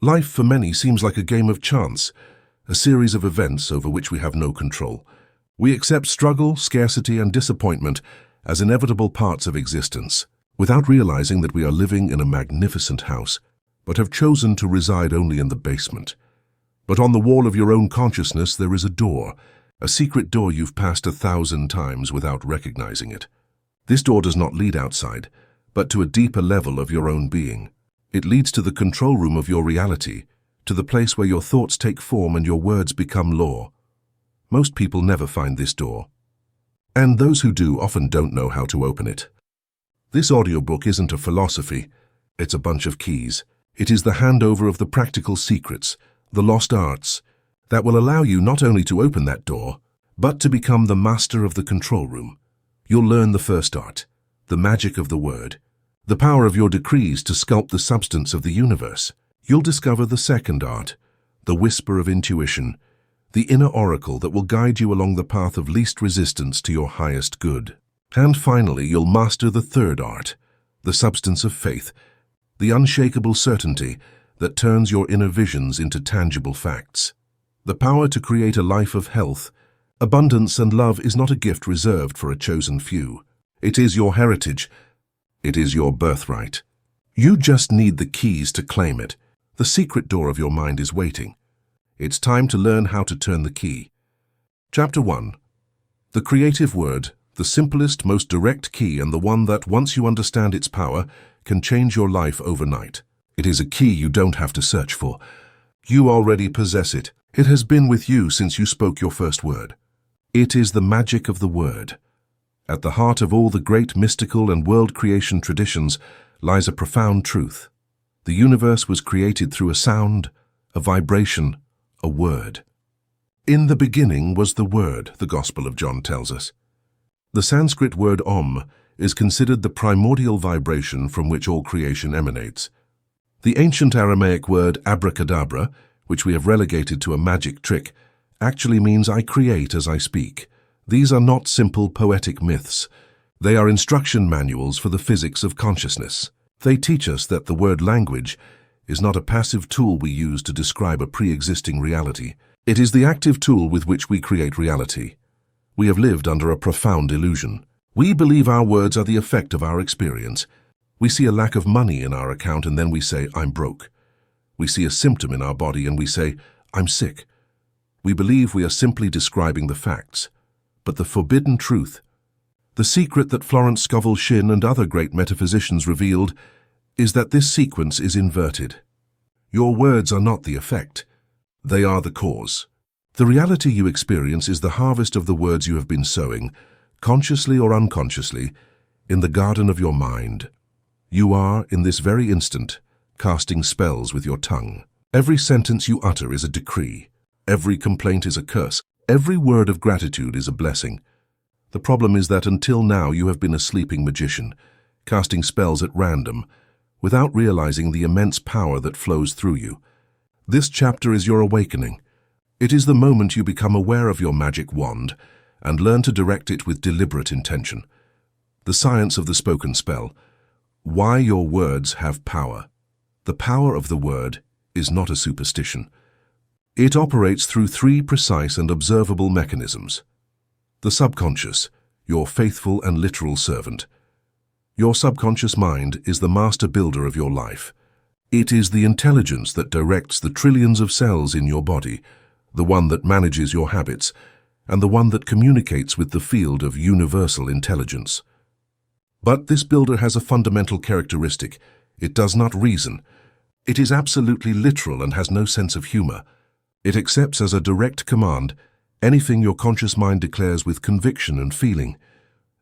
Life for many seems like a game of chance, a series of events over which we have no control. We accept struggle, scarcity, and disappointment as inevitable parts of existence, without realizing that we are living in a magnificent house, but have chosen to reside only in the basement. But on the wall of your own consciousness there is a door, a secret door you've passed 1,000 times without recognizing it. This door does not lead outside, but to a deeper level of your own being. It leads to the control room of your reality, to the place where your thoughts take form and your words become law. Most people never find this door, and those who do often don't know how to open it. This audiobook isn't a philosophy, it's a bunch of keys. It is the handover of the practical secrets, the lost arts, that will allow you not only to open that door, but to become the master of the control room. You'll learn the first art, the magic of the word, the power of your decrees to sculpt the substance of the universe. You'll discover the second art, the whisper of intuition, the inner oracle that will guide you along the path of least resistance to your highest good. And finally, you'll master the third art, the substance of faith, the unshakable certainty that turns your inner visions into tangible facts. The power to create a life of health, abundance, and love is not a gift reserved for a chosen few. It is your heritage. It is your birthright. You just need the keys to claim it. The secret door of your mind is waiting. It's time to learn how to turn the key. Chapter 1. The creative word, the simplest, most direct key, and the one that, once you understand its power, can change your life overnight. It is a key you don't have to search for. You already possess it. It has been with you since you spoke your first word. It is the magic of the word. At the heart of all the great mystical and world creation traditions lies a profound truth. The universe was created through a sound, a vibration, a word. In the beginning was the Word, the Gospel of John tells us. The Sanskrit word Om is considered the primordial vibration from which all creation emanates. The ancient Aramaic word abracadabra, which we have relegated to a magic trick, actually means I create as I speak. These are not simple poetic myths. They are instruction manuals for the physics of consciousness. They teach us that the word language is not a passive tool we use to describe a pre-existing reality. It is the active tool with which we create reality. We have lived under a profound illusion. We believe our words are the effect of our experience. We see a lack of money in our account and then we say, I'm broke. We see a symptom in our body and we say, I'm sick. We believe we are simply describing the facts. But the forbidden truth, the secret that Florence Scovel Shinn and other great metaphysicians revealed, is that this sequence is inverted. Your words are not the effect. They are the cause. The reality you experience is the harvest of the words you have been sowing, consciously or unconsciously, in the garden of your mind. You are, in this very instant, casting spells with your tongue. Every sentence you utter is a decree. Every complaint is a curse. Every word of gratitude is a blessing. The problem is that until now you have been a sleeping magician, casting spells at random, without realizing the immense power that flows through you. This chapter is your awakening. It is the moment you become aware of your magic wand and learn to direct it with deliberate intention. The science of the spoken spell. Why your words have power. The power of the word is not a superstition. It operates through three precise and observable mechanisms. The subconscious, your faithful and literal servant. Your subconscious mind is the master builder of your life. It is the intelligence that directs the trillions of cells in your body, the one that manages your habits, and the one that communicates with the field of universal intelligence. But this builder has a fundamental characteristic. It does not reason. It is absolutely literal and has no sense of humor. It accepts as a direct command anything your conscious mind declares with conviction and feeling,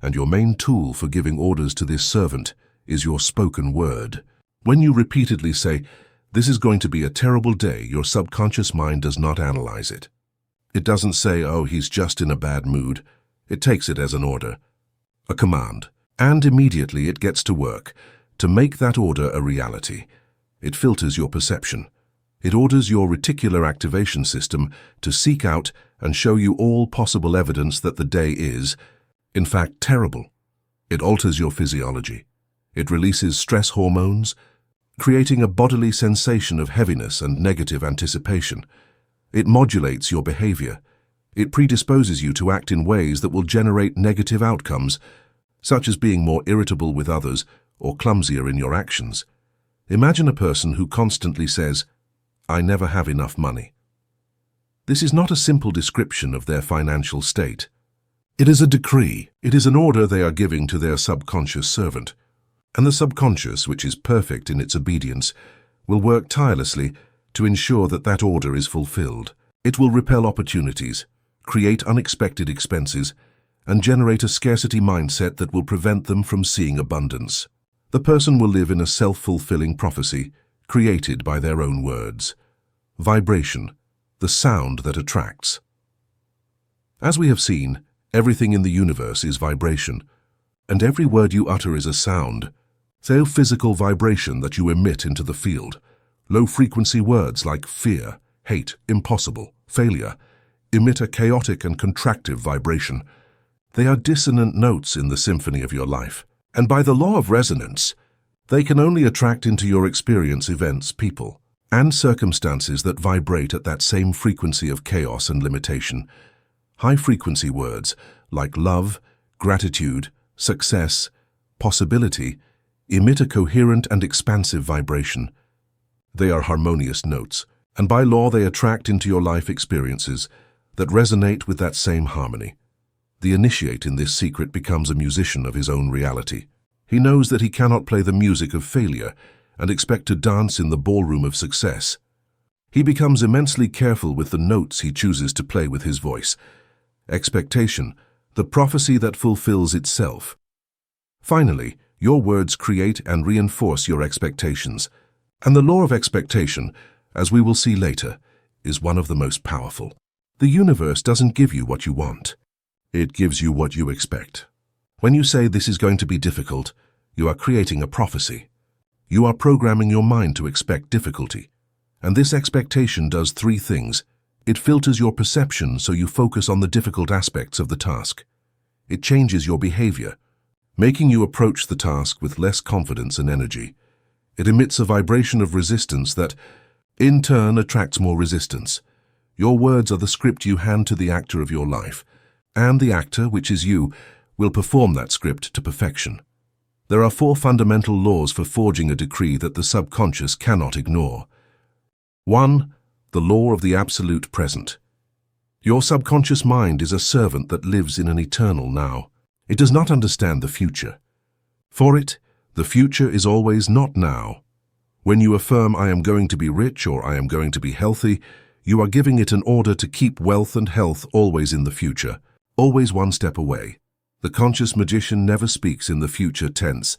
and your main tool for giving orders to this servant is your spoken word. When you repeatedly say, "This is going to be a terrible day," your subconscious mind does not analyze it. It doesn't say, "Oh, he's just in a bad mood." It takes it as an order, a command, and immediately it gets to work to make that order a reality. It filters your perception. It orders your reticular activation system to seek out and show you all possible evidence that the day is, in fact, terrible. It alters your physiology. It releases stress hormones, creating a bodily sensation of heaviness and negative anticipation. It modulates your behavior. It predisposes you to act in ways that will generate negative outcomes, such as being more irritable with others or clumsier in your actions. Imagine a person who constantly says, "I never have enough money." This is not a simple description of their financial state. It is a decree. It is an order they are giving to their subconscious servant. And the subconscious, which is perfect in its obedience, will work tirelessly to ensure that that order is fulfilled. It will repel opportunities, create unexpected expenses, and generate a scarcity mindset that will prevent them from seeing abundance. The person will live in a self-fulfilling prophecy created by their own words. Vibration, the sound that attracts. As we have seen, everything in the universe is vibration, and every word you utter is a sound, physical vibration that you emit into the field. Low-frequency words like fear, hate, impossible, failure emit a chaotic and contractive vibration. They are dissonant notes in the symphony of your life, and by the law of resonance, they can only attract into your experience events, people, and circumstances that vibrate at that same frequency of chaos and limitation. High-frequency words like love, gratitude, success, possibility emit a coherent and expansive vibration. They are harmonious notes, and by law they attract into your life experiences that resonate with that same harmony. The initiate in this secret becomes a musician of his own reality. He knows that he cannot play the music of failure and expect to dance in the ballroom of success. He becomes immensely careful with the notes he chooses to play with his voice. Expectation, the prophecy that fulfills itself. Finally, your words create and reinforce your expectations, and the law of expectation, as we will see later, is one of the most powerful. The universe doesn't give you what you want. It gives you what you expect. When you say this is going to be difficult, you are creating a prophecy. You are programming your mind to expect difficulty. And this expectation does three things. It filters your perception so you focus on the difficult aspects of the task. It changes your behavior, making you approach the task with less confidence and energy. It emits a vibration of resistance that, in turn, attracts more resistance. Your words are the script you hand to the actor of your life, and the actor, which is you, will perform that script to perfection. There are 4 fundamental laws for forging a decree that the subconscious cannot ignore. 1. The law of the absolute present. Your subconscious mind is a servant that lives in an eternal now. It does not understand the future. For it, the future is always not now. When you affirm, "I am going to be rich" or "I am going to be healthy," you are giving it an order to keep wealth and health always in the future, always one step away. The conscious magician never speaks in the future tense.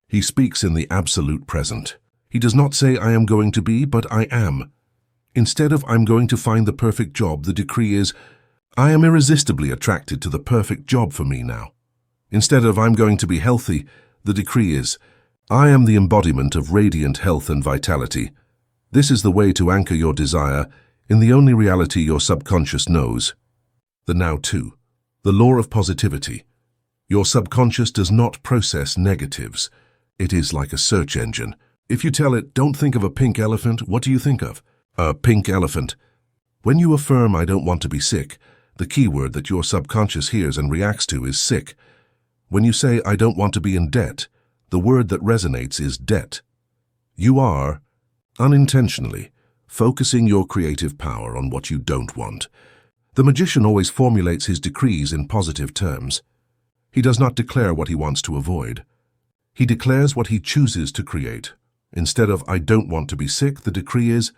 He speaks in the absolute present. He does not say, "I am going to be," but "I am." Instead of "I'm going to find the perfect job," the decree is, "I am irresistibly attracted to the perfect job for me now." Instead of "I'm going to be healthy," the decree is, "I am the embodiment of radiant health and vitality." This is the way to anchor your desire in the only reality your subconscious knows. The now too. The law of positivity. Your subconscious does not process negatives. It is like a search engine. If you tell it, "Don't think of a pink elephant," what do you think of? A pink elephant. When you affirm, "I don't want to be sick," the key word that your subconscious hears and reacts to is sick. When you say, "I don't want to be in debt," the word that resonates is debt. You are, unintentionally, focusing your creative power on what you don't want. The magician always formulates his decrees in positive terms. He does not declare what he wants to avoid. He declares what he chooses to create. Instead of "I don't want to be sick," the decree is,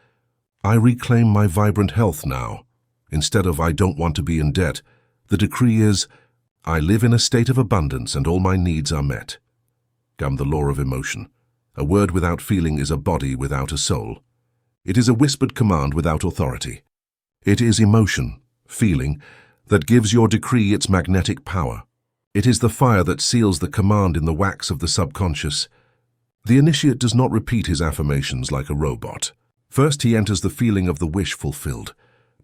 "I reclaim my vibrant health now." Instead of "I don't want to be in debt," the decree is, "I live in a state of abundance and all my needs are met." The law of emotion. A word without feeling is a body without a soul. It is a whispered command without authority. It is emotion, feeling, that gives your decree its magnetic power. It is the fire that seals the command in the wax of the subconscious. The initiate does not repeat his affirmations like a robot. First, he enters the feeling of the wish fulfilled.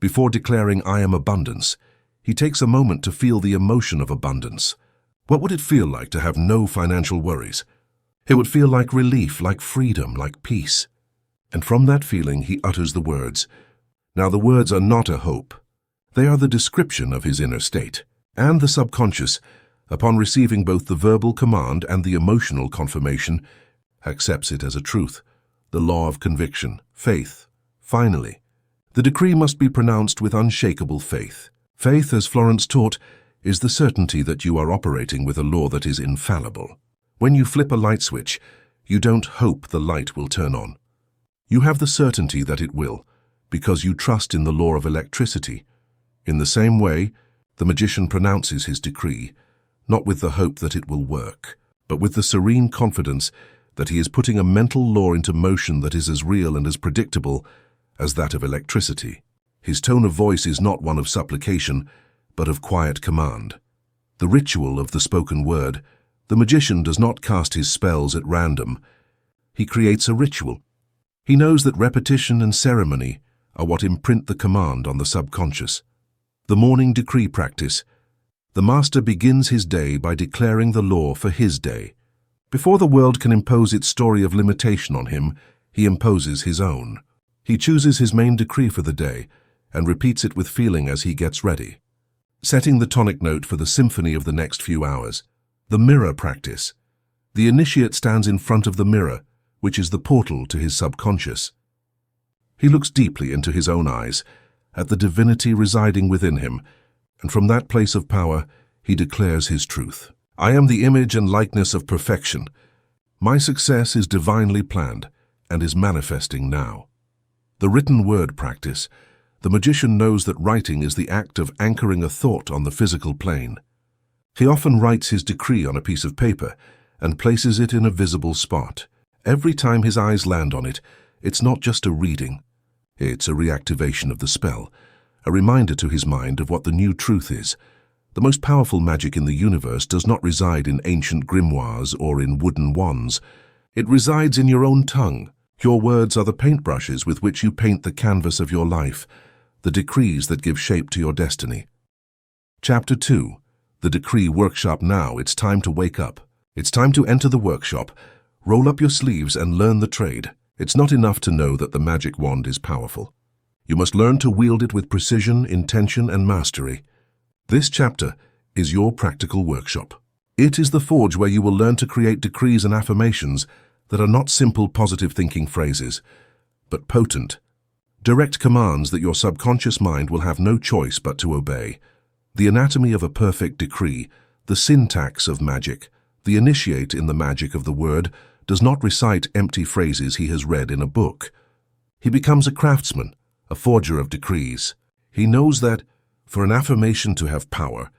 Before declaring, "I am abundance," he takes a moment to feel the emotion of abundance. What would it feel like to have no financial worries? It would feel like relief, like freedom, like peace. And from that feeling he utters the words. Now the words are not a hope. They are the description of his inner state. And the subconscious, upon receiving both the verbal command and the emotional confirmation, accepts it as a truth, the law of conviction, faith. Finally, the decree must be pronounced with unshakable faith. Faith, as Florence taught, is the certainty that you are operating with a law that is infallible. When you flip a light switch, you don't hope the light will turn on. You have the certainty that it will, because you trust in the law of electricity. In the same way, the magician pronounces his decree, not with the hope that it will work, but with the serene confidence that he is putting a mental law into motion that is as real and as predictable as that of electricity. His tone of voice is not one of supplication, but of quiet command. The ritual of the spoken word, the magician does not cast his spells at random. He creates a ritual. He knows that repetition and ceremony are what imprint the command on the subconscious. The morning decree practice. The master begins his day by declaring the law for his day. Before the world can impose its story of limitation on him, he imposes his own. He chooses his main decree for the day and repeats it with feeling as he gets ready, setting the tonic note for the symphony of the next few hours. The mirror practice. The initiate stands in front of the mirror, which is the portal to his subconscious. He looks deeply into his own eyes, at the divinity residing within him, and from that place of power he declares his truth. I am the image and likeness of perfection. My success is divinely planned and is manifesting now. The written word practice. The magician knows that writing is the act of anchoring a thought on the physical plane. He often writes his decree on a piece of paper and places it in a visible spot. Every time his eyes land on it, it's not just a reading. It's a reactivation of the spell, a reminder to his mind of what the new truth is. The most powerful magic in the universe does not reside in ancient grimoires or in wooden wands. It resides in your own tongue. Your words are the paintbrushes with which you paint the canvas of your life, the decrees that give shape to your destiny. Chapter 2. The Decree Workshop. Now it's time to wake up. It's time to enter the workshop. Roll up your sleeves and learn the trade. It's not enough to know that the magic wand is powerful. You must learn to wield it with precision, intention, and mastery. This chapter is your practical workshop. It is the forge where you will learn to create decrees and affirmations that are not simple positive thinking phrases, but potent, direct commands that your subconscious mind will have no choice but to obey. The anatomy of a perfect decree, the syntax of magic, the initiate in the magic of the word, does not recite empty phrases he has read in a book. He becomes a craftsman, a forger of decrees. He knows that, for an affirmation to have power,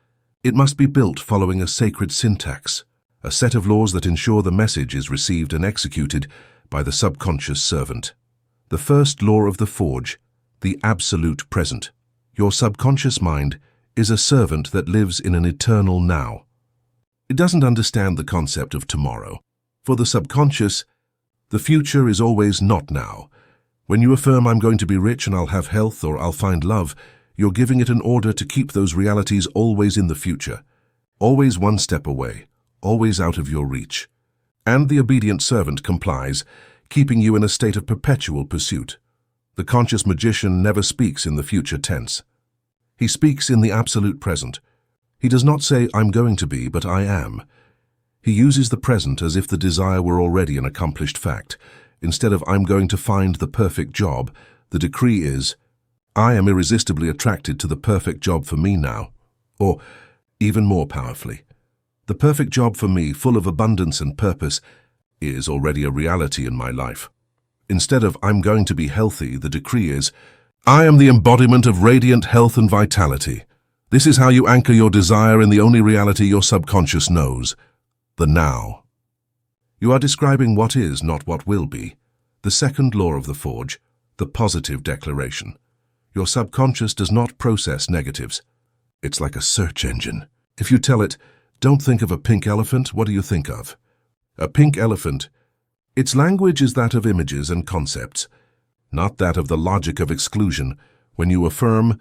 it must be built following a sacred syntax, a set of laws that ensure the message is received and executed by the subconscious servant. The first law of the forge, the absolute present. Your subconscious mind is a servant that lives in an eternal now. It doesn't understand the concept of tomorrow. For the subconscious, the future is always not now. When you affirm I'm going to be rich and I'll have health or I'll find love, you're giving it an order to keep those realities always in the future, always one step away, always out of your reach. And the obedient servant complies, keeping you in a state of perpetual pursuit. The conscious magician never speaks in the future tense. He speaks in the absolute present. He does not say, I'm going to be, but I am. He uses the present as if the desire were already an accomplished fact. Instead of, I'm going to find the perfect job, the decree is, I am irresistibly attracted to the perfect job for me now. Or, even more powerfully, the perfect job for me, full of abundance and purpose, is already a reality in my life. Instead of, I'm going to be healthy, the decree is, I am the embodiment of radiant health and vitality. This is how you anchor your desire in the only reality your subconscious knows, the now. You are describing what is, not what will be. The second law of the forge, the positive declaration. Your subconscious does not process negatives. It's like a search engine. If you tell it, don't think of a pink elephant, what do you think of? A pink elephant. Its language is that of images and concepts, not that of the logic of exclusion. When you affirm,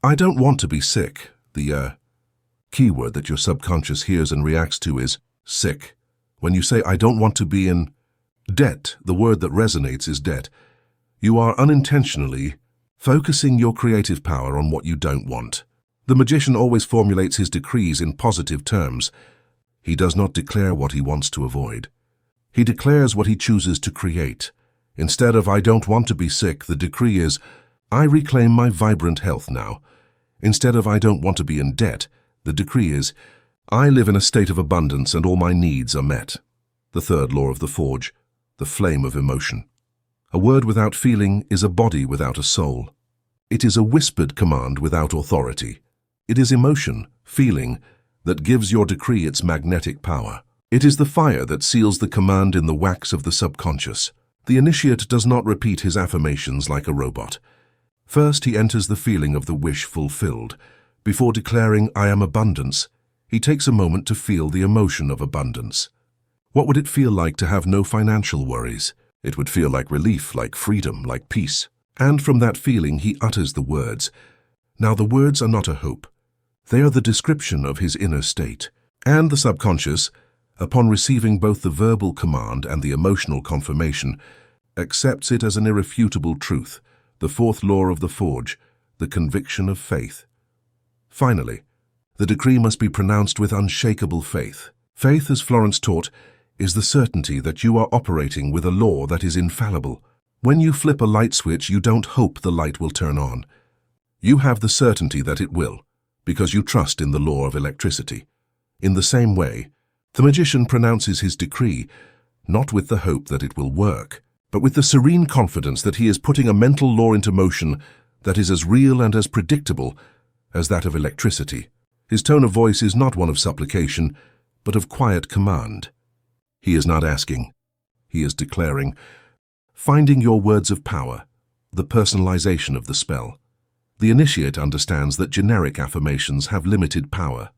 I don't want to be sick, the keyword that your subconscious hears and reacts to is sick. When you say, I don't want to be in debt, the word that resonates is debt. You are unintentionally focusing your creative power on what you don't want. The magician always formulates his decrees in positive terms. He does not declare what he wants to avoid. He declares what he chooses to create. Instead of, I don't want to be sick, the decree is, I reclaim my vibrant health now. Instead of, I don't want to be in debt, the decree is, I live in a state of abundance and all my needs are met. The third law of the forge, the flame of emotion. A word without feeling is a body without a soul. It is a whispered command without authority. It is emotion, feeling, that gives your decree its magnetic power. It is the fire that seals the command in the wax of the subconscious. The initiate does not repeat his affirmations like a robot. First, he enters the feeling of the wish fulfilled. Before declaring, I am abundance, he takes a moment to feel the emotion of abundance. What would it feel like to have no financial worries? It would feel like relief, like freedom, like peace. And from that feeling, he utters the words. Now, the words are not a hope. They are the description of his inner state. And the subconscious, upon receiving both the verbal command and the emotional confirmation, accepts it as an irrefutable truth, the fourth law of the forge, the conviction of faith. Finally, the decree must be pronounced with unshakable faith. Faith, as Florence taught, is the certainty that you are operating with a law that is infallible. When you flip a light switch, you don't hope the light will turn on. You have the certainty that it will, because you trust in the law of electricity. In the same way, the magician pronounces his decree, not with the hope that it will work, but with the serene confidence that he is putting a mental law into motion that is as real and as predictable as that of electricity. His tone of voice is not one of supplication, but of quiet command. He is not asking. He is declaring, finding your words of power, the personalization of the spell. The initiate understands that generic affirmations have limited power.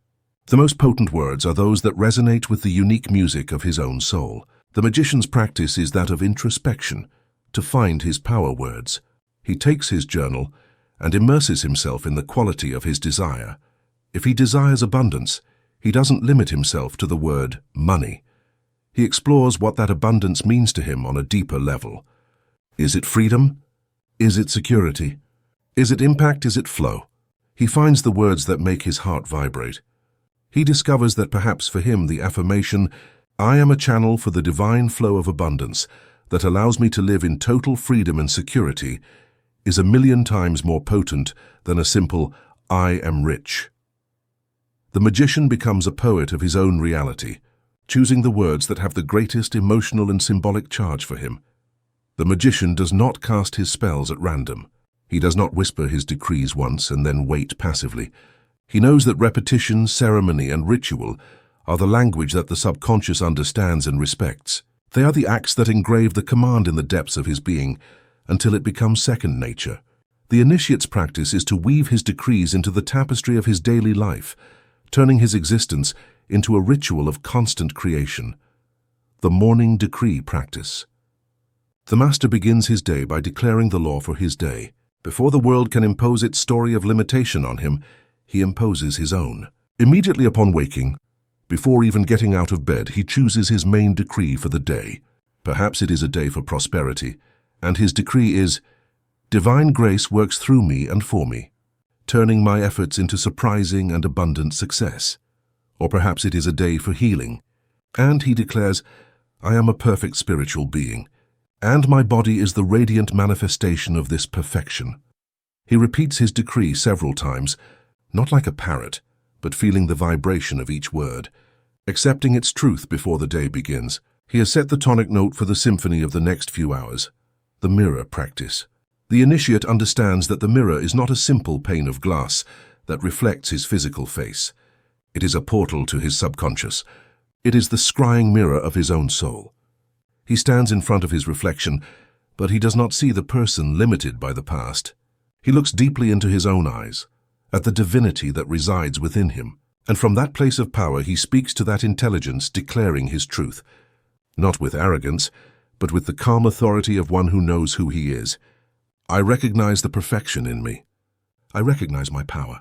The most potent words are those that resonate with the unique music of his own soul. The magician's practice is that of introspection, to find his power words. He takes his journal and immerses himself in the quality of his desire. If he desires abundance, he doesn't limit himself to the word money. He explores what that abundance means to him on a deeper level. Is it freedom? Is it security? Is it impact? Is it flow? He finds the words that make his heart vibrate. He discovers that perhaps for him the affirmation, I am a channel for the divine flow of abundance that allows me to live in total freedom and security, is 1,000,000 times more potent than a simple, I am rich. The magician becomes a poet of his own reality, choosing the words that have the greatest emotional and symbolic charge for him. The magician does not cast his spells at random. He does not whisper his decrees once and then wait passively. He knows that repetition, ceremony, and ritual are the language that the subconscious understands and respects. They are the acts that engrave the command in the depths of his being until it becomes second nature. The initiate's practice is to weave his decrees into the tapestry of his daily life, turning his existence into a ritual of constant creation. The morning decree practice. The master begins his day by declaring the law for his day. Before the world can impose its story of limitation on him, he imposes his own. Immediately upon waking, before even getting out of bed, he chooses his main decree for the day. Perhaps it is a day for prosperity, and his decree is, divine grace works through me and for me, turning my efforts into surprising and abundant success. Or perhaps it is a day for healing, and he declares, I am a perfect spiritual being, and my body is the radiant manifestation of this perfection. He repeats his decree several times, not like a parrot, but feeling the vibration of each word, accepting its truth before the day begins. He has set the tonic note for the symphony of the next few hours, the mirror practice. The initiate understands that the mirror is not a simple pane of glass that reflects his physical face. It is a portal to his subconscious. It is the scrying mirror of his own soul. He stands in front of his reflection, but he does not see the person limited by the past. He looks deeply into his own eyes, at the divinity that resides within him, and from that place of power he speaks to that intelligence, declaring his truth, not with arrogance, but with the calm authority of one who knows who he is. I recognize the perfection in me. I recognize my power.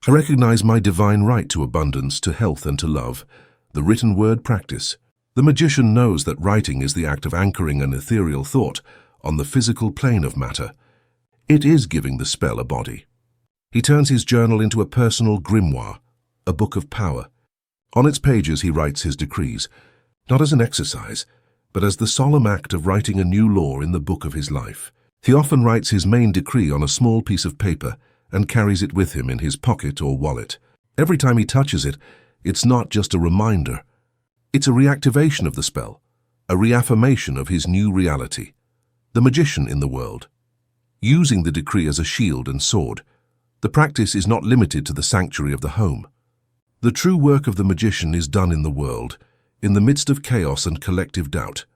I recognize my divine right to abundance, to health, and to love. The written word practice. The magician knows that writing is the act of anchoring an ethereal thought on the physical plane of matter. It is giving the spell a body. He turns his journal into a personal grimoire, a book of power. On its pages he writes his decrees, not as an exercise, but as the solemn act of writing a new law in the book of his life. He often writes his main decree on a small piece of paper and carries it with him in his pocket or wallet. Every time he touches it, it's not just a reminder. It's a reactivation of the spell, a reaffirmation of his new reality. The magician in the world, using the decree as a shield and sword. The practice is not limited to the sanctuary of the home. The true work of the magician is done in the world, in the midst of chaos and collective doubt.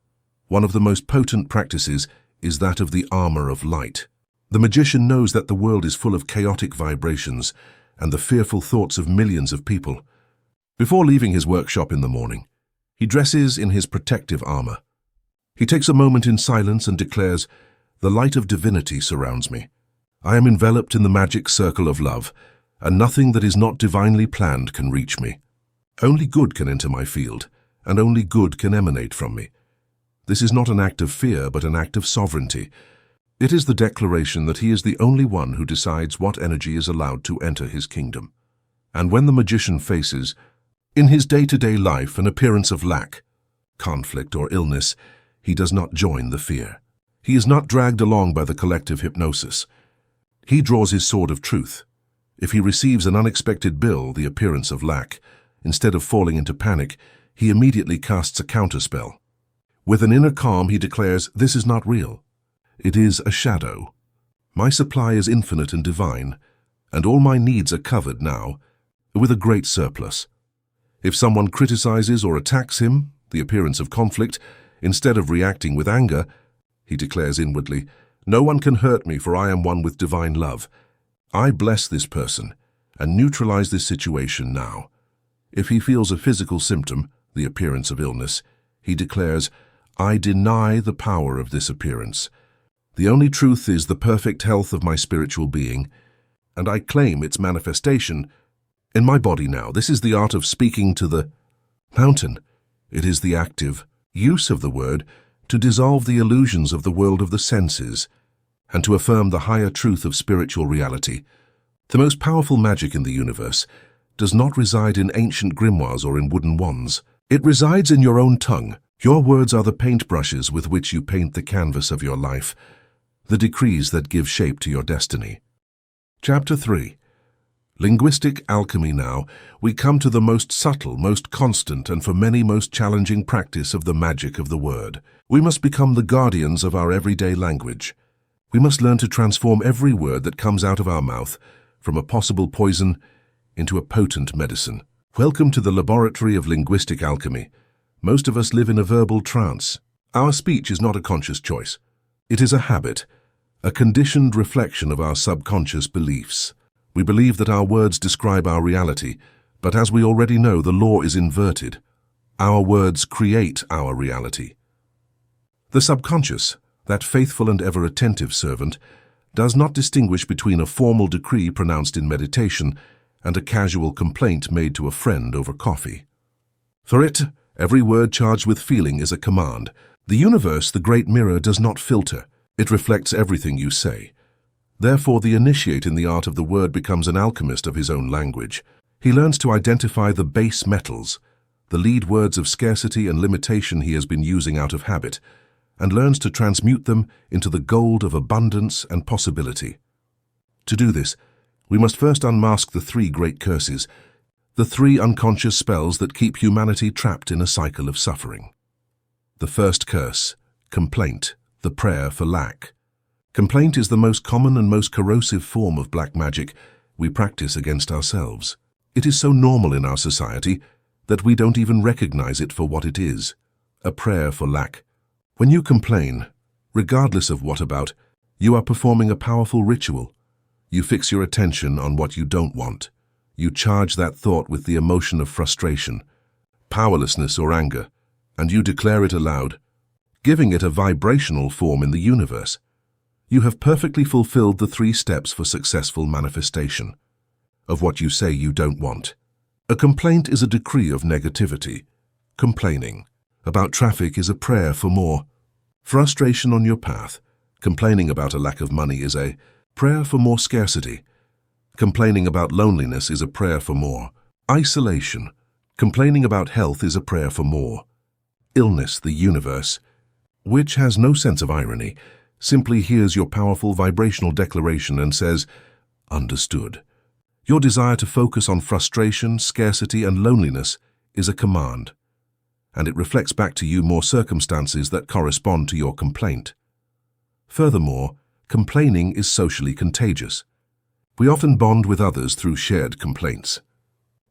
One of the most potent practices is that of the armor of light. The magician knows that the world is full of chaotic vibrations and the fearful thoughts of millions of people. Before leaving his workshop in the morning, he dresses in his protective armor. He takes a moment in silence and declares, "The light of divinity surrounds me. I am enveloped in the magic circle of love, and nothing that is not divinely planned can reach me. Only good can enter my field, and only good can emanate from me." This is not an act of fear, but an act of sovereignty. It is the declaration that he is the only one who decides what energy is allowed to enter his kingdom. And when the magician faces, in his day-to-day life, an appearance of lack, conflict, or illness, he does not join the fear. He is not dragged along by the collective hypnosis. He draws his sword of truth. If he receives an unexpected bill, the appearance of lack, instead of falling into panic, he immediately casts a counterspell. With an inner calm, he declares, "This is not real. It is a shadow. My supply is infinite and divine, and all my needs are covered now, with a great surplus." If someone criticizes or attacks him, the appearance of conflict, instead of reacting with anger, he declares inwardly, "No one can hurt me, for I am one with divine love. I bless this person and neutralize this situation now." If he feels a physical symptom, the appearance of illness, he declares, "I deny the power of this appearance. The only truth is the perfect health of my spiritual being, and I claim its manifestation in my body now." This is the art of speaking to the mountain. It is the active use of the word to dissolve the illusions of the world of the senses and to affirm the higher truth of spiritual reality. The most powerful magic in the universe does not reside in ancient grimoires or in wooden wands. It resides in your own tongue. Your words are the paintbrushes with which you paint the canvas of your life, the decrees that give shape to your destiny. Chapter 3. Linguistic Alchemy. Now, we come to the most subtle, most constant, and for many most challenging practice of the magic of the word. We must become the guardians of our everyday language. We must learn to transform every word that comes out of our mouth from a possible poison into a potent medicine. Welcome to the laboratory of linguistic alchemy. Most of us live in a verbal trance. Our speech is not a conscious choice. It is a habit, a conditioned reflection of our subconscious beliefs. We believe that our words describe our reality, but as we already know, the law is inverted. Our words create our reality. The subconscious, that faithful and ever-attentive servant, does not distinguish between a formal decree pronounced in meditation and a casual complaint made to a friend over coffee. For it, every word charged with feeling is a command. The universe, the great mirror, does not filter. It reflects everything you say. Therefore, the initiate in the art of the word becomes an alchemist of his own language. He learns to identify the base metals, the lead words of scarcity and limitation he has been using out of habit, and learns to transmute them into the gold of abundance and possibility. To do this, we must first unmask the three great curses, the three unconscious spells that keep humanity trapped in a cycle of suffering. The first curse, complaint, the prayer for lack. Complaint is the most common and most corrosive form of black magic we practice against ourselves. It is so normal in our society that we don't even recognize it for what it is, a prayer for lack. When you complain, regardless of what about, you are performing a powerful ritual. You fix your attention on what you don't want. You charge that thought with the emotion of frustration, powerlessness, or anger, and you declare it aloud, giving it a vibrational form in the universe. You have perfectly fulfilled the 3 steps for successful manifestation of what you say you don't want. A complaint is a decree of negativity, complaining. about traffic is a prayer for more. Frustration on your path, complaining about a lack of money is a prayer for more scarcity. Complaining about loneliness is a prayer for more. Isolation, complaining about health is a prayer for more. Illness, the universe, which has no sense of irony, simply hears your powerful vibrational declaration and says, understood. Your desire to focus on frustration, scarcity, and loneliness is a command, and it reflects back to you more circumstances that correspond to your complaint. Furthermore, complaining is socially contagious. We often bond with others through shared complaints.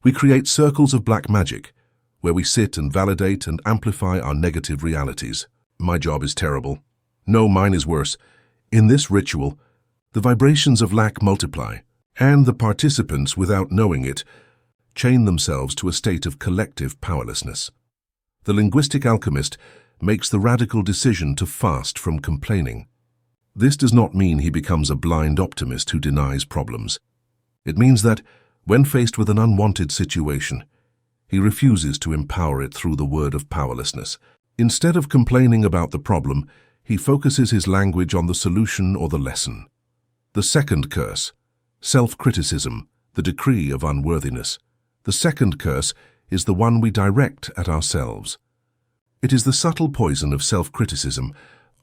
We create circles of black magic, where we sit and validate and amplify our negative realities. My job is terrible. No, mine is worse. In this ritual, the vibrations of lack multiply, and the participants, without knowing it, chain themselves to a state of collective powerlessness. The linguistic alchemist makes the radical decision to fast from complaining. This does not mean he becomes a blind optimist who denies problems. It means that, when faced with an unwanted situation, he refuses to empower it through the word of powerlessness. Instead of complaining about the problem, he focuses his language on the solution or the lesson. The second curse, self-criticism, the decree of unworthiness. The second curse is the one we direct at ourselves. It is the subtle poison of self-criticism,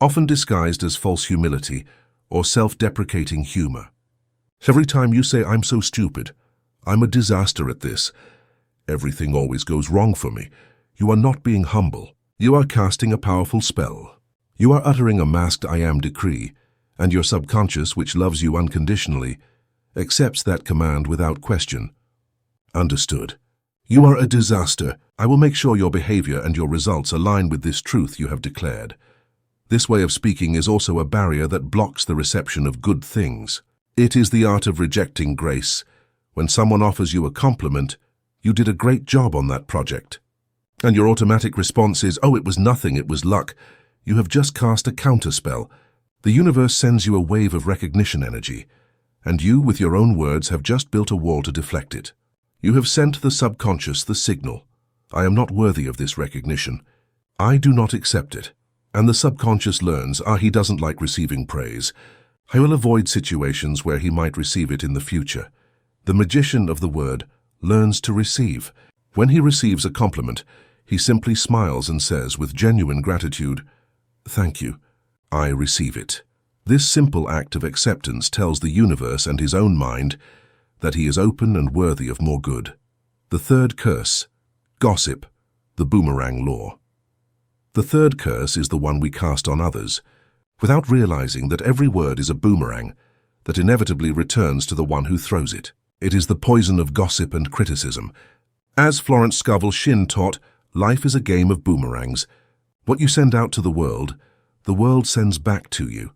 often disguised as false humility or self-deprecating humor. Every time you say, "I'm so stupid," "I'm a disaster at this," "everything always goes wrong for me," you are not being humble. You are casting a powerful spell. You are uttering a masked "I am" decree, and your subconscious, which loves you unconditionally, accepts that command without question. Understood. You are a disaster. I will make sure your behavior and your results align with this truth you have declared. This way of speaking is also a barrier that blocks the reception of good things. It is the art of rejecting grace. When someone offers you a compliment, you did a great job on that project. And your automatic response is, "Oh, it was nothing, it was luck." You have just cast a counterspell. The universe sends you a wave of recognition energy, and you, with your own words, have just built a wall to deflect it. You have sent the subconscious the signal, "I am not worthy of this recognition. I do not accept it." And the subconscious learns, he doesn't like receiving praise. I will avoid situations where he might receive it in the future. The magician of the word learns to receive. When he receives a compliment, he simply smiles and says with genuine gratitude, "Thank you, I receive it." This simple act of acceptance tells the universe and his own mind that he is open and worthy of more good. The third curse, gossip, the boomerang law. The third curse is the one we cast on others, without realizing that every word is a boomerang that inevitably returns to the one who throws it. It is the poison of gossip and criticism. As Florence Scovel Shinn taught, life is a game of boomerangs. What you send out to the world sends back to you.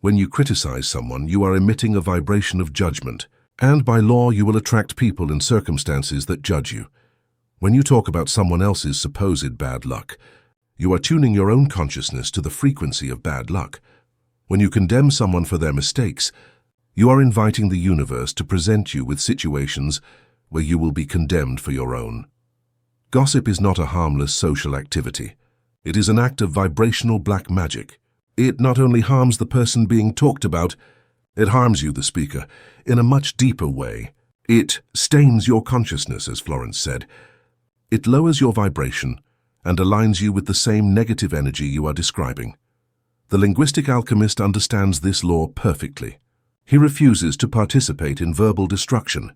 When you criticize someone, you are emitting a vibration of judgment, and by law you will attract people and circumstances that judge you. When you talk about someone else's supposed bad luck, you are tuning your own consciousness to the frequency of bad luck. When you condemn someone for their mistakes, you are inviting the universe to present you with situations where you will be condemned for your own. Gossip is not a harmless social activity. It is an act of vibrational black magic. It not only harms the person being talked about, it harms you, the speaker, in a much deeper way. It stains your consciousness, as Florence said. It lowers your vibration and aligns you with the same negative energy you are describing. The linguistic alchemist understands this law perfectly. He refuses to participate in verbal destruction,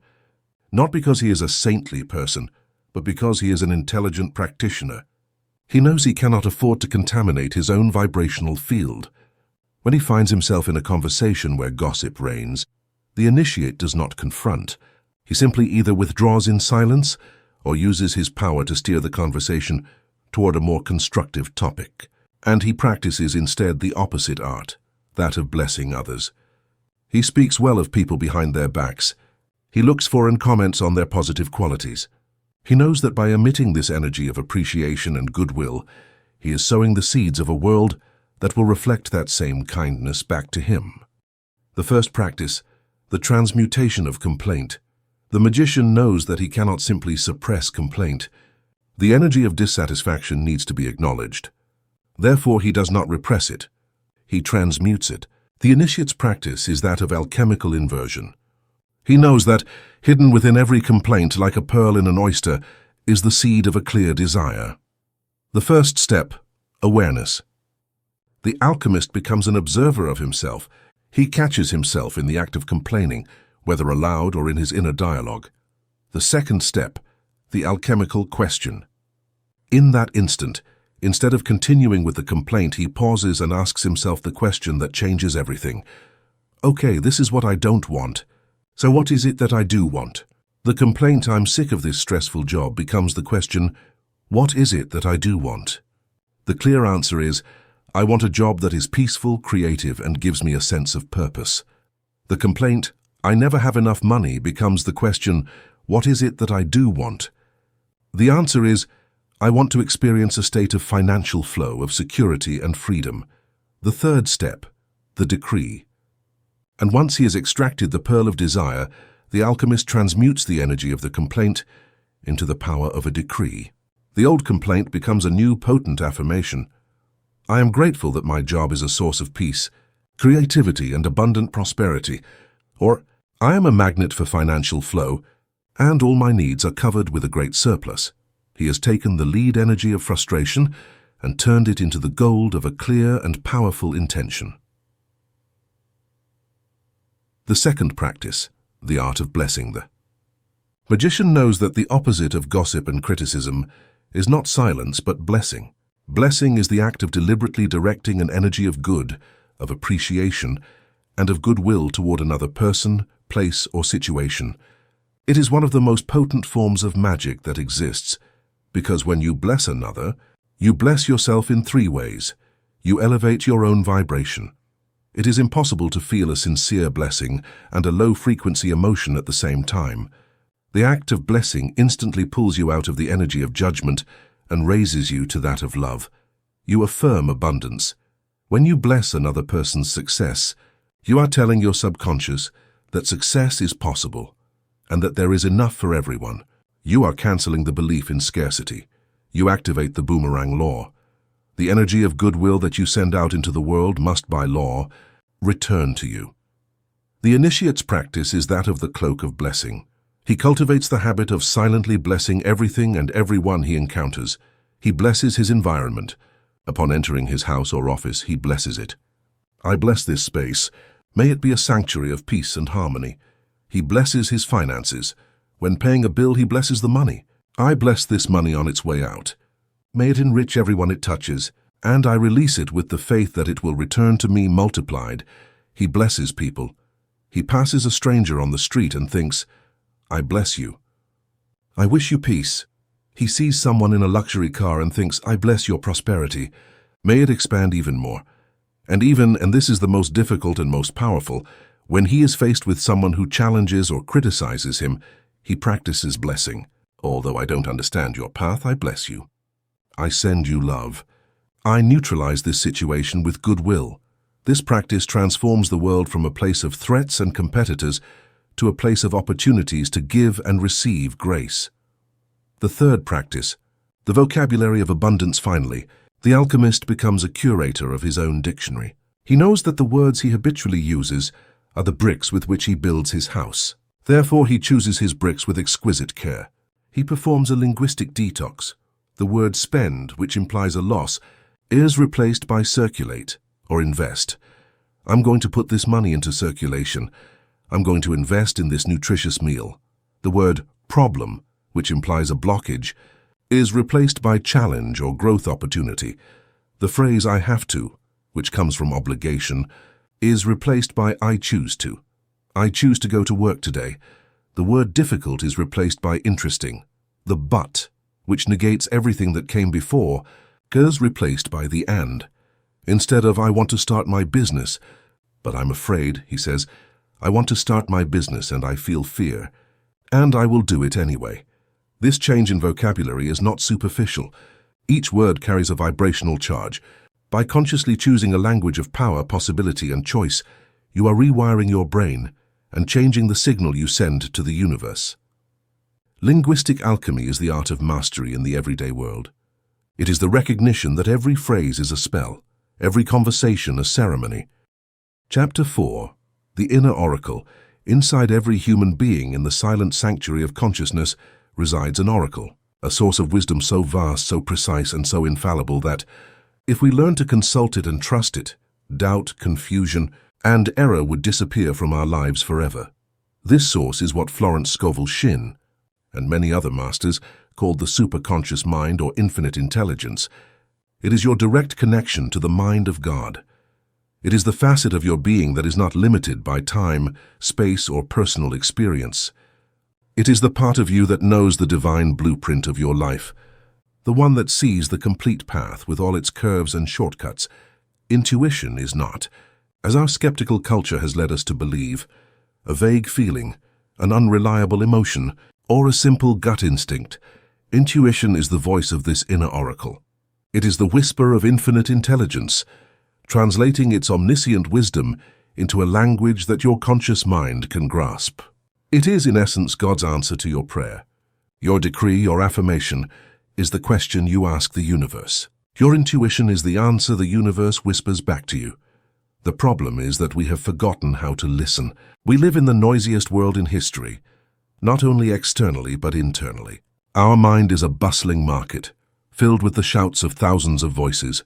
not because he is a saintly person, but because he is an intelligent practitioner. He knows he cannot afford to contaminate his own vibrational field. When he finds himself in a conversation where gossip reigns, the initiate does not confront. He simply either withdraws in silence or uses his power to steer the conversation toward a more constructive topic. And he practices instead the opposite art, that of blessing others. He speaks well of people behind their backs. He looks for and comments on their positive qualities. He knows that by emitting this energy of appreciation and goodwill, he is sowing the seeds of a world that will reflect that same kindness back to him. The first practice, the transmutation of complaint. The magician knows that he cannot simply suppress complaint. The energy of dissatisfaction needs to be acknowledged. Therefore, he does not repress it. He transmutes it. The initiate's practice is that of alchemical inversion. He knows that, hidden within every complaint like a pearl in an oyster, is the seed of a clear desire. The first step, awareness. The alchemist becomes an observer of himself. He catches himself in the act of complaining, whether aloud or in his inner dialogue. The second step, the alchemical question. In that instant, instead of continuing with the complaint, he pauses and asks himself the question that changes everything. Okay, this is what I don't want. So what is it that I do want? The complaint, I'm sick of this stressful job, becomes the question, what is it that I do want? The clear answer is, I want a job that is peaceful, creative, and gives me a sense of purpose. The complaint, I never have enough money, becomes the question, what is it that I do want? The answer is, I want to experience a state of financial flow, of security and freedom. The third step, the decree. And once he has extracted the pearl of desire, the alchemist transmutes the energy of the complaint into the power of a decree. The old complaint becomes a new potent affirmation. I am grateful that my job is a source of peace, creativity, and abundant prosperity. Or, I am a magnet for financial flow, and all my needs are covered with a great surplus. He has taken the lead energy of frustration and turned it into the gold of a clear and powerful intention. The second practice, the art of blessing. The magician knows that the opposite of gossip and criticism is not silence but blessing. Blessing is the act of deliberately directing an energy of good, of appreciation, and of goodwill toward another person, place, or situation. It is one of the most potent forms of magic that exists, because when you bless another, you bless yourself in three ways. You elevate your own vibration. It is impossible to feel a sincere blessing and a low-frequency emotion at the same time. The act of blessing instantly pulls you out of the energy of judgment and raises you to that of love. You affirm abundance. When you bless another person's success, you are telling your subconscious that success is possible and that there is enough for everyone. You are canceling the belief in scarcity. You activate the boomerang law. The energy of goodwill that you send out into the world must, by law, return to you. The initiate's practice is that of the cloak of blessing. He cultivates the habit of silently blessing everything and everyone he encounters. He blesses his environment. Upon entering his house or office, he blesses it. I bless this space. May it be a sanctuary of peace and harmony. He blesses his finances. When paying a bill, he blesses the money. I bless this money on its way out. May it enrich everyone it touches, and I release it with the faith that it will return to me multiplied. He blesses people. He passes a stranger on the street and thinks, I bless you. I wish you peace. He sees someone in a luxury car and thinks, I bless your prosperity. May it expand even more. And this is the most difficult and most powerful, when he is faced with someone who challenges or criticizes him, he practices blessing. Although I don't understand your path, I bless you. I send you love. I neutralize this situation with goodwill. This practice transforms the world from a place of threats and competitors to a place of opportunities to give and receive grace. The third practice, the vocabulary of abundance. Finally, the alchemist becomes a curator of his own dictionary. He knows that the words he habitually uses are the bricks with which he builds his house. Therefore, he chooses his bricks with exquisite care. He performs a linguistic detox. The word spend, which implies a loss, is replaced by circulate or invest. I'm going to put this money into circulation. I'm going to invest in this nutritious meal. The word problem, which implies a blockage, is replaced by challenge or growth opportunity. The phrase I have to, which comes from obligation, is replaced by I choose to. I choose to go to work today. The word difficult is replaced by interesting. The but, which negates everything that came before, is replaced by the and. Instead of I want to start my business, but I'm afraid, he says, I want to start my business and I feel fear, and I will do it anyway. This change in vocabulary is not superficial. Each word carries a vibrational charge. By consciously choosing a language of power, possibility, and choice, you are rewiring your brain and changing the signal you send to the universe. Linguistic alchemy is the art of mastery in the everyday world. It is the recognition that every phrase is a spell, every conversation a ceremony. Chapter 4. The Inner Oracle. Inside every human being in the silent sanctuary of consciousness resides an oracle, a source of wisdom so vast, so precise, and so infallible that, if we learn to consult it and trust it, doubt, confusion, and error would disappear from our lives forever. This source is what Florence Scovel Shinn, and many other masters, called the superconscious mind or infinite intelligence. It is your direct connection to the mind of God. It is the facet of your being that is not limited by time, space, or personal experience. It is the part of you that knows the divine blueprint of your life, the one that sees the complete path with all its curves and shortcuts. Intuition is not, as our skeptical culture has led us to believe, a vague feeling, an unreliable emotion, or a simple gut instinct. Intuition is the voice of this inner oracle. It is the whisper of infinite intelligence, translating its omniscient wisdom into a language that your conscious mind can grasp. It is, in essence, God's answer to your prayer. Your decree or affirmation is the question you ask the universe. Your intuition is the answer the universe whispers back to you. The problem is that we have forgotten how to listen. We live in the noisiest world in history, not only externally but internally. Our mind is a bustling market, filled with the shouts of thousands of voices,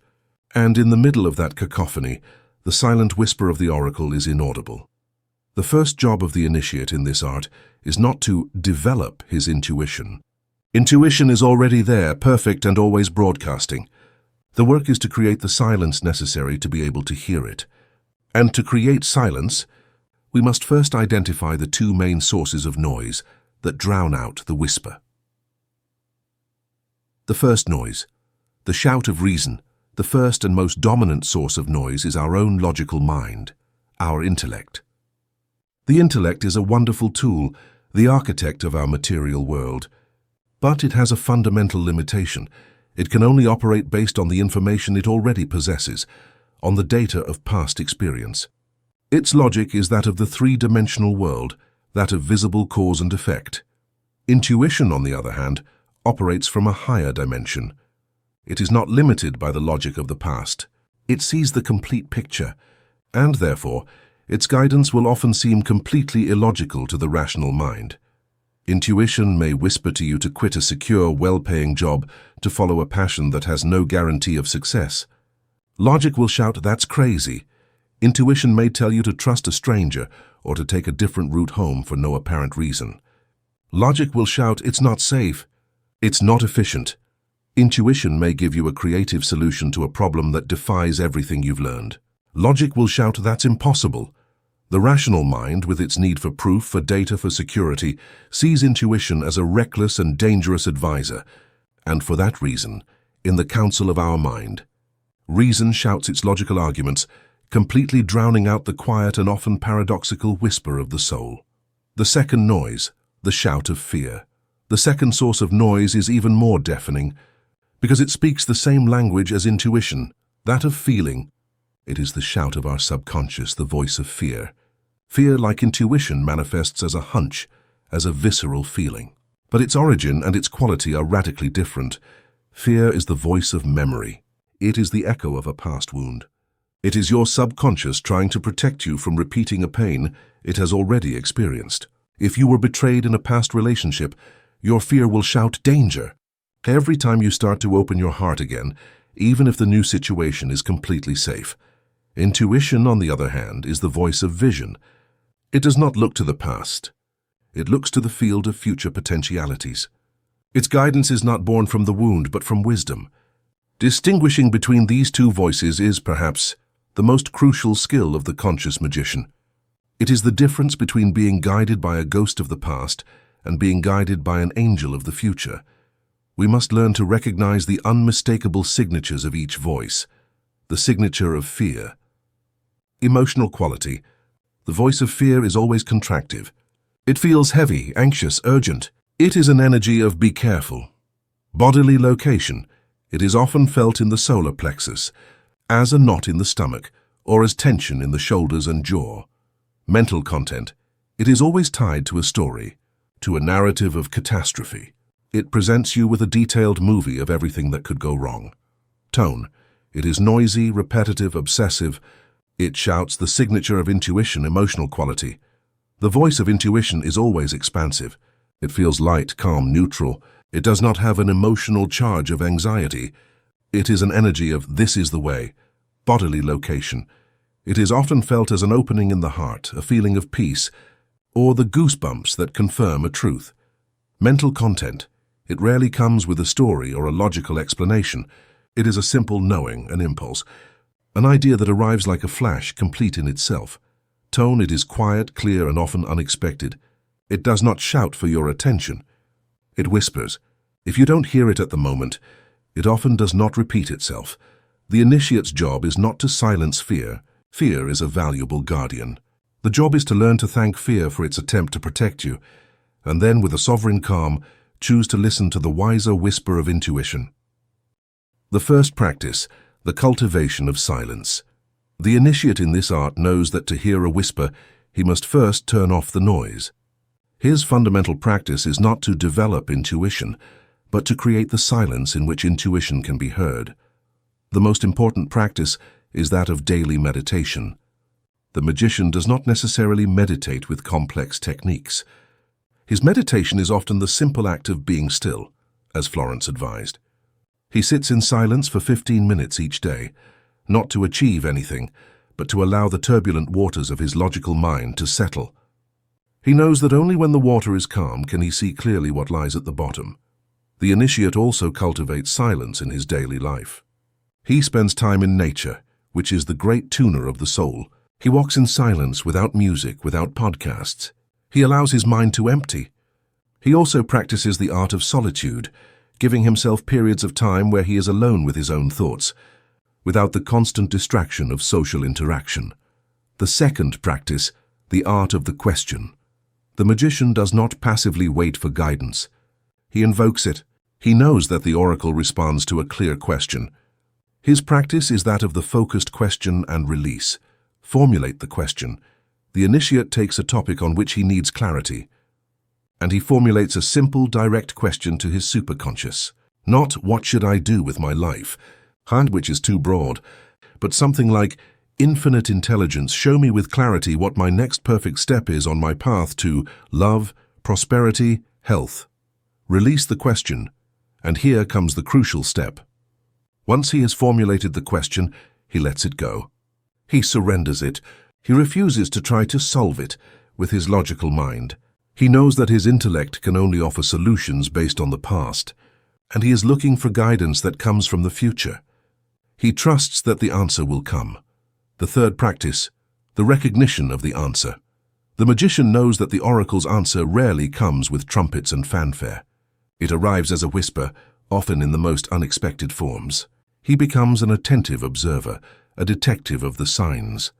and in the middle of that cacophony, the silent whisper of the oracle is inaudible. The first job of the initiate in this art is not to develop his intuition. Intuition is already there, perfect and always broadcasting. The work is to create the silence necessary to be able to hear it. And to create silence, we must first identify the two main sources of noise that drown out the whisper. The first noise, the shout of reason, the first and most dominant source of noise is our own logical mind, our intellect. The intellect is a wonderful tool, the architect of our material world. But it has a fundamental limitation. It can only operate based on the information it already possesses, on the data of past experience. Its logic is that of the three-dimensional world, that of visible cause and effect. Intuition, on the other hand, operates from a higher dimension. It is not limited by the logic of the past. It sees the complete picture, and therefore, its guidance will often seem completely illogical to the rational mind. Intuition may whisper to you to quit a secure, well-paying job to follow a passion that has no guarantee of success. Logic will shout, "That's crazy." Intuition may tell you to trust a stranger or to take a different route home for no apparent reason. Logic will shout, "It's not safe. It's not efficient." Intuition may give you a creative solution to a problem that defies everything you've learned. Logic will shout, "That's impossible." The rational mind, with its need for proof, for data, for security, sees intuition as a reckless and dangerous advisor, and for that reason, in the council of our mind, reason shouts its logical arguments, completely drowning out the quiet and often paradoxical whisper of the soul. The second noise, the shout of fear. The second source of noise is even more deafening, because it speaks the same language as intuition, that of feeling. It is the shout of our subconscious, the voice of fear. Fear, like intuition, manifests as a hunch, as a visceral feeling. But its origin and its quality are radically different. Fear is the voice of memory. It is the echo of a past wound. It is your subconscious trying to protect you from repeating a pain it has already experienced. If you were betrayed in a past relationship, your fear will shout, "Danger." Every time you start to open your heart again, even if the new situation is completely safe. Intuition, on the other hand, is the voice of vision. It does not look to the past. It looks to the field of future potentialities. Its guidance is not born from the wound, but from wisdom. Distinguishing between these two voices is, perhaps, the most crucial skill of the conscious magician. It is the difference between being guided by a ghost of the past and being guided by an angel of the future. We must learn to recognize the unmistakable signatures of each voice, the signature of fear. Emotional quality. The voice of fear is always contractive. It feels heavy, anxious, urgent. It is an energy of be careful. Bodily location. It is often felt in the solar plexus, as a knot in the stomach, or as tension in the shoulders and jaw. Mental content. It is always tied to a story, to a narrative of catastrophe. It presents you with a detailed movie of everything that could go wrong. Tone. It is noisy, repetitive, obsessive. It shouts the signature of intuition, emotional quality. The voice of intuition is always expansive. It feels light, calm, neutral. It does not have an emotional charge of anxiety. It is an energy of "this is the way." Bodily location. It is often felt as an opening in the heart, a feeling of peace, or the goosebumps that confirm a truth. Mental content. It rarely comes with a story or a logical explanation. It is a simple knowing, an impulse, an idea that arrives like a flash, complete in itself. Tone. It is quiet, clear, and often unexpected. It does not shout for your attention. It whispers. If you don't hear it at the moment, it often does not repeat itself. The initiate's job is not to silence fear. Fear is a valuable guardian. The job is to learn to thank fear for its attempt to protect you, and then with a sovereign calm, choose to listen to the wiser whisper of intuition. The first practice, the cultivation of silence. The initiate in this art knows that to hear a whisper, he must first turn off the noise. His fundamental practice is not to develop intuition, but to create the silence in which intuition can be heard. The most important practice is that of daily meditation. The magician does not necessarily meditate with complex techniques. His meditation is often the simple act of being still, as Florence advised. He sits in silence for 15 minutes each day, not to achieve anything, but to allow the turbulent waters of his logical mind to settle. He knows that only when the water is calm can he see clearly what lies at the bottom. The initiate also cultivates silence in his daily life. He spends time in nature, which is the great tuner of the soul. He walks in silence, without music, without podcasts. He allows his mind to empty. He also practices the art of solitude, giving himself periods of time where he is alone with his own thoughts, without the constant distraction of social interaction. The second practice, the art of the question. The magician does not passively wait for guidance. He invokes it. He knows that the oracle responds to a clear question. His practice is that of the focused question and release. Formulate the question. The initiate takes a topic on which he needs clarity, and he formulates a simple, direct question to his superconscious. Not "what should I do with my life?" which is too broad, but something like "Infinite intelligence, show me with clarity what my next perfect step is on my path to love, prosperity, health." Release the question, and here comes the crucial step. Once he has formulated the question, he lets it go. He surrenders it. He refuses to try to solve it with his logical mind. He knows that his intellect can only offer solutions based on the past, and he is looking for guidance that comes from the future. He trusts that the answer will come. The third practice, the recognition of the answer. The magician knows that the oracle's answer rarely comes with trumpets and fanfare. It arrives as a whisper, often in the most unexpected forms. He becomes an attentive observer, a detective of the signs.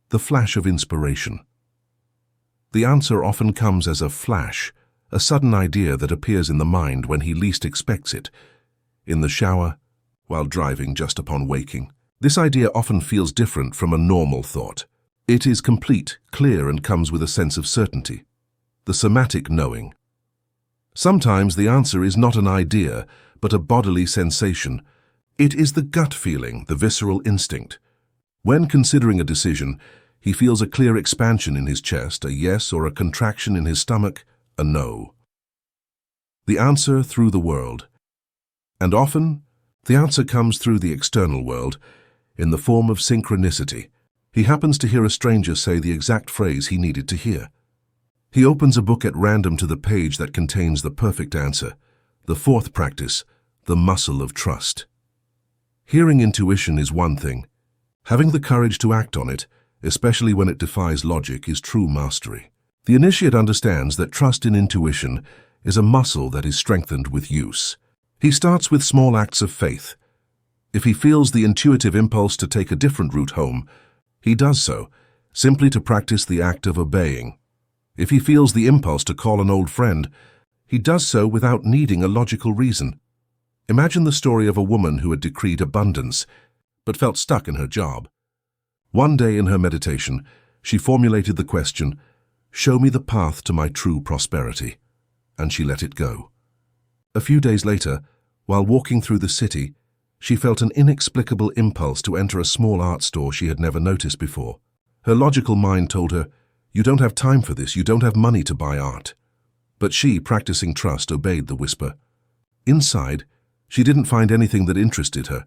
The flash of inspiration. The answer often comes as a flash, a sudden idea that appears in the mind when he least expects it. In the shower, while driving, just upon waking. This idea often feels different from a normal thought. It is complete, clear, and comes with a sense of certainty. The somatic knowing. Sometimes the answer is not an idea, but a bodily sensation. It is the gut feeling, the visceral instinct. When considering a decision, he feels a clear expansion in his chest, a yes, or a contraction in his stomach, a no. The answer through the world. And often, the answer comes through the external world, in the form of synchronicity. He happens to hear a stranger say the exact phrase he needed to hear. He opens a book at random to the page that contains the perfect answer. The fourth practice, the muscle of trust. Hearing intuition is one thing. Having the courage to act on it, especially when it defies logic, is true mastery. The initiate understands that trust in intuition is a muscle that is strengthened with use. He starts with small acts of faith. If he feels the intuitive impulse to take a different route home, he does so, simply to practice the act of obeying. If he feels the impulse to call an old friend, he does so without needing a logical reason. Imagine the story of a woman who had decreed abundance, but felt stuck in her job. One day in her meditation, she formulated the question, "Show me the path to my true prosperity." and she let it go. A few days later, while walking through the city, she felt an inexplicable impulse to enter a small art store she had never noticed before. Her logical mind told her, "You don't have time for this, you don't have money to buy art." But she, practicing trust, obeyed the whisper. Inside, she didn't find anything that interested her,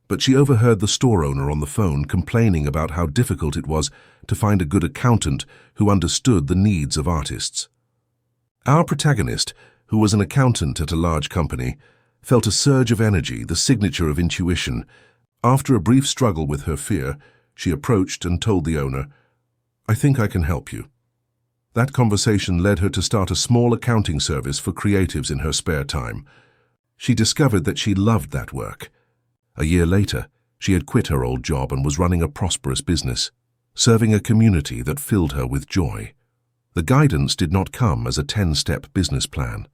but she overheard the store owner on the phone complaining about how difficult it was to find a good accountant who understood the needs of artists. Our protagonist, who was an accountant at a large company, felt a surge of energy, the signature of intuition. After a brief struggle with her fear, she approached and told the owner, "I think I can help you." That conversation led her to start a small accounting service for creatives in her spare time. She discovered that she loved that work. A year later, she had quit her old job and was running a prosperous business, serving a community that filled her with joy. The guidance did not come as a 10-step business plan.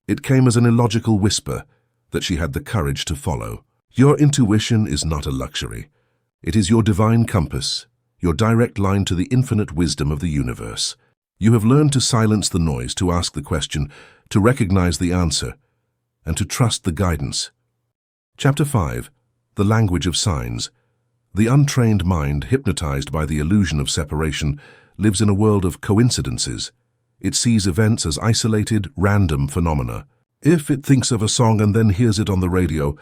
It came as an illogical whisper that she had the courage to follow. Your intuition is not a luxury. It is your divine compass, your direct line to the infinite wisdom of the universe. You have learned to silence the noise, to ask the question, to recognize the answer, and to trust the guidance. Chapter 5. The Language of Signs. The untrained mind, hypnotized by the illusion of separation, lives in a world of coincidences. It sees events as isolated, random phenomena. If it thinks of a song and then hears it on the radio,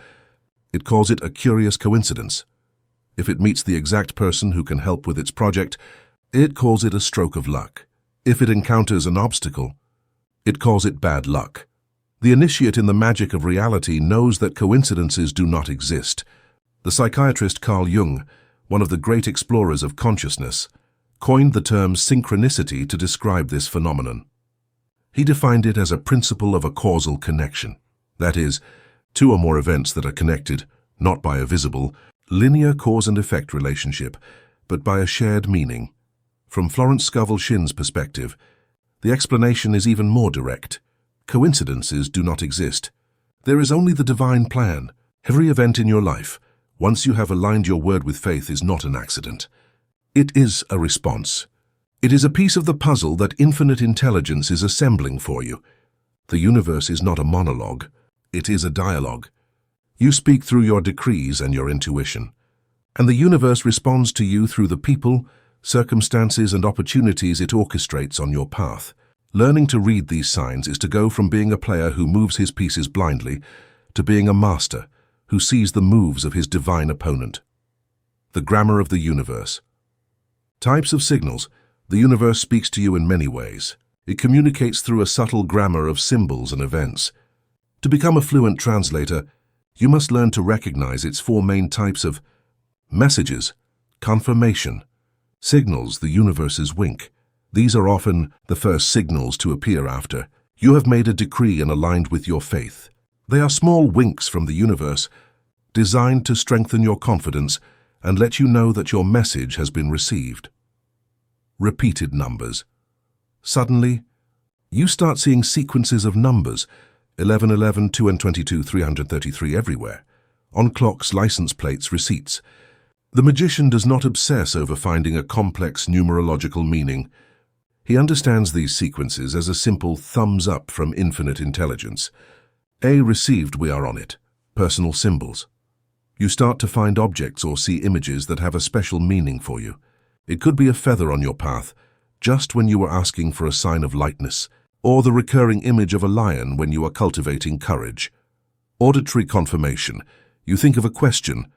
it calls it a curious coincidence. If it meets the exact person who can help with its project, it calls it a stroke of luck. If it encounters an obstacle, it calls it bad luck. The initiate in the magic of reality knows that coincidences do not exist. The psychiatrist Carl Jung, one of the great explorers of consciousness, coined the term synchronicity to describe this phenomenon. He defined it as a principle of a causal connection. That is, two or more events that are connected, not by a visible, linear cause and effect relationship, but by a shared meaning. From Florence Scovel Shinn's perspective, the explanation is even more direct. Coincidences do not exist. There is only the divine plan. Every event in your life, once you have aligned your word with faith, is not an accident. It is a response. It is a piece of the puzzle that infinite intelligence is assembling for you. The universe is not a monologue. It is a dialogue. You speak through your decrees and your intuition, and the universe responds to you through the people, circumstances, and opportunities it orchestrates on your path. Learning to read these signs is to go from being a player who moves his pieces blindly to being a master who sees the moves of his divine opponent. The grammar of the universe. Types of signals. The universe speaks to you in many ways. It communicates through a subtle grammar of symbols and events. To become a fluent translator, you must learn to recognize its four main types of messages, confirmation, signals, the universe's wink. These are often the first signals to appear after you have made a decree and aligned with your faith. They are small winks from the universe, designed to strengthen your confidence and let you know that your message has been received. Repeated numbers. Suddenly, you start seeing sequences of numbers, 11, 11, 2 and 22, 333 everywhere, on clocks, license plates, receipts. The magician does not obsess over finding a complex numerological meaning. He understands these sequences as a simple thumbs up from infinite intelligence. A received, we are on it. Personal symbols. You start to find objects or see images that have a special meaning for you. It could be a feather on your path, just when you were asking for a sign of lightness, or the recurring image of a lion when you are cultivating courage. Auditory confirmation. You think of a question,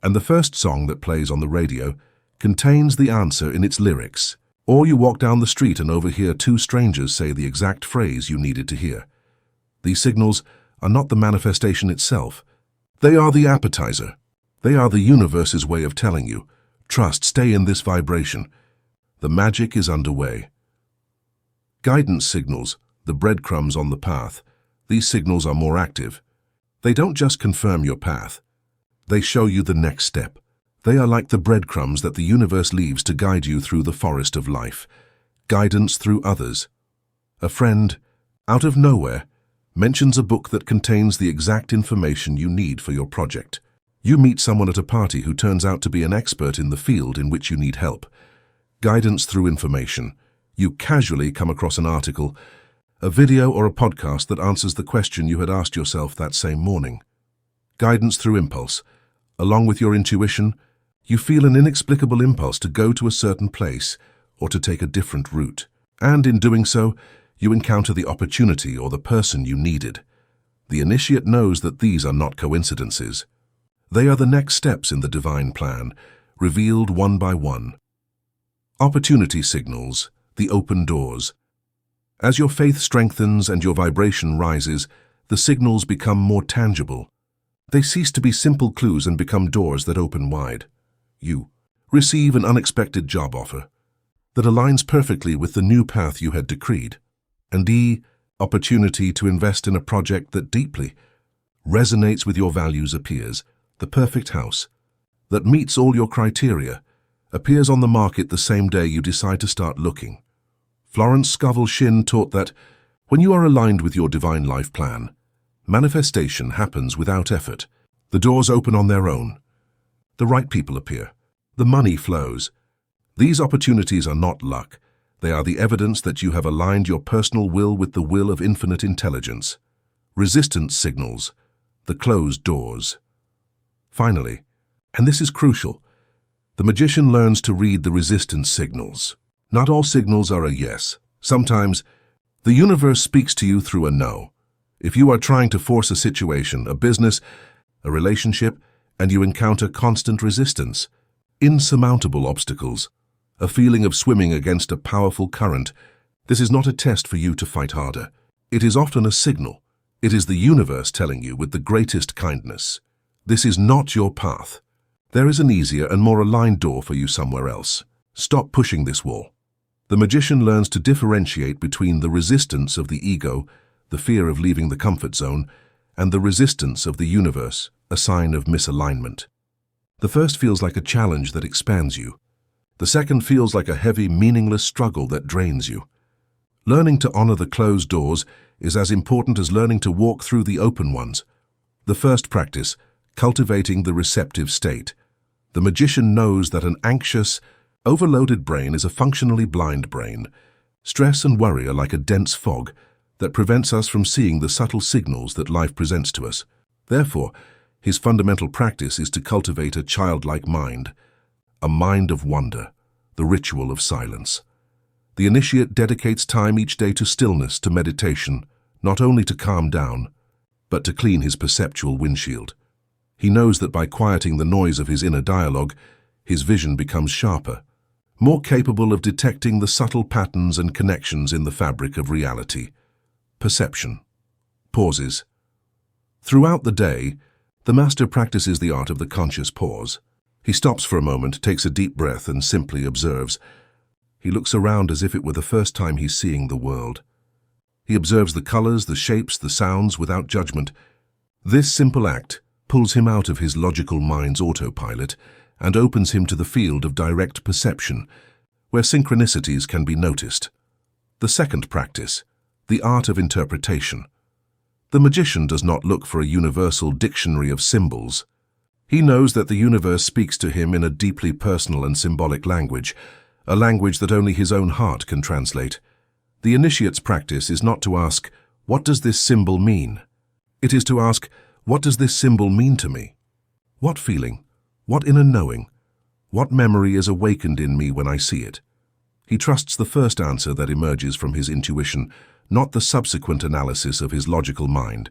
and the first song that plays on the radio contains the answer in its lyrics. Or you walk down the street and overhear two strangers say the exact phrase you needed to hear. These signals are not the manifestation itself. They are the appetizer. They are the universe's way of telling you, trust, stay in this vibration. The magic is underway. Guidance signals, the breadcrumbs on the path. These signals are more active. They don't just confirm your path. They show you the next step. They are like the breadcrumbs that the universe leaves to guide you through the forest of life. Guidance through others. A friend, out of nowhere, mentions a book that contains the exact information you need for your project. You meet someone at a party who turns out to be an expert in the field in which you need help. Guidance through information. You casually come across an article, a video or a podcast that answers the question you had asked yourself that same morning. Guidance through impulse. Along with your intuition, you feel an inexplicable impulse to go to a certain place or to take a different route. And in doing so, you encounter the opportunity or the person you needed. The initiate knows that these are not coincidences. They are the next steps in the divine plan, revealed one by one. Opportunity signals, the open doors. As your faith strengthens and your vibration rises, the signals become more tangible. They cease to be simple clues and become doors that open wide. You receive an unexpected job offer that aligns perfectly with the new path you had decreed. And opportunity to invest in a project that deeply resonates with your values appears. The perfect house that meets all your criteria appears on the market the same day you decide to start looking. Florence Scovel Shinn taught that when you are aligned with your divine life plan, manifestation happens without effort. The doors open on their own. The right people appear. The money flows. These opportunities are not luck. They are the evidence that you have aligned your personal will with the will of infinite intelligence. Resistance signals, the closed doors. Finally, and this is crucial, the magician learns to read the resistance signals. Not all signals are a yes. Sometimes, the universe speaks to you through a no. If you are trying to force a situation, a business, a relationship, and you encounter constant resistance, insurmountable obstacles, a feeling of swimming against a powerful current, this is not a test for you to fight harder. It is often a signal. It is the universe telling you with the greatest kindness, this is not your path. There is an easier and more aligned door for you somewhere else. Stop pushing this wall. The magician learns to differentiate between the resistance of the ego, the fear of leaving the comfort zone, and the resistance of the universe, a sign of misalignment. The first feels like a challenge that expands you. The second feels like a heavy, meaningless struggle that drains you. Learning to honor the closed doors is as important as learning to walk through the open ones. The first practice, cultivating the receptive state. The magician knows that an anxious, overloaded brain is a functionally blind brain. Stress and worry are like a dense fog that prevents us from seeing the subtle signals that life presents to us. Therefore, his fundamental practice is to cultivate a childlike mind, a mind of wonder, the ritual of silence. The initiate dedicates time each day to stillness, to meditation, not only to calm down, but to clean his perceptual windshield. He knows that by quieting the noise of his inner dialogue, his vision becomes sharper, more capable of detecting the subtle patterns and connections in the fabric of reality. Perception. Pauses. Throughout the day, the master practices the art of the conscious pause. He stops for a moment, takes a deep breath, and simply observes. He looks around as if it were the first time he's seeing the world. He observes the colors, the shapes, the sounds without judgment. This simple act pulls him out of his logical mind's autopilot and opens him to the field of direct perception, where synchronicities can be noticed. The second practice, the art of interpretation. The magician does not look for a universal dictionary of symbols. He knows that the universe speaks to him in a deeply personal and symbolic language, a language that only his own heart can translate. The initiate's practice is not to ask, "What does this symbol mean?" It is to ask, "What does this symbol mean to me? What feeling? What inner knowing? What memory is awakened in me when I see it?" He trusts the first answer that emerges from his intuition, not the subsequent analysis of his logical mind.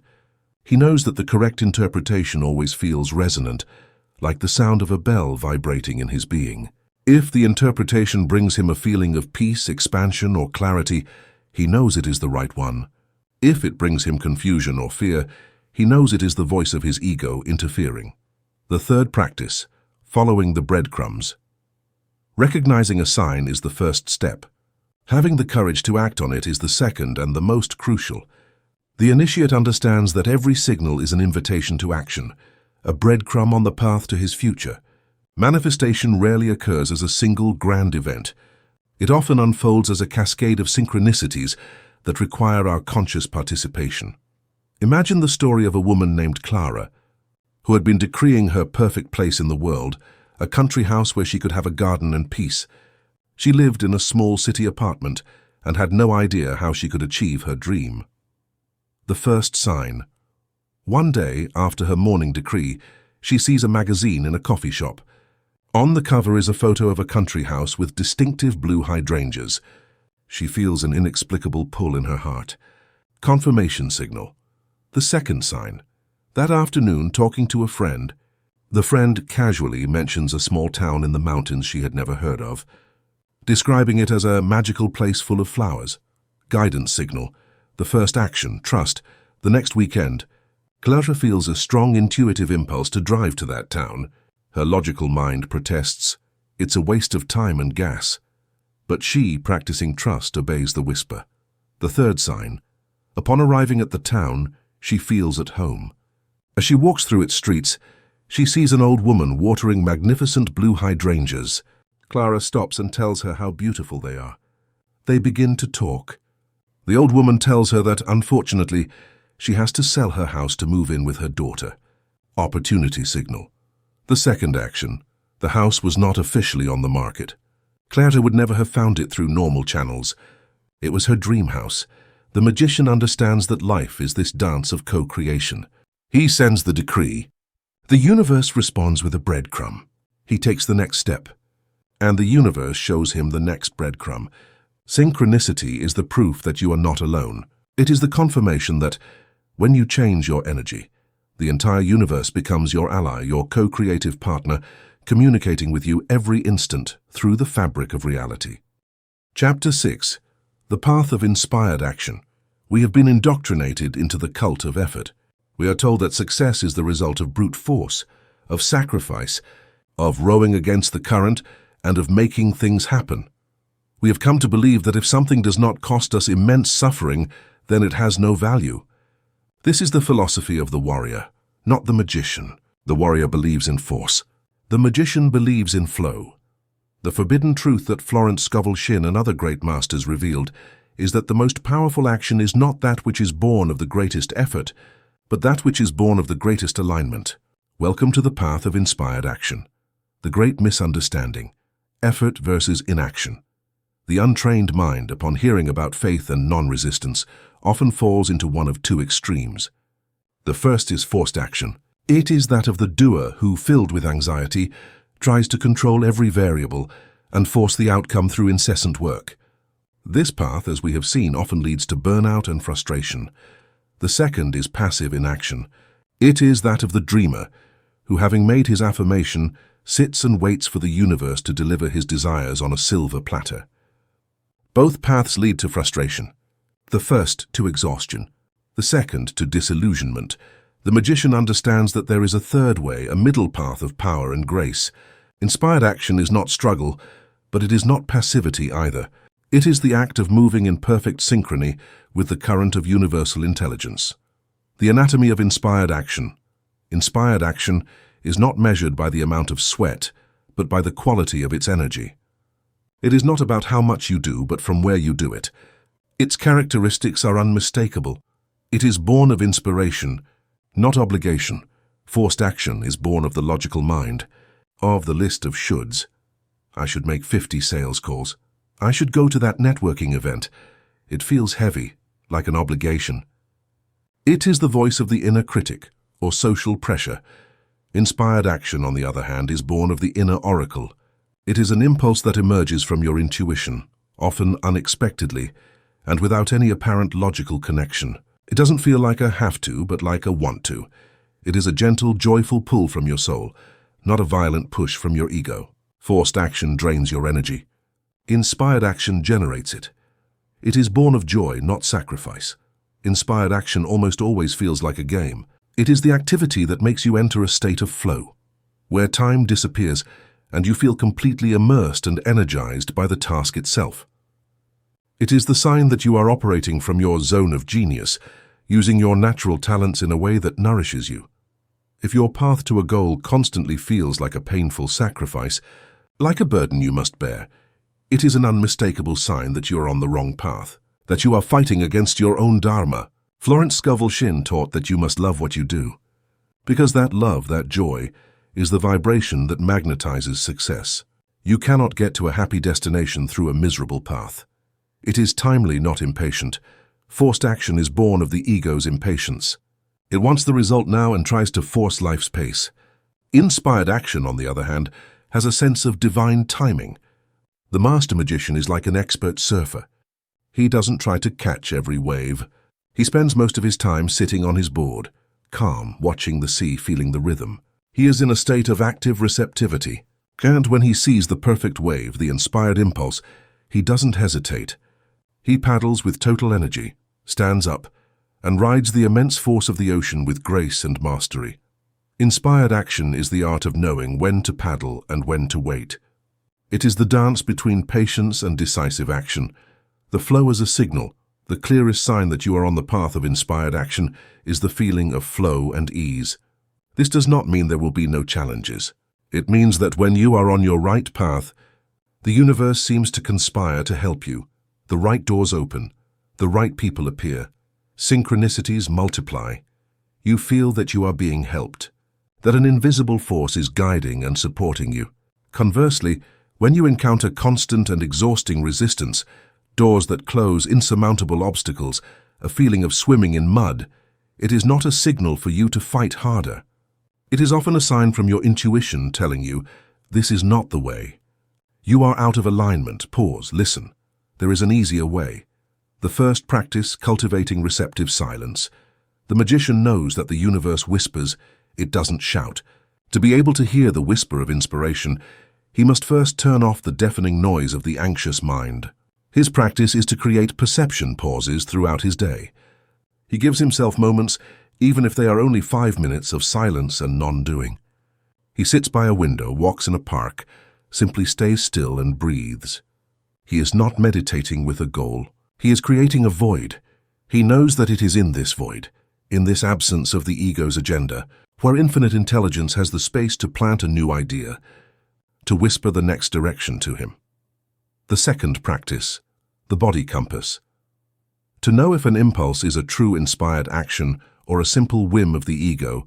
He knows that the correct interpretation always feels resonant, like the sound of a bell vibrating in his being. If the interpretation brings him a feeling of peace, expansion, or clarity, he knows it is the right one. If it brings him confusion or fear, he knows it is the voice of his ego interfering. The third practice, following the breadcrumbs. Recognizing a sign is the first step. Having the courage to act on it is the second and the most crucial. The initiate understands that every signal is an invitation to action, a breadcrumb on the path to his future. Manifestation rarely occurs as a single grand event. It often unfolds as a cascade of synchronicities that require our conscious participation. Imagine the story of a woman named Clara, who had been decreeing her perfect place in the world, a country house where she could have a garden and peace. She lived in a small city apartment, and had no idea how she could achieve her dream. The first sign. One day, after her morning decree, she sees a magazine in a coffee shop. On the cover is a photo of a country house with distinctive blue hydrangeas. She feels an inexplicable pull in her heart. Confirmation signal. The second sign. That afternoon, talking to a friend, the friend casually mentions a small town in the mountains she had never heard of, describing it as a magical place full of flowers. Guidance signal. The first action, trust. The next weekend, Clara feels a strong intuitive impulse to drive to that town. Her logical mind protests. It's a waste of time and gas. But she, practicing trust, obeys the whisper. The third sign. Upon arriving at the town, she feels at home. As she walks through its streets, she sees an old woman watering magnificent blue hydrangeas. Clara stops and tells her how beautiful they are. They begin to talk. The old woman tells her that, unfortunately, she has to sell her house to move in with her daughter. Opportunity signal. The second action. The house was not officially on the market. Clara would never have found it through normal channels. It was her dream house. The magician understands that life is this dance of co-creation. He sends the decree. The universe responds with a breadcrumb. He takes the next step, and the universe shows him the next breadcrumb. Synchronicity is the proof that you are not alone. It is the confirmation that, when you change your energy, the entire universe becomes your ally, your co-creative partner, communicating with you every instant through the fabric of reality. Chapter 6. The Path of Inspired Action. We have been indoctrinated into the cult of effort. We are told that success is the result of brute force, of sacrifice, of rowing against the current, and of making things happen. We have come to believe that if something does not cost us immense suffering, then it has no value. This is the philosophy of the warrior, not the magician. The warrior believes in force. The magician believes in flow. The forbidden truth that Florence Scovel Shinn and other great masters revealed is that the most powerful action is not that which is born of the greatest effort, but that which is born of the greatest alignment. Welcome to the path of inspired action. The great misunderstanding. Effort versus inaction. The untrained mind, upon hearing about faith and non-resistance, often falls into one of two extremes. The first is forced action. It is that of the doer who, filled with anxiety, tries to control every variable and force the outcome through incessant work. This path, as we have seen, often leads to burnout and frustration. The second is passive inaction. It is that of the dreamer, who, having made his affirmation, sits and waits for the universe to deliver his desires on a silver platter. Both paths lead to frustration. The first to exhaustion, the second to disillusionment. The magician understands that there is a third way, a middle path of power and grace. Inspired action is not struggle, but it is not passivity either. It is the act of moving in perfect synchrony with the current of universal intelligence. The anatomy of inspired action. Inspired action is not measured by the amount of sweat, but by the quality of its energy. It is not about how much you do, but from where you do it. Its characteristics are unmistakable. It is born of inspiration, not obligation. Forced action is born of the logical mind, of the list of shoulds. I should make 50 sales calls. I should go to that networking event. It feels heavy, like an obligation. It is the voice of the inner critic, or social pressure. Inspired action, on the other hand, is born of the inner oracle. It is an impulse that emerges from your intuition, often unexpectedly, and without any apparent logical connection. It doesn't feel like a have to, but like a want to. It is a gentle, joyful pull from your soul, not a violent push from your ego. Forced action drains your energy. Inspired action generates it. It is born of joy, not sacrifice. Inspired action almost always feels like a game. It is the activity that makes you enter a state of flow, where time disappears and you feel completely immersed and energized by the task itself. It is the sign that you are operating from your zone of genius, using your natural talents in a way that nourishes you. If your path to a goal constantly feels like a painful sacrifice, like a burden you must bear, it is an unmistakable sign that you are on the wrong path, that you are fighting against your own dharma. Florence Scovel Shinn taught that you must love what you do, because that love, that joy, is the vibration that magnetizes success. You cannot get to a happy destination through a miserable path. It is timely, not impatient. Forced action is born of the ego's impatience. It wants the result now and tries to force life's pace. Inspired action, on the other hand, has a sense of divine timing. The master magician is like an expert surfer. He doesn't try to catch every wave. He spends most of his time sitting on his board, calm, watching the sea, feeling the rhythm. He is in a state of active receptivity, and when he sees the perfect wave, the inspired impulse, he doesn't hesitate. He paddles with total energy, stands up, and rides the immense force of the ocean with grace and mastery. Inspired action is the art of knowing when to paddle and when to wait. It is the dance between patience and decisive action. The flow is a signal. The clearest sign that you are on the path of inspired action is the feeling of flow and ease. This does not mean there will be no challenges. It means that when you are on your right path, the universe seems to conspire to help you. The right doors open. The right people appear. Synchronicities multiply. You feel that you are being helped, that an invisible force is guiding and supporting you. Conversely, when you encounter constant and exhausting resistance, doors that close, insurmountable obstacles, a feeling of swimming in mud, it is not a signal for you to fight harder. It is often a sign from your intuition telling you, this is not the way. You are out of alignment. Pause, listen. There is an easier way. The first practice, cultivating receptive silence. The magician knows that the universe whispers, it doesn't shout. To be able to hear the whisper of inspiration, he must first turn off the deafening noise of the anxious mind. His practice is to create perception pauses throughout his day. He gives himself moments, even if they are only 5 minutes of silence and non-doing. He sits by a window, walks in a park, simply stays still and breathes. He is not meditating with a goal. He is creating a void. He knows that it is in this void, in this absence of the ego's agenda, where infinite intelligence has the space to plant a new idea, to whisper the next direction to him. The second practice, the body compass. To know if an impulse is a true inspired action or a simple whim of the ego,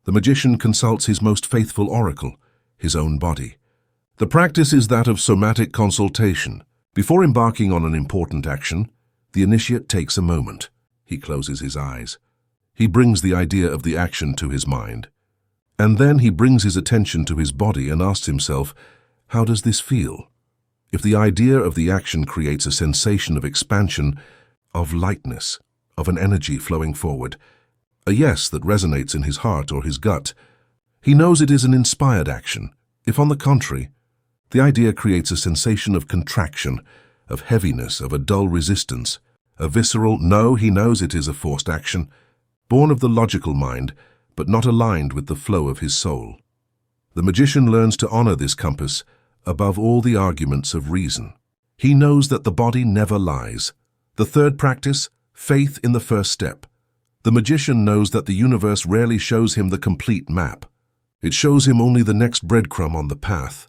the magician consults his most faithful oracle, his own body. The practice is that of somatic consultation. Before embarking on an important action, the initiate takes a moment. He closes his eyes. He brings the idea of the action to his mind. And then he brings his attention to his body and asks himself, how does this feel? If the idea of the action creates a sensation of expansion, of lightness, of an energy flowing forward, a yes that resonates in his heart or his gut, he knows it is an inspired action. If, on the contrary, the idea creates a sensation of contraction, of heaviness, of a dull resistance, a visceral no, he knows it is a forced action, born of the logical mind, but not aligned with the flow of his soul. The magician learns to honor this compass above all the arguments of reason. He knows that the body never lies. The third practice, faith in the first step. The magician knows that the universe rarely shows him the complete map. It shows him only the next breadcrumb on the path.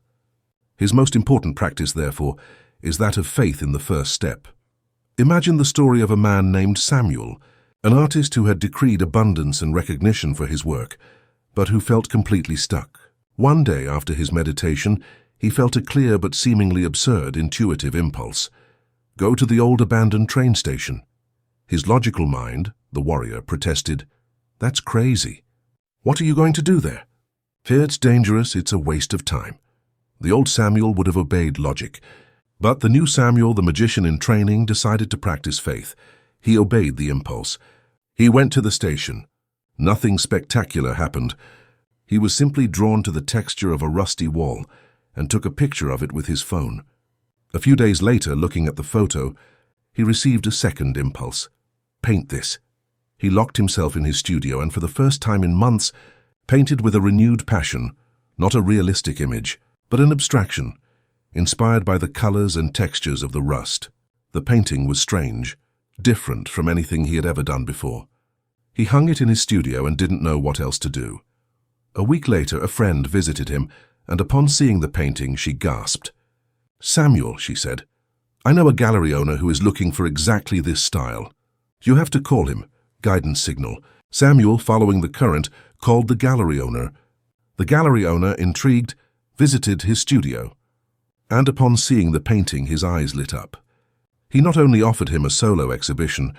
His most important practice, therefore, is that of faith in the first step. Imagine the story of a man named Samuel, an artist who had decreed abundance and recognition for his work, but who felt completely stuck. One day after his meditation, he felt a clear but seemingly absurd intuitive impulse. Go to the old abandoned train station. His logical mind, the warrior, protested, "That's crazy. What are you going to do there?" "It's dangerous, it's a waste of time." The old Samuel would have obeyed logic, but the new Samuel, the magician in training, decided to practice faith. He obeyed the impulse. He went to the station. Nothing spectacular happened. He was simply drawn to the texture of a rusty wall and took a picture of it with his phone. A few days later, looking at the photo, he received a second impulse. Paint this. He locked himself in his studio and for the first time in months painted with a renewed passion, not a realistic image, but an abstraction, inspired by the colors and textures of the rust. The painting was strange, different from anything he had ever done before. He hung it in his studio and didn't know what else to do. A week later, a friend visited him, and upon seeing the painting, she gasped. "Samuel," she said, "I know a gallery owner who is looking for exactly this style. You have to call him." Guidance signal. Samuel, following the current, called the gallery owner. The gallery owner, intrigued, visited his studio, and upon seeing the painting, his eyes lit up. He not only offered him a solo exhibition,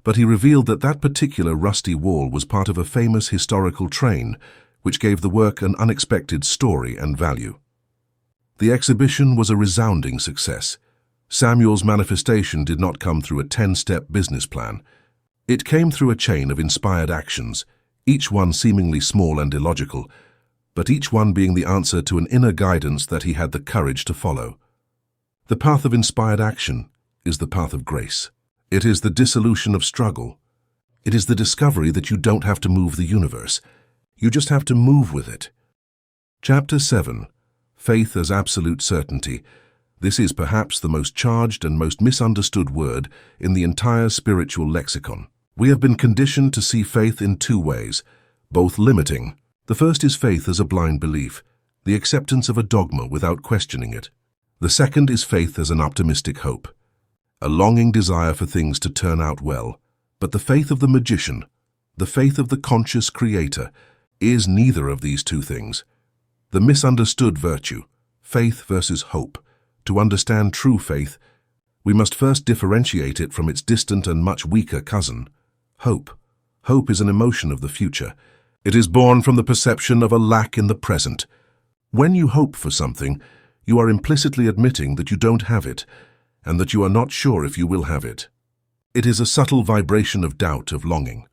but he revealed that that particular rusty wall was part of a famous historical train, which gave the work an unexpected story and value. The exhibition was a resounding success. Samuel's manifestation did not come through a 10-step business plan. It came through a chain of inspired actions, each one seemingly small and illogical, but each one being the answer to an inner guidance that he had the courage to follow. The path of inspired action is the path of grace. It is the dissolution of struggle. It is the discovery that you don't have to move the universe. You just have to move with it. Chapter 7. Faith as Absolute Certainty. This is perhaps the most charged and most misunderstood word in the entire spiritual lexicon. We have been conditioned to see faith in two ways, both limiting. The first is faith as a blind belief, the acceptance of a dogma without questioning it. The second is faith as an optimistic hope, a longing desire for things to turn out well. But the faith of the magician, the faith of the conscious creator, is neither of these two things. The misunderstood virtue, faith versus hope. To understand true faith, we must first differentiate it from its distant and much weaker cousin, hope. Hope is an emotion of the future. It is born from the perception of a lack in the present. When you hope for something, you are implicitly admitting that you don't have it, and that you are not sure if you will have it. It is a subtle vibration of doubt, of longing.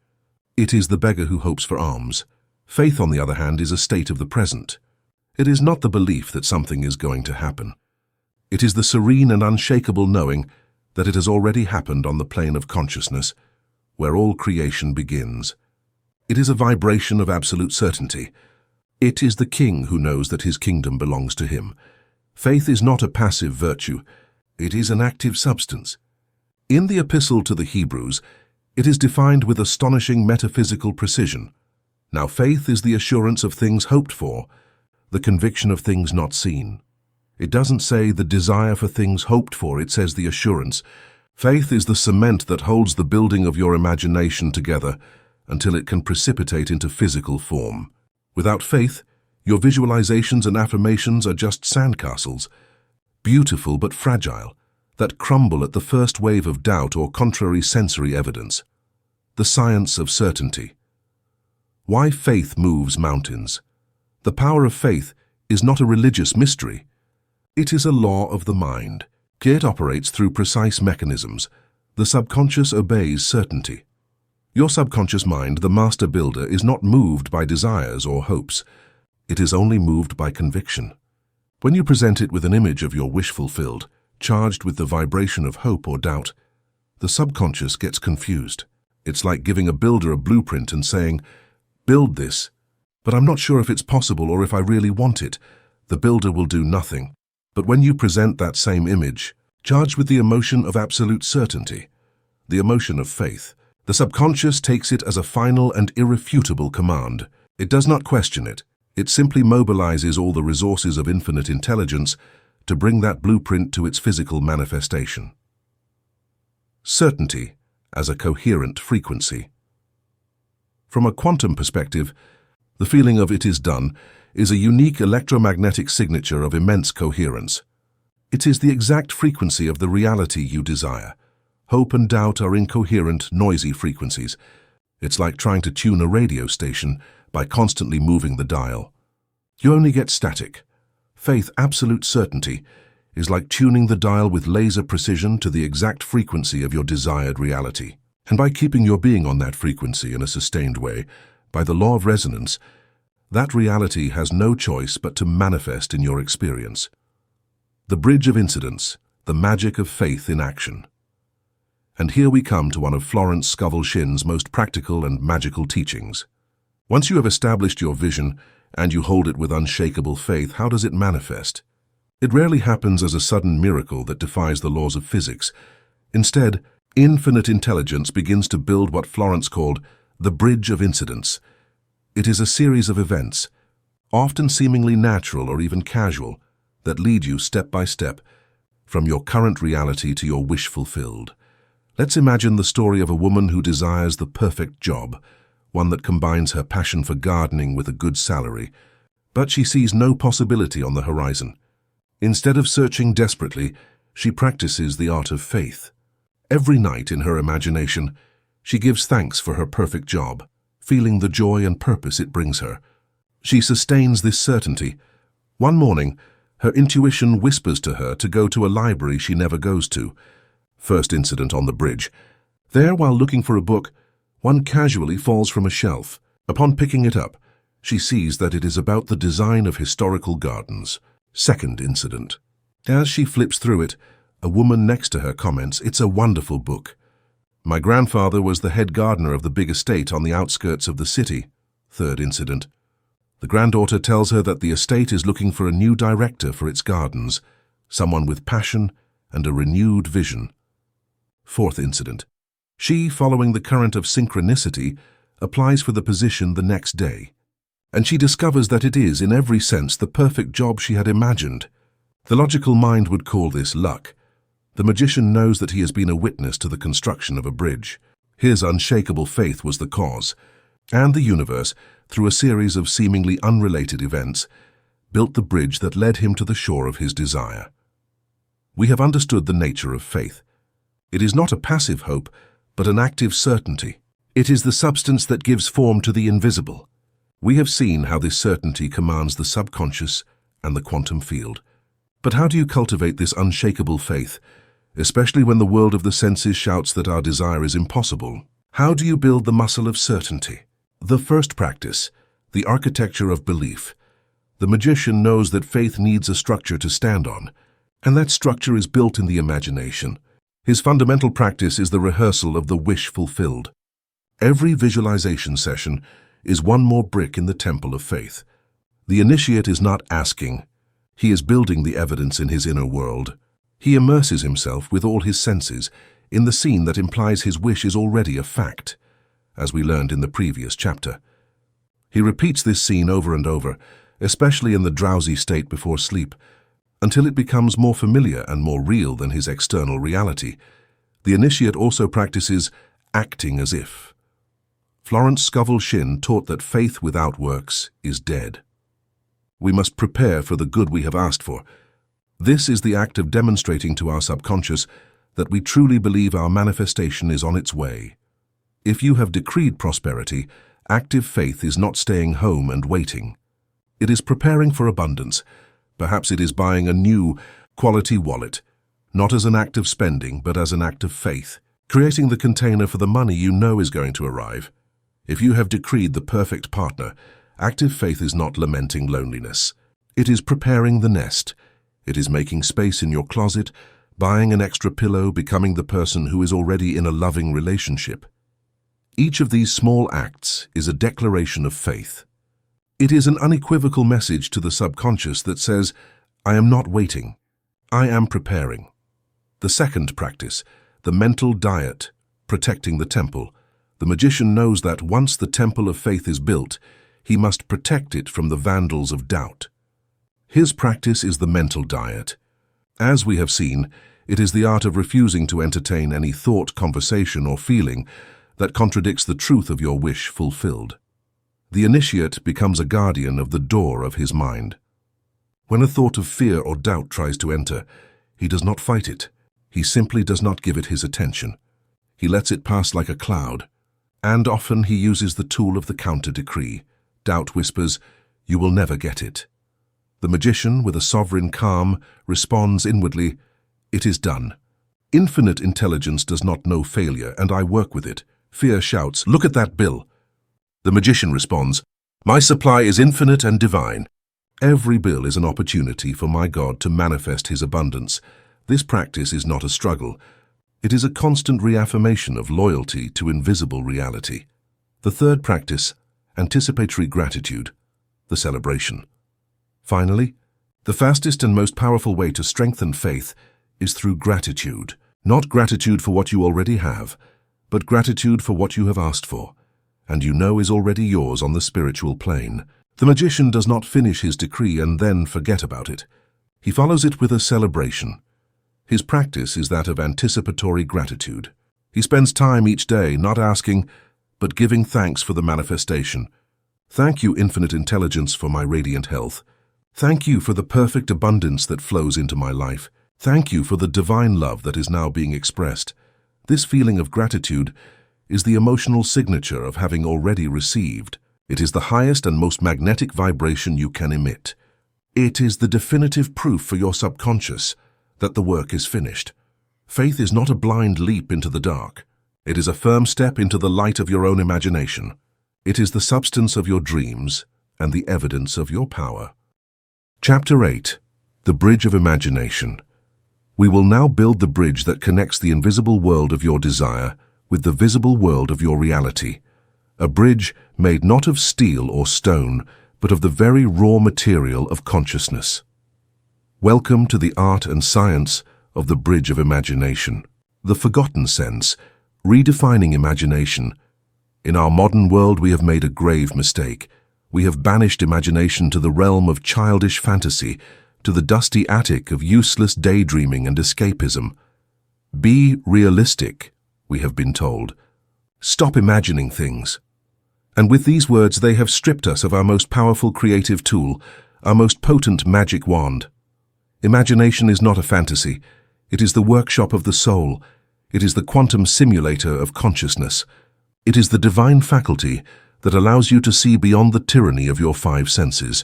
It is the beggar who hopes for alms. Faith, on the other hand, is a state of the present. It is not the belief that something is going to happen. It is the serene and unshakable knowing that it has already happened on the plane of consciousness, where all creation begins. It is a vibration of absolute certainty. It is the king who knows that his kingdom belongs to him. Faith is not a passive virtue. It is an active substance. In the Epistle to the Hebrews, it is defined with astonishing metaphysical precision. Now faith is the assurance of things hoped for, the conviction of things not seen. It doesn't say the desire for things hoped for, it says the assurance. Faith is the cement that holds the building of your imagination together until it can precipitate into physical form. Without faith, your visualizations and affirmations are just sandcastles, beautiful but fragile, that crumble at the first wave of doubt or contrary sensory evidence. The science of certainty. Why faith moves mountains. The power of faith is not a religious mystery. It is a law of the mind. It operates through precise mechanisms. The subconscious obeys certainty. Your subconscious mind, the master builder, is not moved by desires or hopes. It is only moved by conviction. When you present it with an image of your wish fulfilled, charged with the vibration of hope or doubt, the subconscious gets confused. It's like giving a builder a blueprint and saying, "Build this, but I'm not sure if it's possible or if I really want it." The builder will do nothing. But when you present that same image, charged with the emotion of absolute certainty, the emotion of faith, the subconscious takes it as a final and irrefutable command. It does not question it. It simply mobilizes all the resources of infinite intelligence to bring that blueprint to its physical manifestation. Certainty as a coherent frequency. From a quantum perspective, the feeling of "it is done" is a unique electromagnetic signature of immense coherence. It is the exact frequency of the reality you desire. Hope and doubt are incoherent, noisy frequencies. It's like trying to tune a radio station by constantly moving the dial. You only get static. Faith, absolute certainty, is like tuning the dial with laser precision to the exact frequency of your desired reality. And by keeping your being on that frequency in a sustained way, by the law of resonance, that reality has no choice but to manifest in your experience. The bridge of incidence, the magic of faith in action. And here we come to one of Florence Scovel Shinn's most practical and magical teachings. Once you have established your vision and you hold it with unshakable faith, how does it manifest? It rarely happens as a sudden miracle that defies the laws of physics. Instead, infinite intelligence begins to build what Florence called the bridge of incidence. It is a series of events, often seemingly natural or even casual, that lead you step by step from your current reality to your wish fulfilled. Let's imagine the story of a woman who desires the perfect job, one that combines her passion for gardening with a good salary, but she sees no possibility on the horizon. Instead of searching desperately, she practices the art of faith. Every night in her imagination, she gives thanks for her perfect job, feeling the joy and purpose it brings her. She sustains this certainty. One morning, her intuition whispers to her to go to a library she never goes to. First incident on the bridge. There, while looking for a book, one casually falls from a shelf. Upon picking it up, she sees that it is about the design of historical gardens. Second incident. As she flips through it, a woman next to her comments, "It's a wonderful book. My grandfather was the head gardener of the big estate on the outskirts of the city." Third incident. The granddaughter tells her that the estate is looking for a new director for its gardens, someone with passion and a renewed vision. Fourth incident. She, following the current of synchronicity, applies for the position the next day, and she discovers that it is, in every sense, the perfect job she had imagined. The logical mind would call this luck. The magician knows that he has been a witness to the construction of a bridge. His unshakable faith was the cause, and the universe, through a series of seemingly unrelated events, built the bridge that led him to the shore of his desire. We have understood the nature of faith. It is not a passive hope, but an active certainty. It is the substance that gives form to the invisible. We have seen how this certainty commands the subconscious and the quantum field. But how do you cultivate this unshakable faith, especially when the world of the senses shouts that our desire is impossible? How do you build the muscle of certainty? The first practice, the architecture of belief. The magician knows that faith needs a structure to stand on, and that structure is built in the imagination. His fundamental practice is the rehearsal of the wish fulfilled. Every visualization session is one more brick in the temple of faith. The initiate is not asking. He is building the evidence in his inner world. He immerses himself with all his senses in the scene that implies his wish is already a fact, as we learned in the previous chapter. He repeats this scene over and over, especially in the drowsy state before sleep, until it becomes more familiar and more real than his external reality. The initiate also practices acting as if. Florence Scovel Shinn taught that faith without works is dead. We must prepare for the good we have asked for. This is the act of demonstrating to our subconscious that we truly believe our manifestation is on its way. If you have decreed prosperity, active faith is not staying home and waiting. It is preparing for abundance. Perhaps it is buying a new, quality wallet, not as an act of spending, but as an act of faith, creating the container for the money you know is going to arrive. If you have decreed the perfect partner, active faith is not lamenting loneliness. It is preparing the nest. It is making space in your closet, buying an extra pillow, becoming the person who is already in a loving relationship. Each of these small acts is a declaration of faith. It is an unequivocal message to the subconscious that says, "I am not waiting. I am preparing." The second practice, the mental diet, protecting the temple. The magician knows that once the temple of faith is built, he must protect it from the vandals of doubt. His practice is the mental diet. As we have seen, it is the art of refusing to entertain any thought, conversation, or feeling that contradicts the truth of your wish fulfilled. The initiate becomes a guardian of the door of his mind. When a thought of fear or doubt tries to enter, he does not fight it. He simply does not give it his attention. He lets it pass like a cloud. And often he uses the tool of the counter-decree. Doubt whispers, "You will never get it." The magician, with a sovereign calm, responds inwardly, "It is done. Infinite intelligence does not know failure, and I work with it." Fear shouts, "Look at that bill." The magician responds, "My supply is infinite and divine. Every bill is an opportunity for my God to manifest his abundance." This practice is not a struggle. It is a constant reaffirmation of loyalty to invisible reality. The third practice, anticipatory gratitude, the celebration. Finally, the fastest and most powerful way to strengthen faith is through gratitude. Not gratitude for what you already have, but gratitude for what you have asked for, and you know is already yours on the spiritual plane. The magician does not finish his decree and then forget about it. He follows it with a celebration. His practice is that of anticipatory gratitude. He spends time each day not asking, but giving thanks for the manifestation. Thank you, infinite intelligence, for my radiant health. Thank you for the perfect abundance that flows into my life. Thank you for the divine love that is now being expressed. This feeling of gratitude is the emotional signature of having already received. It is the highest and most magnetic vibration you can emit. It is the definitive proof for your subconscious that the work is finished. Faith is not a blind leap into the dark. It is a firm step into the light of your own imagination. It is the substance of your dreams and the evidence of your power. Chapter 8. The Bridge of Imagination. We will now build the bridge that connects the invisible world of your desire with the visible world of your reality. A bridge made not of steel or stone, but of the very raw material of consciousness. Welcome to the art and science of the bridge of imagination. The forgotten sense, redefining imagination. In our modern world, we have made a grave mistake. We have banished imagination to the realm of childish fantasy, to the dusty attic of useless daydreaming and escapism. Be realistic, we have been told. Stop imagining things. And with these words, they have stripped us of our most powerful creative tool, our most potent magic wand. Imagination is not a fantasy. It is the workshop of the soul. It is the quantum simulator of consciousness. It is the divine faculty that allows you to see beyond the tyranny of your five senses.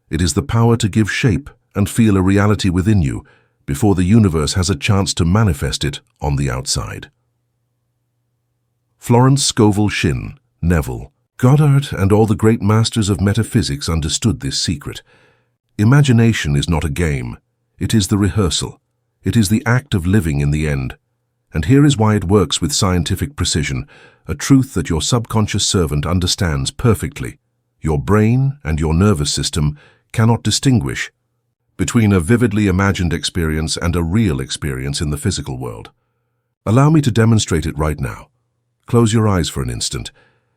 It is the power to give shape and feel a reality within you before the universe has a chance to manifest it on the outside. Florence Scovel Shinn, Neville. Goddard and all the great masters of metaphysics understood this secret. Imagination is not a game. It is the rehearsal. It is the act of living in the end. And here is why it works with scientific precision, a truth that your subconscious servant understands perfectly. Your brain and your nervous system cannot distinguish between a vividly imagined experience and a real experience in the physical world. Allow me to demonstrate it right now. Close your eyes for an instant.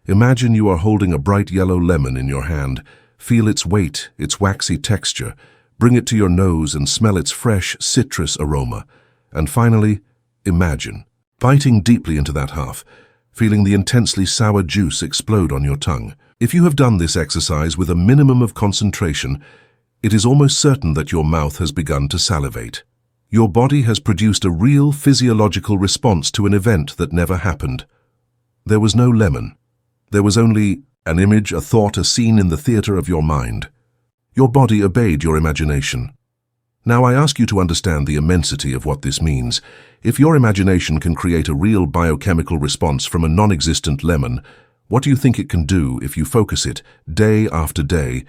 Imagine you are holding a bright yellow lemon in your hand. Feel its weight, its waxy texture. Bring it to your nose and smell its fresh citrus aroma. And finally, imagine biting deeply into that half, feeling the intensely sour juice explode on your tongue. If you have done this exercise with a minimum of concentration, it is almost certain that your mouth has begun to salivate. Your body has produced a real physiological response to an event that never happened. There was no lemon. There was only an image, a thought, a scene in the theater of your mind. Your body obeyed your imagination. Now I ask you to understand the immensity of what this means. If your imagination can create a real biochemical response from a non-existent lemon, what do you think it can do if you focus it, day after day,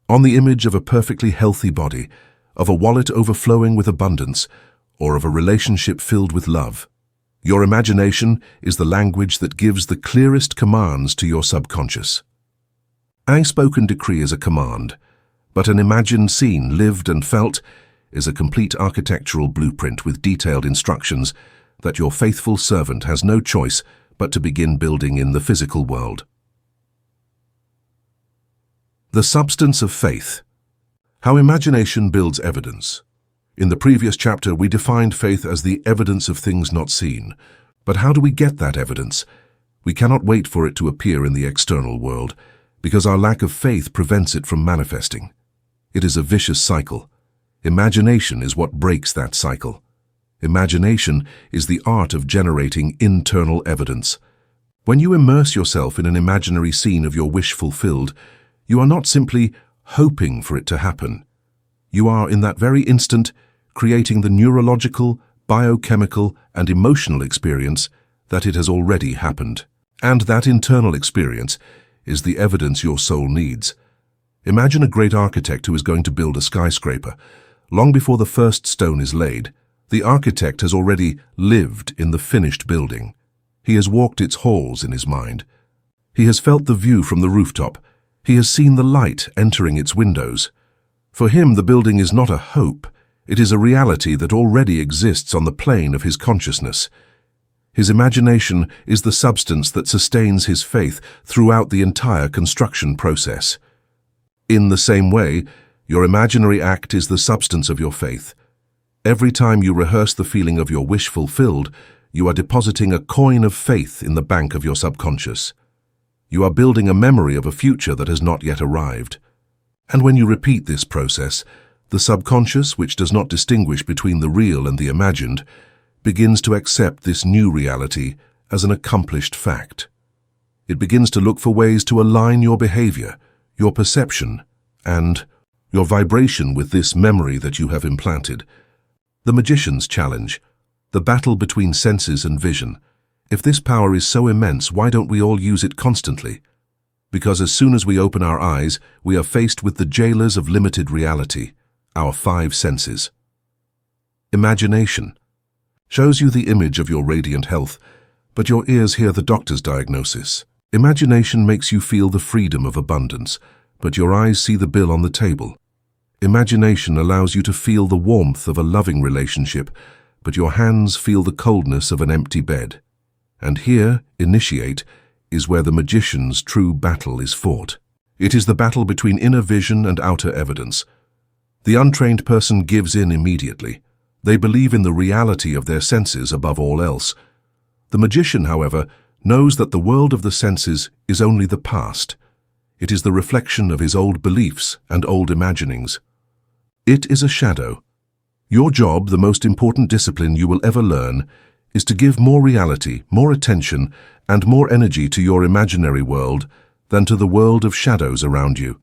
on the image of a perfectly healthy body, of a wallet overflowing with abundance, or of a relationship filled with love? Your imagination is the language that gives the clearest commands to your subconscious. A spoken decree is a command, but an imagined scene, lived and felt, is a complete architectural blueprint with detailed instructions that your faithful servant has no choice but to begin building in the physical world. The substance of faith. How imagination builds evidence. In the previous chapter, we defined faith as the evidence of things not seen. But how do we get that evidence? We cannot wait for it to appear in the external world, because our lack of faith prevents it from manifesting. It is a vicious cycle. Imagination is what breaks that cycle. Imagination is the art of generating internal evidence. When you immerse yourself in an imaginary scene of your wish fulfilled, you are not simply hoping for it to happen. You are, in that very instant, creating the neurological, biochemical, and emotional experience that it has already happened. And that internal experience is the evidence your soul needs. Imagine a great architect who is going to build a skyscraper. Long before the first stone is laid, the architect has already lived in the finished building. He has walked its halls in his mind. He has felt the view from the rooftop. He has seen the light entering its windows. For him, the building is not a hope. It is a reality that already exists on the plane of his consciousness. His imagination is the substance that sustains his faith throughout the entire construction process. In the same way, your imaginary act is the substance of your faith. Every time you rehearse the feeling of your wish fulfilled, you are depositing a coin of faith in the bank of your subconscious. You are building a memory of a future that has not yet arrived. And when you repeat this process, the subconscious, which does not distinguish between the real and the imagined, begins to accept this new reality as an accomplished fact. It begins to look for ways to align your behavior, your perception, and your vibration with this memory that you have implanted. The magician's challenge, the battle between senses and vision. If this power is so immense, why don't we all use it constantly? Because as soon as we open our eyes, we are faced with the jailers of limited reality, our five senses. Imagination shows you the image of your radiant health, but your ears hear the doctor's diagnosis. Imagination makes you feel the freedom of abundance, but your eyes see the bill on the table. Imagination allows you to feel the warmth of a loving relationship, but your hands feel the coldness of an empty bed. And here, initiate, is where the magician's true battle is fought. It is the battle between inner vision and outer evidence. The untrained person gives in immediately. They believe in the reality of their senses above all else. The magician, however, knows that the world of the senses is only the past. It is the reflection of his old beliefs and old imaginings. It is a shadow. Your job, the most important discipline you will ever learn, is to give more reality, more attention, and more energy to your imaginary world than to the world of shadows around you.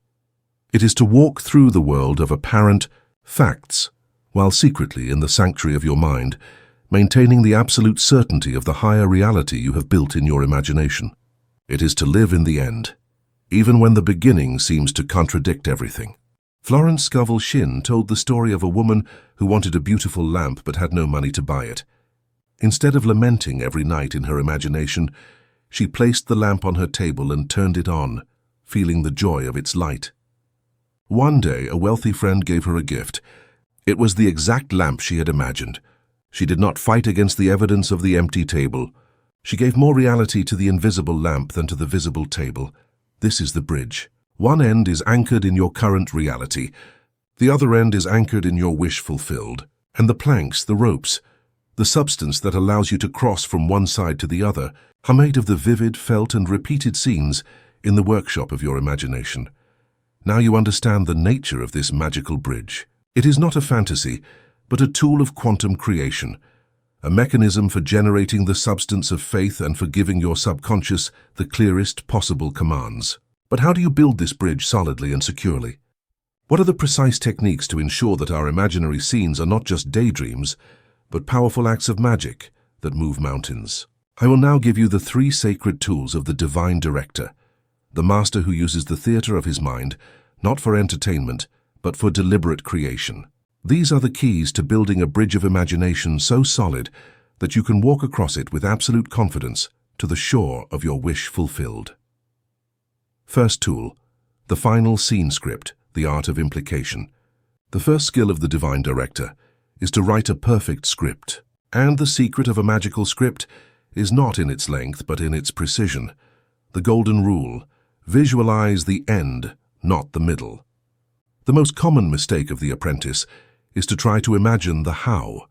It is to walk through the world of apparent facts, while secretly in the sanctuary of your mind, maintaining the absolute certainty of the higher reality you have built in your imagination. It is to live in the end, even when the beginning seems to contradict everything. Florence Scovel Shinn told the story of a woman who wanted a beautiful lamp but had no money to buy it. Instead of lamenting every night in her imagination, she placed the lamp on her table and turned it on, feeling the joy of its light. One day, a wealthy friend gave her a gift. It was the exact lamp she had imagined. She did not fight against the evidence of the empty table. She gave more reality to the invisible lamp than to the visible table. This is the bridge. One end is anchored in your current reality. The other end is anchored in your wish fulfilled. And the planks, the ropes, the substance that allows you to cross from one side to the other, are made of the vivid, felt and repeated scenes in the workshop of your imagination. Now you understand the nature of this magical bridge. It is not a fantasy, but a tool of quantum creation, a mechanism for generating the substance of faith and for giving your subconscious the clearest possible commands. But how do you build this bridge solidly and securely? What are the precise techniques to ensure that our imaginary scenes are not just daydreams, but powerful acts of magic that move mountains? I will now give you the 3 sacred tools of the divine director, the master who uses the theater of his mind, not for entertainment, but for deliberate creation. These are the keys to building a bridge of imagination so solid that you can walk across it with absolute confidence to the shore of your wish fulfilled. First tool, the final scene script, the art of implication. The first skill of the divine director is to write a perfect script. And the secret of a magical script is not in its length, but in its precision. The golden rule: visualize the end, not the middle. The most common mistake of the apprentice is to try to imagine the how.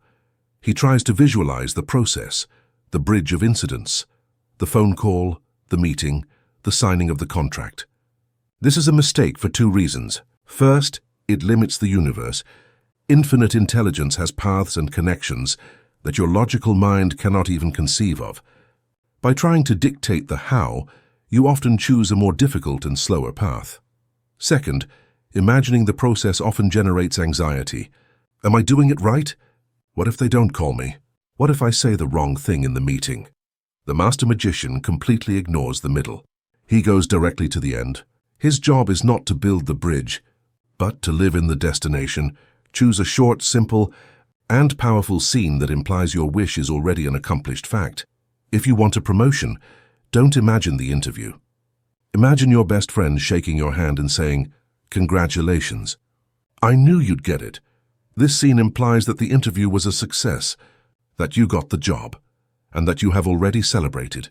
He tries to visualize the process, the bridge of incidents, the phone call, the meeting, the signing of the contract. This is a mistake for 2 reasons. First, it limits the universe. Infinite intelligence has paths and connections that your logical mind cannot even conceive of. By trying to dictate the how, you often choose a more difficult and slower path. Second, imagining the process often generates anxiety. Am I doing it right? What if they don't call me? What if I say the wrong thing in the meeting? The master magician completely ignores the middle. He goes directly to the end. His job is not to build the bridge, but to live in the destination. Choose a short, simple, and powerful scene that implies your wish is already an accomplished fact. If you want a promotion, don't imagine the interview. Imagine your best friend shaking your hand and saying, "Congratulations. I knew you'd get it." This scene implies that the interview was a success, that you got the job, and that you have already celebrated.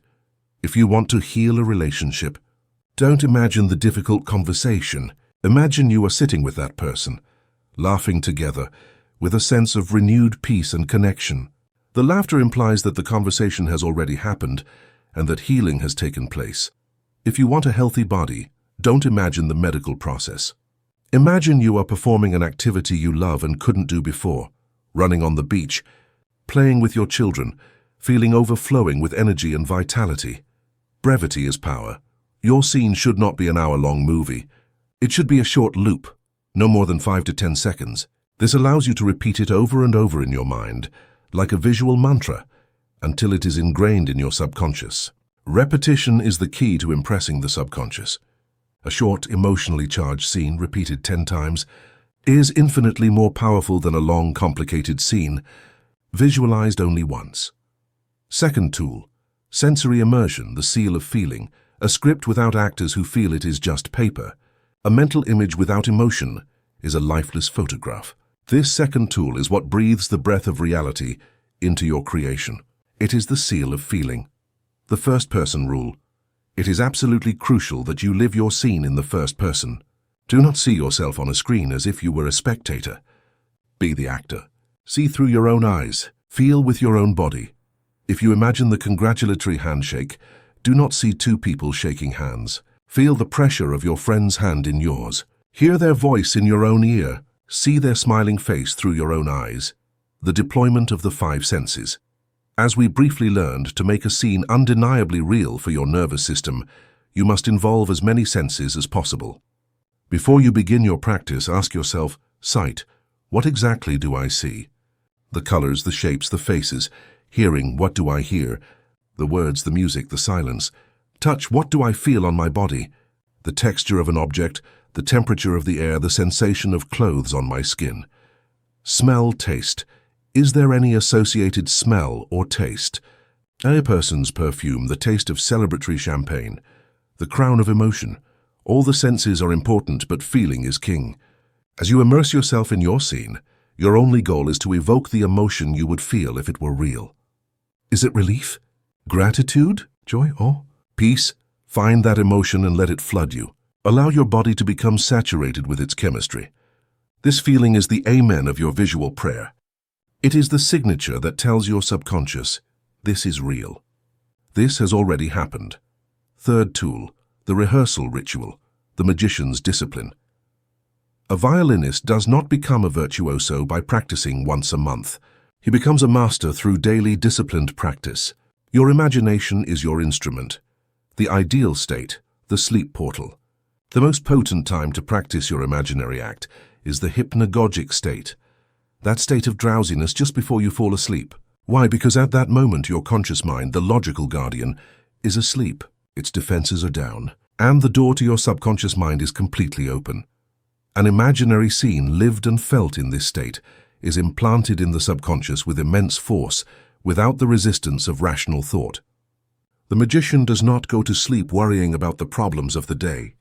If you want to heal a relationship, don't imagine the difficult conversation. Imagine you are sitting with that person, laughing together, with a sense of renewed peace and connection. The laughter implies that the conversation has already happened and that healing has taken place. If you want a healthy body, don't imagine the medical process. Imagine you are performing an activity you love and couldn't do before, running on the beach. playing with your children, feeling overflowing with energy and vitality. Brevity is power. Your scene should not be an hour-long movie. It should be a short loop, no more than 5 to 10 seconds. This allows you to repeat it over and over in your mind, like a visual mantra, until it is ingrained in your subconscious. Repetition is the key to impressing the subconscious. A short, emotionally charged scene repeated 10 times is infinitely more powerful than a long, complicated scene visualized only once. Second tool, sensory immersion, the seal of feeling. A script without actors who feel it is just paper. A mental image without emotion is a lifeless photograph. This second tool is what breathes the breath of reality into your creation. It is the seal of feeling. The first-person rule. It is absolutely crucial that you live your scene in the first person. Do not see yourself on a screen as if you were a spectator. Be the actor. See through your own eyes. Feel with your own body. If you imagine the congratulatory handshake, do not see two people shaking hands. Feel the pressure of your friend's hand in yours. Hear their voice in your own ear. See their smiling face through your own eyes. The deployment of the 5 senses. As we briefly learned, to make a scene undeniably real for your nervous system, you must involve as many senses as possible. Before you begin your practice, ask yourself, sight, what exactly do I see? The colors, the shapes, the faces. Hearing, what do I hear? The words, the music, the silence. Touch, what do I feel on my body? The texture of an object, the temperature of the air, the sensation of clothes on my skin. Smell, taste. Is there any associated smell or taste? A person's perfume, the taste of celebratory champagne. The crown of emotion. All the senses are important, but feeling is king. As you immerse yourself in your scene, your only goal is to evoke the emotion you would feel if it were real. Is it relief? Gratitude? Joy? Awe? Peace? Find that emotion and let it flood you. Allow your body to become saturated with its chemistry. This feeling is the amen of your visual prayer. It is the signature that tells your subconscious, this is real. This has already happened. Third tool, the rehearsal ritual, the magician's discipline. A violinist does not become a virtuoso by practicing once a month. He becomes a master through daily disciplined practice. Your imagination is your instrument. The ideal state, the sleep portal. The most potent time to practice your imaginary act is the hypnagogic state. That state of drowsiness just before you fall asleep. Why? Because at that moment your conscious mind, the logical guardian, is asleep. Its defenses are down, and the door to your subconscious mind is completely open. An imaginary scene lived and felt in this state is implanted in the subconscious with immense force, without the resistance of rational thought. The magician does not go to sleep worrying about the problems of the day.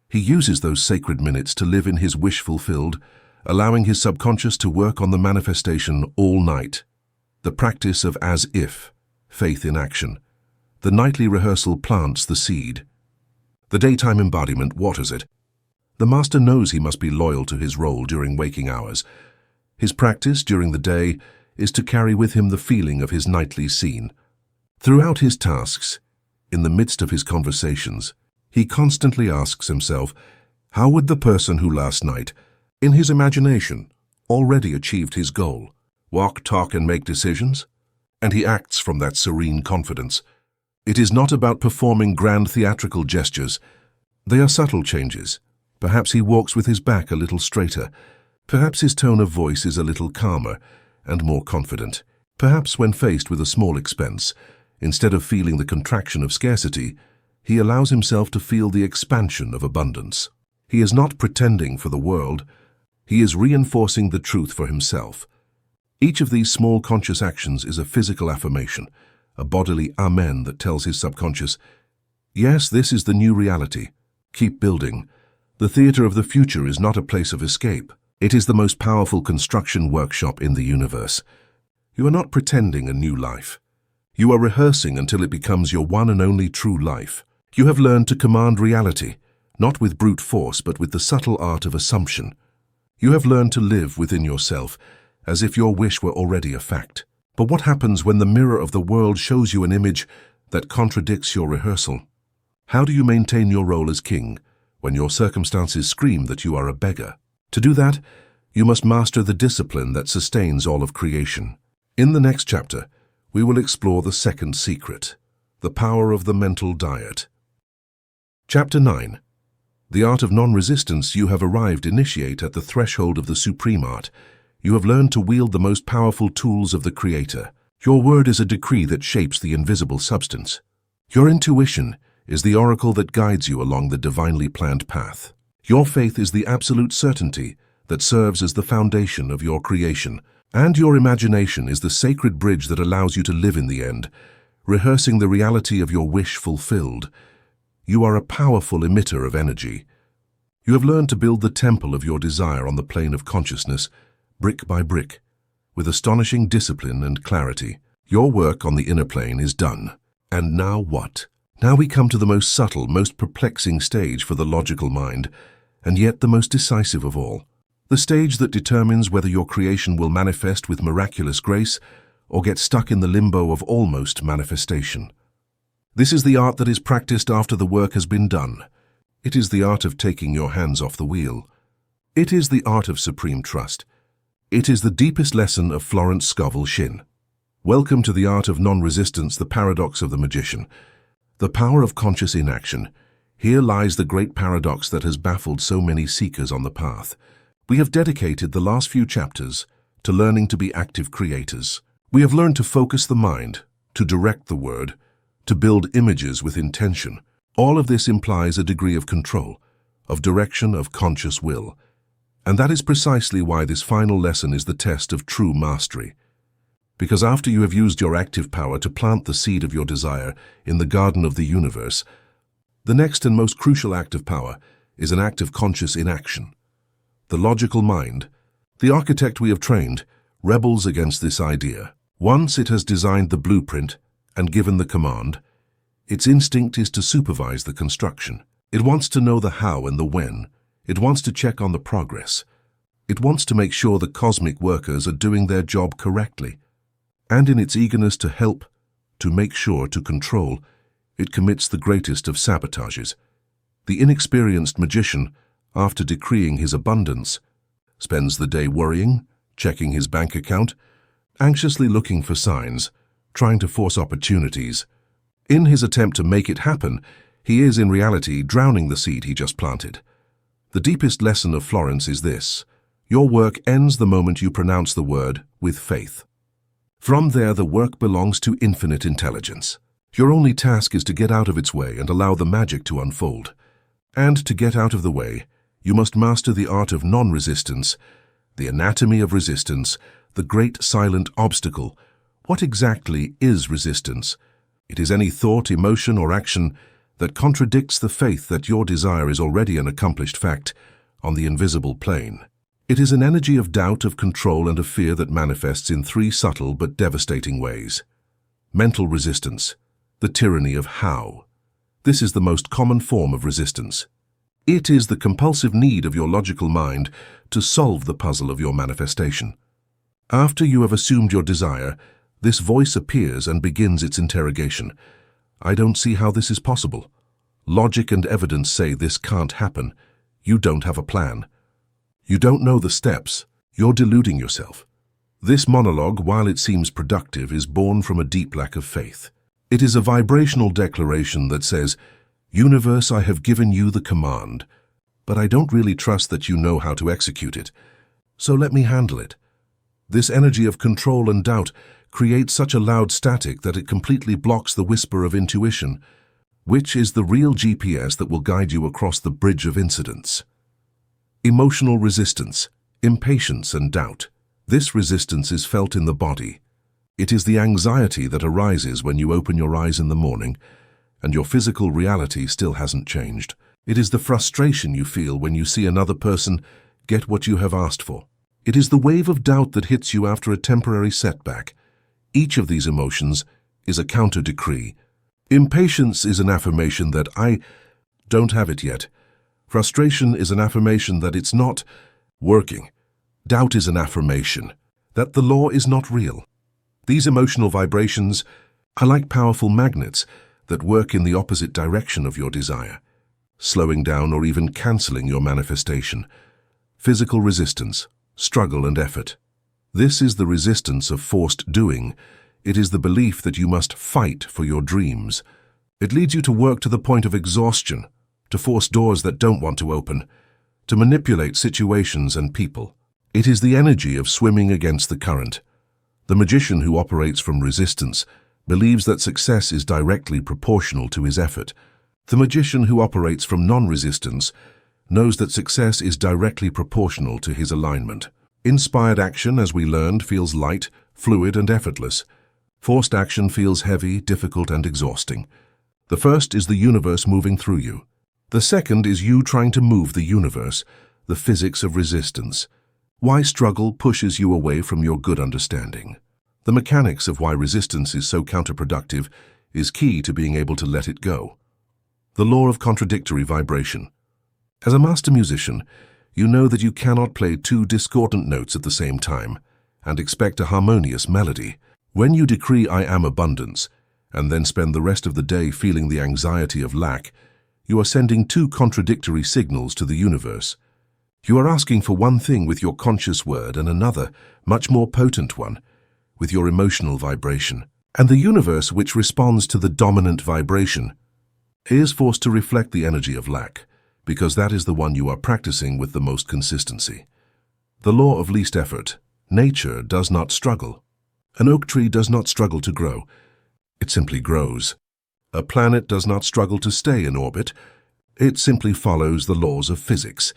He uses those sacred minutes to live in his wish fulfilled, allowing his subconscious to work on the manifestation all night. The practice of as-if, faith in action. The nightly rehearsal plants the seed. The daytime embodiment waters it. The master knows he must be loyal to his role during waking hours. His practice during the day is to carry with him the feeling of his nightly scene. Throughout his tasks, in the midst of his conversations, he constantly asks himself, how would the person who last night, in his imagination, already achieved his goal, walk, talk, and make decisions? And he acts from that serene confidence. It is not about performing grand theatrical gestures. They are subtle changes. Perhaps he walks with his back a little straighter. Perhaps his tone of voice is a little calmer and more confident. Perhaps when faced with a small expense, instead of feeling the contraction of scarcity, he allows himself to feel the expansion of abundance. He is not pretending for the world. He is reinforcing the truth for himself. Each of these small conscious actions is a physical affirmation, a bodily amen that tells his subconscious, yes, this is the new reality. Keep building. The theater of the future is not a place of escape. It is the most powerful construction workshop in the universe. You are not pretending a new life. You are rehearsing until it becomes your one and only true life. You have learned to command reality, not with brute force, but with the subtle art of assumption. You have learned to live within yourself as if your wish were already a fact. But what happens when the mirror of the world shows you an image that contradicts your rehearsal? How do you maintain your role as king when your circumstances scream that you are a beggar? To do that, you must master the discipline that sustains all of creation. In the next chapter, we will explore the second secret, the power of the mental diet. Chapter 9. The Art of Nonresistance. You have arrived. Initiate at the threshold of the supreme art. You have learned to wield the most powerful tools of the Creator. Your word is a decree that shapes the invisible substance. Your intuition is the oracle that guides you along the divinely planned path. Your faith is the absolute certainty that serves as the foundation of your creation. And your imagination is the sacred bridge that allows you to live in the end, rehearsing the reality of your wish fulfilled. You are a powerful emitter of energy. You have learned to build the temple of your desire on the plane of consciousness, brick by brick, with astonishing discipline and clarity. Your work on the inner plane is done. And now what? Now we come to the most subtle, most perplexing stage for the logical mind, and yet the most decisive of all. The stage that determines whether your creation will manifest with miraculous grace or get stuck in the limbo of almost manifestation. This is the art that is practiced after the work has been done. It is the art of taking your hands off the wheel. It is the art of supreme trust. It is the deepest lesson of Florence Scovel Shinn. Welcome to the Art of Nonresistance, the paradox of the magician. The power of conscious inaction. Here lies the great paradox that has baffled so many seekers on the path. We have dedicated the last few chapters to learning to be active creators. We have learned to focus the mind, to direct the word, to build images with intention. All of this implies a degree of control, of direction, of conscious will. And that is precisely why this final lesson is the test of true mastery. Because after you have used your active power to plant the seed of your desire in the garden of the universe, the next and most crucial act of power is an act of conscious inaction. The logical mind, the architect we have trained, rebels against this idea. Once it has designed the blueprint and given the command, its instinct is to supervise the construction. It wants to know the how and the when. It wants to check on the progress. It wants to make sure the cosmic workers are doing their job correctly. And in its eagerness to help, to make sure, to control, it commits the greatest of sabotages. The inexperienced magician, after decreeing his abundance, spends the day worrying, checking his bank account, anxiously looking for signs, trying to force opportunities. In his attempt to make it happen, he is in reality drowning the seed he just planted. The deepest lesson of Florence is this: your work ends the moment you pronounce the word with faith. From there, the work belongs to infinite intelligence. Your only task is to get out of its way and allow the magic to unfold. And to get out of the way, you must master the art of non-resistance, the anatomy of resistance, the great silent obstacle. What exactly is resistance? It is any thought, emotion, or action that contradicts the faith that your desire is already an accomplished fact on the invisible plane. It is an energy of doubt, of control, and of fear that manifests in three subtle but devastating ways. Mental resistance, the tyranny of how. This is the most common form of resistance. It is the compulsive need of your logical mind to solve the puzzle of your manifestation. After you have assumed your desire, this voice appears and begins its interrogation. I don't see how this is possible. Logic and evidence say this can't happen. You don't have a plan. You don't know the steps. You're deluding yourself. This monologue, while it seems productive, is born from a deep lack of faith. It is a vibrational declaration that says, "Universe, I have given you the command, but I don't really trust that you know how to execute it. So let me handle it." This energy of control and doubt creates such a loud static that it completely blocks the whisper of intuition, which is the real GPS that will guide you across the bridge of incidents. Emotional resistance, impatience, and doubt. This resistance is felt in the body. It is the anxiety that arises when you open your eyes in the morning and your physical reality still hasn't changed. It is the frustration you feel when you see another person get what you have asked for. It is the wave of doubt that hits you after a temporary setback. Each of these emotions is a counter-decree. Impatience is an affirmation that I don't have it yet. Frustration is an affirmation that it's not working. Doubt is an affirmation that the law is not real. These emotional vibrations are like powerful magnets that work in the opposite direction of your desire, slowing down or even canceling your manifestation. Physical resistance, struggle, and effort. This is the resistance of forced doing. It is the belief that you must fight for your dreams. It leads you to work to the point of exhaustion, to force doors that don't want to open, to manipulate situations and people. It is the energy of swimming against the current. The magician who operates from resistance believes that success is directly proportional to his effort. The magician who operates from non-resistance knows that success is directly proportional to his alignment. Inspired action, as we learned, feels light, fluid, and effortless. Forced action feels heavy, difficult, and exhausting. The first is the universe moving through you. The second is you trying to move the universe, the physics of resistance. Why struggle pushes you away from your good understanding. The mechanics of why resistance is so counterproductive is key to being able to let it go. The law of contradictory vibration. As a master musician, you know that you cannot play two discordant notes at the same time and expect a harmonious melody. When you decree "I am abundance" and then spend the rest of the day feeling the anxiety of lack, you are sending two contradictory signals to the universe. You are asking for one thing with your conscious word and another, much more potent one, with your emotional vibration. And the universe, which responds to the dominant vibration, is forced to reflect the energy of lack, because that is the one you are practicing with the most consistency. The law of least effort. Nature does not struggle. An oak tree does not struggle to grow. It simply grows. A planet does not struggle to stay in orbit. It simply follows the laws of physics.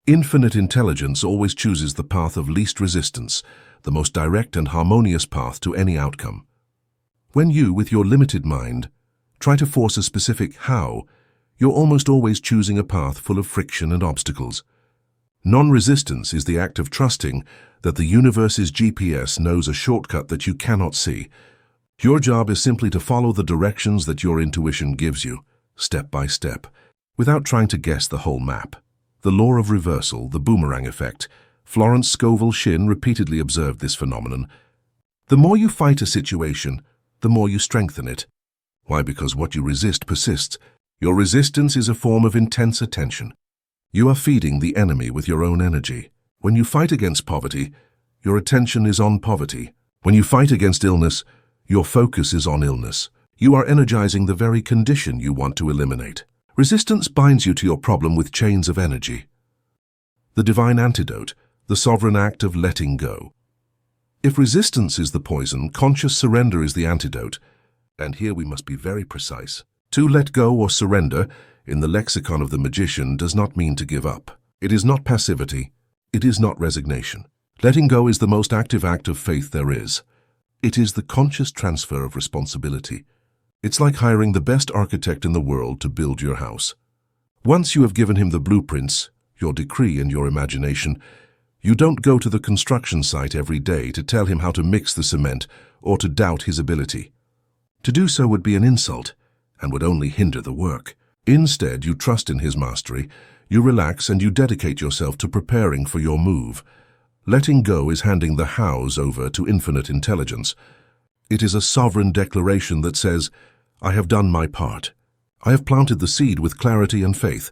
Infinite intelligence always chooses the path of least resistance, the most direct and harmonious path to any outcome. When you, with your limited mind, try to force a specific how, you're almost always choosing a path full of friction and obstacles. Non-resistance is the act of trusting that the universe's GPS knows a shortcut that you cannot see. Your job is simply to follow the directions that your intuition gives you, step by step, without trying to guess the whole map. The law of reversal, the boomerang effect. Florence Scovel Shinn repeatedly observed this phenomenon. The more you fight a situation, the more you strengthen it. Why? Because what you resist persists. Your resistance is a form of intense attention. You are feeding the enemy with your own energy. When you fight against poverty, your attention is on poverty. When you fight against illness, your focus is on illness. You are energizing the very condition you want to eliminate. Resistance binds you to your problem with chains of energy. The divine antidote, the sovereign act of letting go. If resistance is the poison, conscious surrender is the antidote. And here we must be very precise. To let go or surrender, in the lexicon of the magician, does not mean to give up. It is not passivity. It is not resignation. Letting go is the most active act of faith there is. It is the conscious transfer of responsibility. It's like hiring the best architect in the world to build your house. Once you have given him the blueprints, your decree and your imagination, you don't go to the construction site every day to tell him how to mix the cement or to doubt his ability. To do so would be an insult and would only hinder the work. Instead, you trust in his mastery, you relax, and you dedicate yourself to preparing for your move. Letting go is handing the hows over to infinite intelligence. It is a sovereign declaration that says, "I have done my part. I have planted the seed with clarity and faith.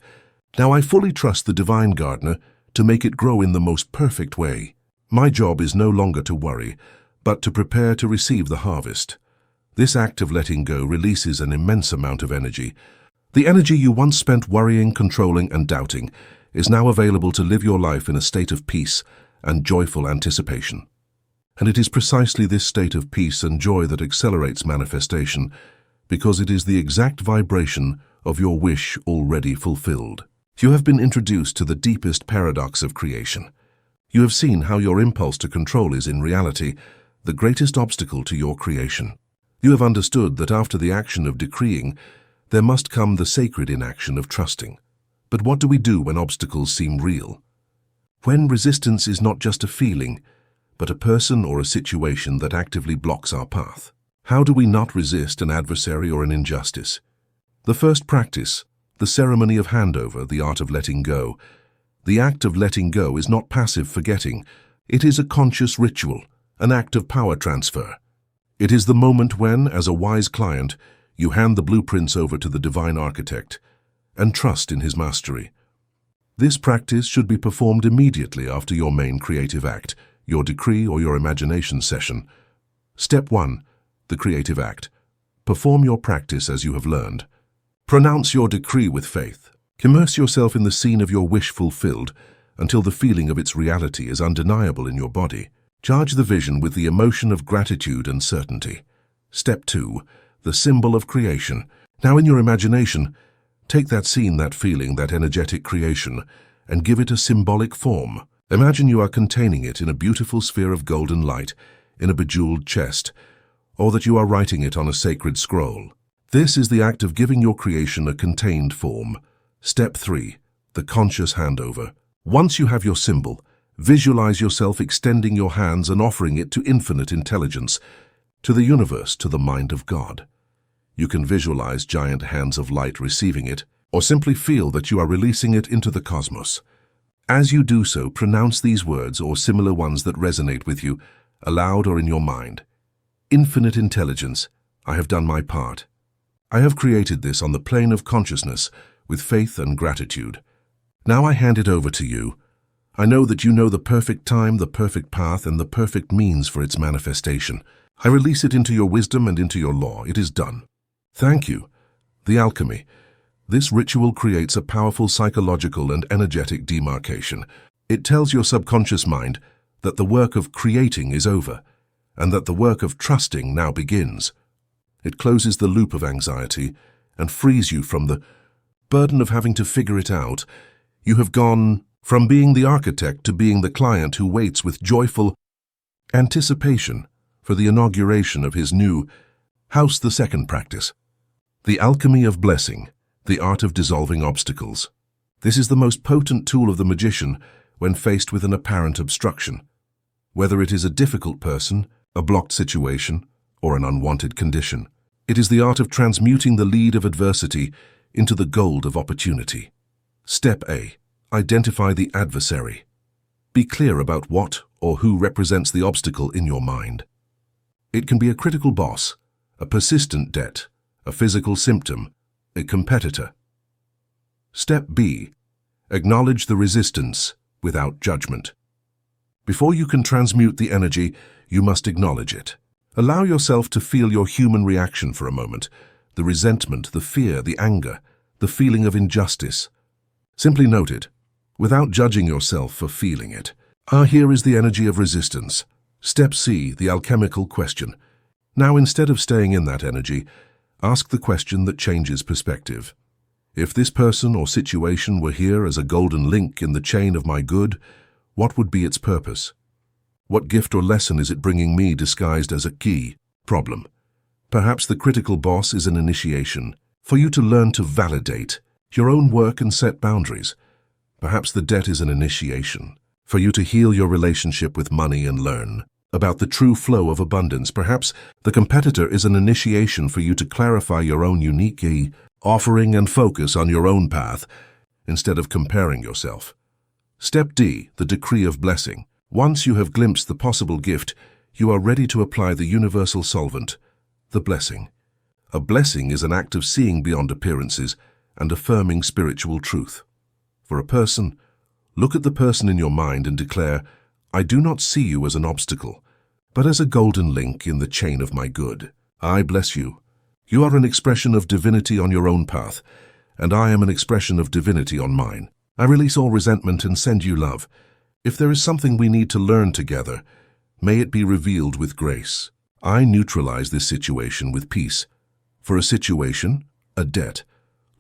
Now I fully trust the divine gardener to make it grow in the most perfect way. My job is no longer to worry, but to prepare to receive the harvest." This act of letting go releases an immense amount of energy. The energy you once spent worrying, controlling, and doubting is now available to live your life in a state of peace and joyful anticipation. And it is precisely this state of peace and joy that accelerates manifestation, because it is the exact vibration of your wish already fulfilled. You have been introduced to the deepest paradox of creation. You have seen how your impulse to control is, in reality, the greatest obstacle to your creation. You have understood that after the action of decreeing, there must come the sacred inaction of trusting. But what do we do when obstacles seem real? When resistance is not just a feeling, but a person or a situation that actively blocks our path? How do we not resist an adversary or an injustice? The first practice, the ceremony of handover, the art of letting go. The act of letting go is not passive forgetting. It is a conscious ritual, an act of power transfer. It is the moment when, as a wise client, you hand the blueprints over to the divine architect and trust in his mastery. This practice should be performed immediately after your main creative act, your decree or your imagination session. Step 1. The creative act. Perform your practice as you have learned. Pronounce your decree with faith. Immerse yourself in the scene of your wish fulfilled until the feeling of its reality is undeniable in your body. Charge the vision with the emotion of gratitude and certainty. Step 2. The symbol of creation. Now in your imagination, take that scene, that feeling, that energetic creation, and give it a symbolic form. Imagine you are containing it in a beautiful sphere of golden light, in a bejeweled chest, or that you are writing it on a sacred scroll. This is the act of giving your creation a contained form. Step 3. The conscious handover. Once you have your symbol, visualize yourself extending your hands and offering it to infinite intelligence, to the universe, to the mind of God. You can visualize giant hands of light receiving it, or simply feel that you are releasing it into the cosmos. As you do so, pronounce these words or similar ones that resonate with you, aloud or in your mind. Infinite intelligence, I have done my part. I have created this on the plane of consciousness with faith and gratitude. Now I hand it over to you. I know that you know the perfect time, the perfect path, and the perfect means for its manifestation. I release it into your wisdom and into your law. It is done. Thank you. The Alchemy. This ritual creates a powerful psychological and energetic demarcation. It tells your subconscious mind that the work of creating is over, and that the work of trusting now begins. It closes the loop of anxiety and frees you from the burden of having to figure it out. You have gone from being the architect to being the client who waits with joyful anticipation for the inauguration of his new house. The second practice. The alchemy of blessing, the art of dissolving obstacles. This is the most potent tool of the magician when faced with an apparent obstruction. Whether it is a difficult person, a blocked situation, or an unwanted condition, it is the art of transmuting the lead of adversity into the gold of opportunity. Step A. Identify the adversary. Be clear about what or who represents the obstacle in your mind. It can be a critical boss, a persistent debt, a physical symptom, a competitor. Step B. Acknowledge the resistance without judgment. Before you can transmute the energy, you must acknowledge it. Allow yourself to feel your human reaction for a moment, the resentment, the fear, the anger, the feeling of injustice. Simply note it, without judging yourself for feeling it. Here is the energy of resistance. Step C, the alchemical question. Now, instead of staying in that energy, ask the question that changes perspective. If this person or situation were here as a golden link in the chain of my good, what would be its purpose? What gift or lesson is it bringing me disguised as a key problem? Perhaps the critical boss is an initiation for you to learn to validate your own work and set boundaries. Perhaps the debt is an initiation for you to heal your relationship with money and learn about the true flow of abundance. Perhaps the competitor is an initiation for you to clarify your own unique offering and focus on your own path instead of comparing yourself. Step D, the decree of blessing. Once you have glimpsed the possible gift, you are ready to apply the universal solvent, the blessing. A blessing is an act of seeing beyond appearances and affirming spiritual truth. For a person, look at the person in your mind and declare, I do not see you as an obstacle, but as a golden link in the chain of my good. I bless you. You are an expression of divinity on your own path, and I am an expression of divinity on mine. I release all resentment and send you love. If there is something we need to learn together, may it be revealed with grace. I neutralize this situation with peace. For a situation, a debt,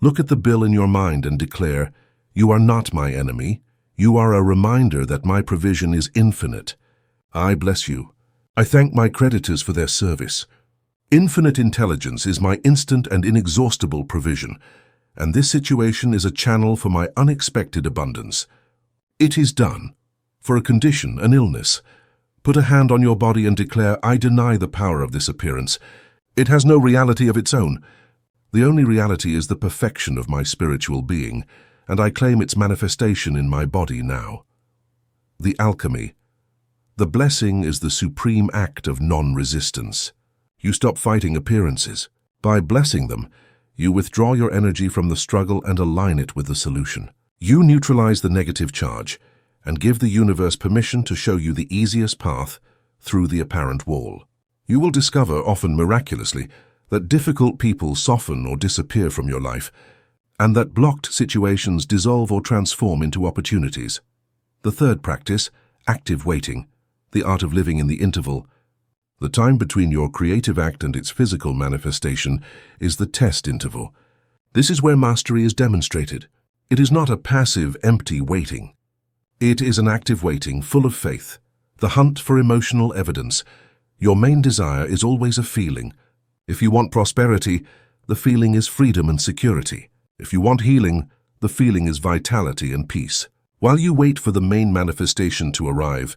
look at the bill in your mind and declare, you are not my enemy. You are a reminder that my provision is infinite. I bless you. I thank my creditors for their service. Infinite intelligence is my instant and inexhaustible provision, and this situation is a channel for my unexpected abundance. It is done. For a condition, an illness, put a hand on your body and declare, I deny the power of this appearance. It has no reality of its own. The only reality is the perfection of my spiritual being, and I claim its manifestation in my body now. The alchemy. The blessing is the supreme act of non-resistance. You stop fighting appearances. By blessing them, you withdraw your energy from the struggle and align it with the solution. You neutralize the negative charge, and give the universe permission to show you the easiest path through the apparent wall. You will discover, often miraculously, that difficult people soften or disappear from your life, and that blocked situations dissolve or transform into opportunities. The third practice, active waiting, the art of living in the interval. The time between your creative act and its physical manifestation is the test interval. This is where mastery is demonstrated. It is not a passive, empty waiting. It is an active waiting full of faith, the hunt for emotional evidence. Your main desire is always a feeling. If you want prosperity, the feeling is freedom and security. If you want healing, the feeling is vitality and peace. While you wait for the main manifestation to arrive,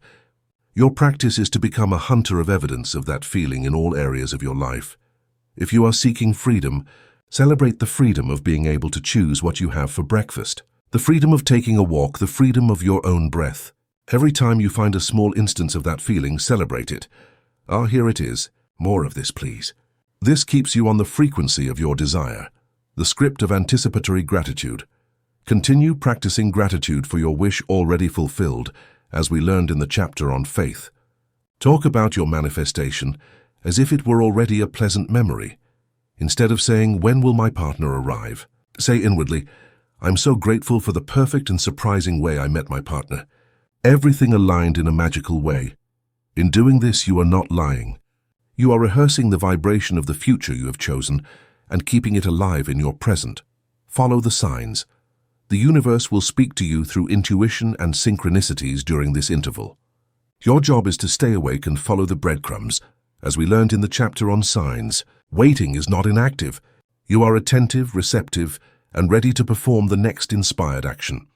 your practice is to become a hunter of evidence of that feeling in all areas of your life. If you are seeking freedom, celebrate the freedom of being able to choose what you have for breakfast, the freedom of taking a walk, the freedom of your own breath. Every time you find a small instance of that feeling, celebrate it. Ah, here it is. More of this, please. This keeps you on the frequency of your desire, the script of anticipatory gratitude. Continue practicing gratitude for your wish already fulfilled, as we learned in the chapter on faith. Talk about your manifestation as if it were already a pleasant memory. Instead of saying, "When will my partner arrive?" say inwardly, "I'm so grateful for the perfect and surprising way I met my partner." Everything aligned in a magical way. In doing this, you are not lying. You are rehearsing the vibration of the future you have chosen and keeping it alive in your present. Follow the signs. The universe will speak to you through intuition and synchronicities during this interval. Your job is to stay awake and follow the breadcrumbs. As we learned in the chapter on signs, waiting is not inactive. You are attentive, receptive, and ready to perform the next inspired action.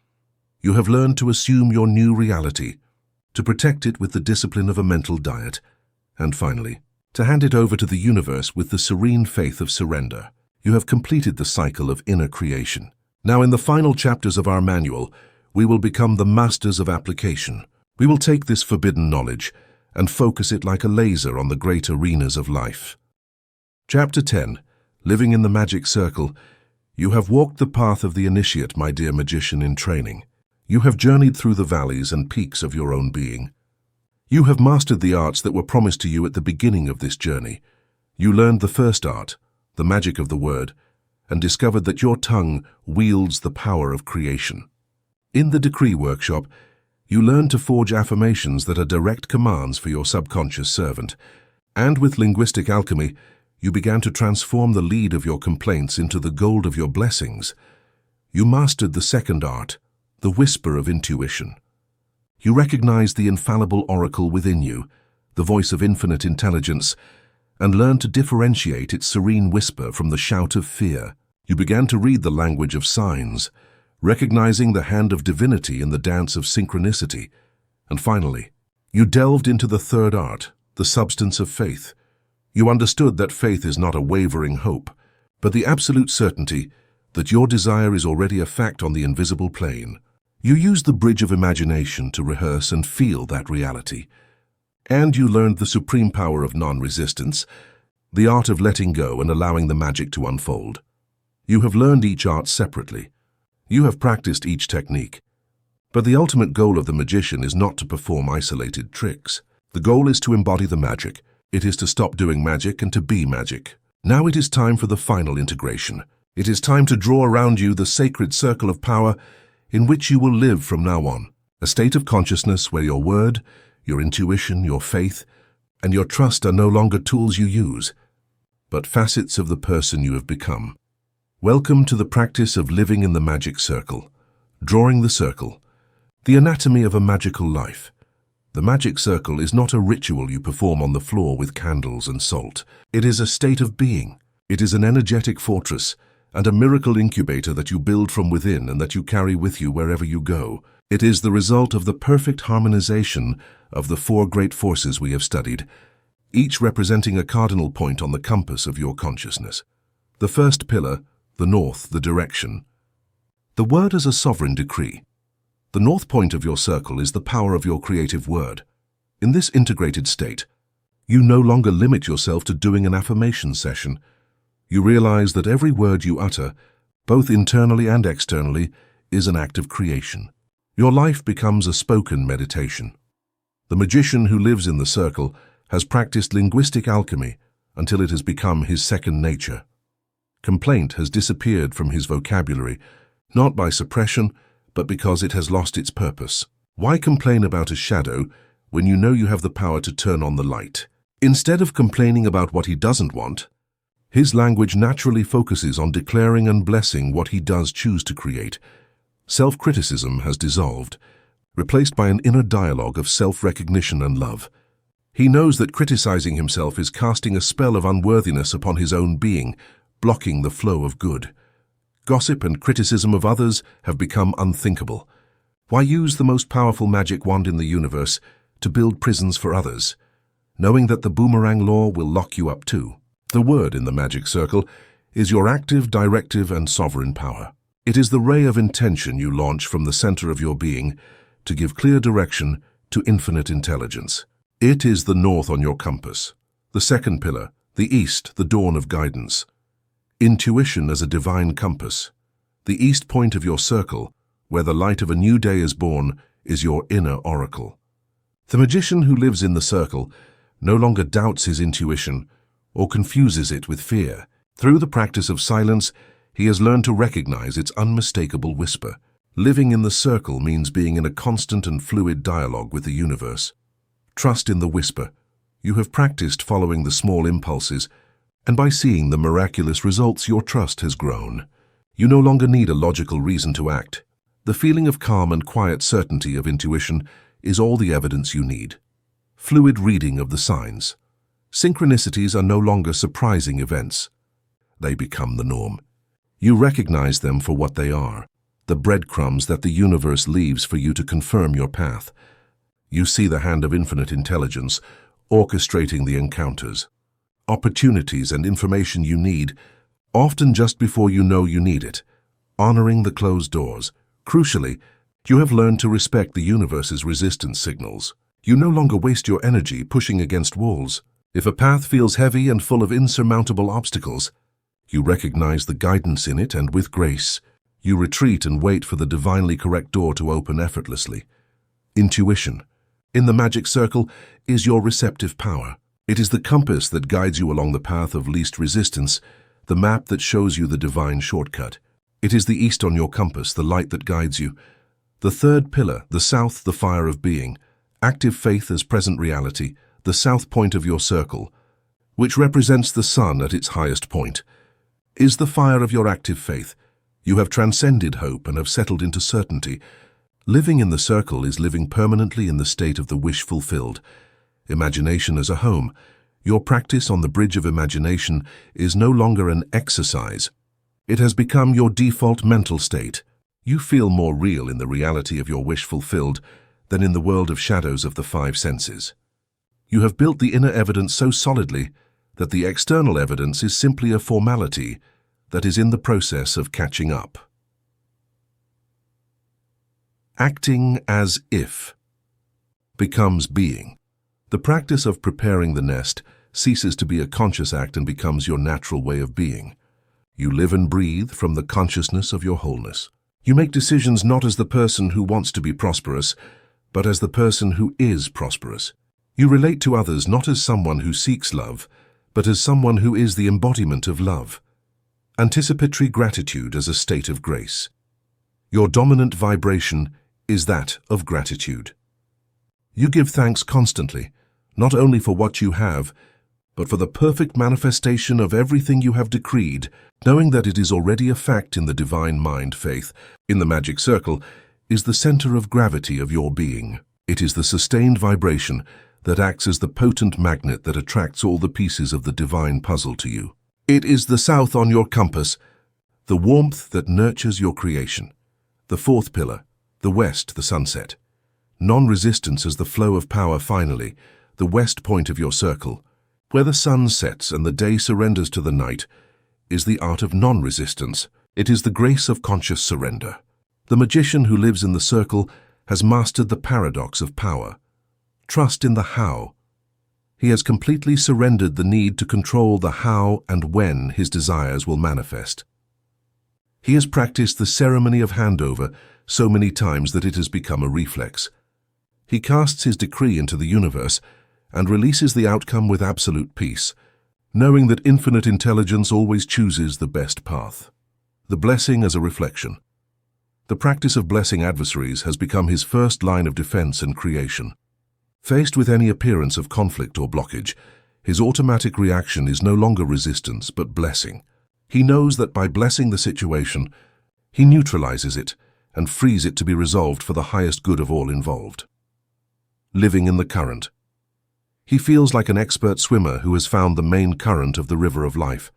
You have learned to assume your new reality, to protect it with the discipline of a mental diet, and finally, to hand it over to the universe with the serene faith of surrender. You have completed the cycle of inner creation. Now, in the final chapters of our manual, we will become the masters of application. We will take this forbidden knowledge and focus it like a laser on the great arenas of life. Chapter 10. Living in the Magic Circle. You have walked the path of the initiate, my dear magician in training. You have journeyed through the valleys and peaks of your own being. You have mastered the arts that were promised to you at the beginning of this journey. You learned the first art, the magic of the word, and discovered that your tongue wields the power of creation. In the decree workshop, you learned to forge affirmations that are direct commands for your subconscious servant, and with linguistic alchemy, you began to transform the lead of your complaints into the gold of your blessings. You mastered the second art, the whisper of intuition. You recognized the infallible oracle within you, the voice of infinite intelligence, and learned to differentiate its serene whisper from the shout of fear. You began to read the language of signs, recognizing the hand of divinity in the dance of synchronicity. And finally, you delved into the third art, the substance of faith. You understood that faith is not a wavering hope, but the absolute certainty that your desire is already a fact on the invisible plane. You used the bridge of imagination to rehearse and feel that reality. And you learned the supreme power of non-resistance, the art of letting go and allowing the magic to unfold. You have learned each art separately. You have practiced each technique. But the ultimate goal of the magician is not to perform isolated tricks. The goal is to embody the magic. It is to stop doing magic and to be magic. Now it is time for the final integration. It is time to draw around you the sacred circle of power in which you will live from now on. A state of consciousness where your word, your intuition, your faith, and your trust are no longer tools you use, but facets of the person you have become. Welcome to the practice of living in the magic circle, drawing the circle, the anatomy of a magical life. The magic circle is not a ritual you perform on the floor with candles and salt. It is a state of being. It is an energetic fortress and a miracle incubator that you build from within and that you carry with you wherever you go. It is the result of the perfect harmonization of the four great forces we have studied, each representing a cardinal point on the compass of your consciousness. The first pillar, the north, the direction. The word is a sovereign decree. The north point of your circle is the power of your creative word. In this integrated state, you no longer limit yourself to doing an affirmation session. You realize that every word you utter, both internally and externally, is an act of creation. Your life becomes a spoken meditation. The magician who lives in the circle has practiced linguistic alchemy until it has become his second nature. Complaint has disappeared from his vocabulary, not by suppression, but because it has lost its purpose. Why complain about a shadow when you know you have the power to turn on the light? Instead of complaining about what he doesn't want, his language naturally focuses on declaring and blessing what he does choose to create. Self-criticism has dissolved, replaced by an inner dialogue of self-recognition and love. He knows that criticizing himself is casting a spell of unworthiness upon his own being, blocking the flow of good. Gossip and criticism of others have become unthinkable. Why use the most powerful magic wand in the universe to build prisons for others, knowing that the boomerang law will lock you up too? The word in the magic circle is your active, directive, and sovereign power. It is the ray of intention you launch from the center of your being to give clear direction to infinite intelligence. It is the north on your compass, the second pillar, the east, the dawn of guidance. Intuition as a divine compass. The east point of your circle, where the light of a new day is born, is your inner oracle. The magician who lives in the circle no longer doubts his intuition or confuses it with fear. Through the practice of silence, he has learned to recognize its unmistakable whisper. Living in the circle means being in a constant and fluid dialogue with the universe. Trust in the whisper. You have practiced following the small impulses, and by seeing the miraculous results, your trust has grown. You no longer need a logical reason to act. The feeling of calm and quiet certainty of intuition is all the evidence you need. Fluid reading of the signs. Synchronicities are no longer surprising events. They become the norm. You recognize them for what they are, the breadcrumbs that the universe leaves for you to confirm your path. You see the hand of infinite intelligence orchestrating the encounters, opportunities and information you need, often just before you know you need it, honoring the closed doors. Crucially, you have learned to respect the universe's resistance signals. You no longer waste your energy pushing against walls. If a path feels heavy and full of insurmountable obstacles, you recognize the guidance in it, and with grace, you retreat and wait for the divinely correct door to open effortlessly. Intuition, in the magic circle, is your receptive power. It is the compass that guides you along the path of least resistance, the map that shows you the divine shortcut. It is the east on your compass, the light that guides you. The third pillar, the south, the fire of being. Active faith as present reality, the south point of your circle, which represents the sun at its highest point, is the fire of your active faith. You have transcended hope and have settled into certainty. Living in the circle is living permanently in the state of the wish fulfilled. Imagination as a home. Your practice on the bridge of imagination is no longer an exercise. It has become your default mental state. You feel more real in the reality of your wish fulfilled than in the world of shadows of the five senses. You have built the inner evidence so solidly that the external evidence is simply a formality that is in the process of catching up. Acting as if becomes being. The practice of preparing the nest ceases to be a conscious act and becomes your natural way of being. You live and breathe from the consciousness of your wholeness. You make decisions not as the person who wants to be prosperous, but as the person who is prosperous. You relate to others not as someone who seeks love, but as someone who is the embodiment of love. Anticipatory gratitude as a state of grace. Your dominant vibration is that of gratitude. You give thanks constantly, not only for what you have, but for the perfect manifestation of everything you have decreed, knowing that it is already a fact in the divine mind. Faith, in the magic circle, is the center of gravity of your being. It is the sustained vibration that acts as the potent magnet that attracts all the pieces of the divine puzzle to you. It is the south on your compass, the warmth that nurtures your creation. The fourth pillar, the west, the sunset. Non-resistance as the flow of power finally, the west point of your circle, where the sun sets and the day surrenders to the night, is the art of non-resistance. It is the grace of conscious surrender. The magician who lives in the circle has mastered the paradox of power. Trust in the how. He has completely surrendered the need to control the how and when his desires will manifest. He has practiced the ceremony of handover so many times that it has become a reflex. He casts his decree into the universe and releases the outcome with absolute peace, knowing that infinite intelligence always chooses the best path. The blessing as a reflection. The practice of blessing adversaries has become his first line of defense and creation. Faced with any appearance of conflict or blockage, his automatic reaction is no longer resistance but blessing. He knows that by blessing the situation, he neutralizes it and frees it to be resolved for the highest good of all involved. Living in the current. He feels like an expert swimmer who has found the main current of the river of life.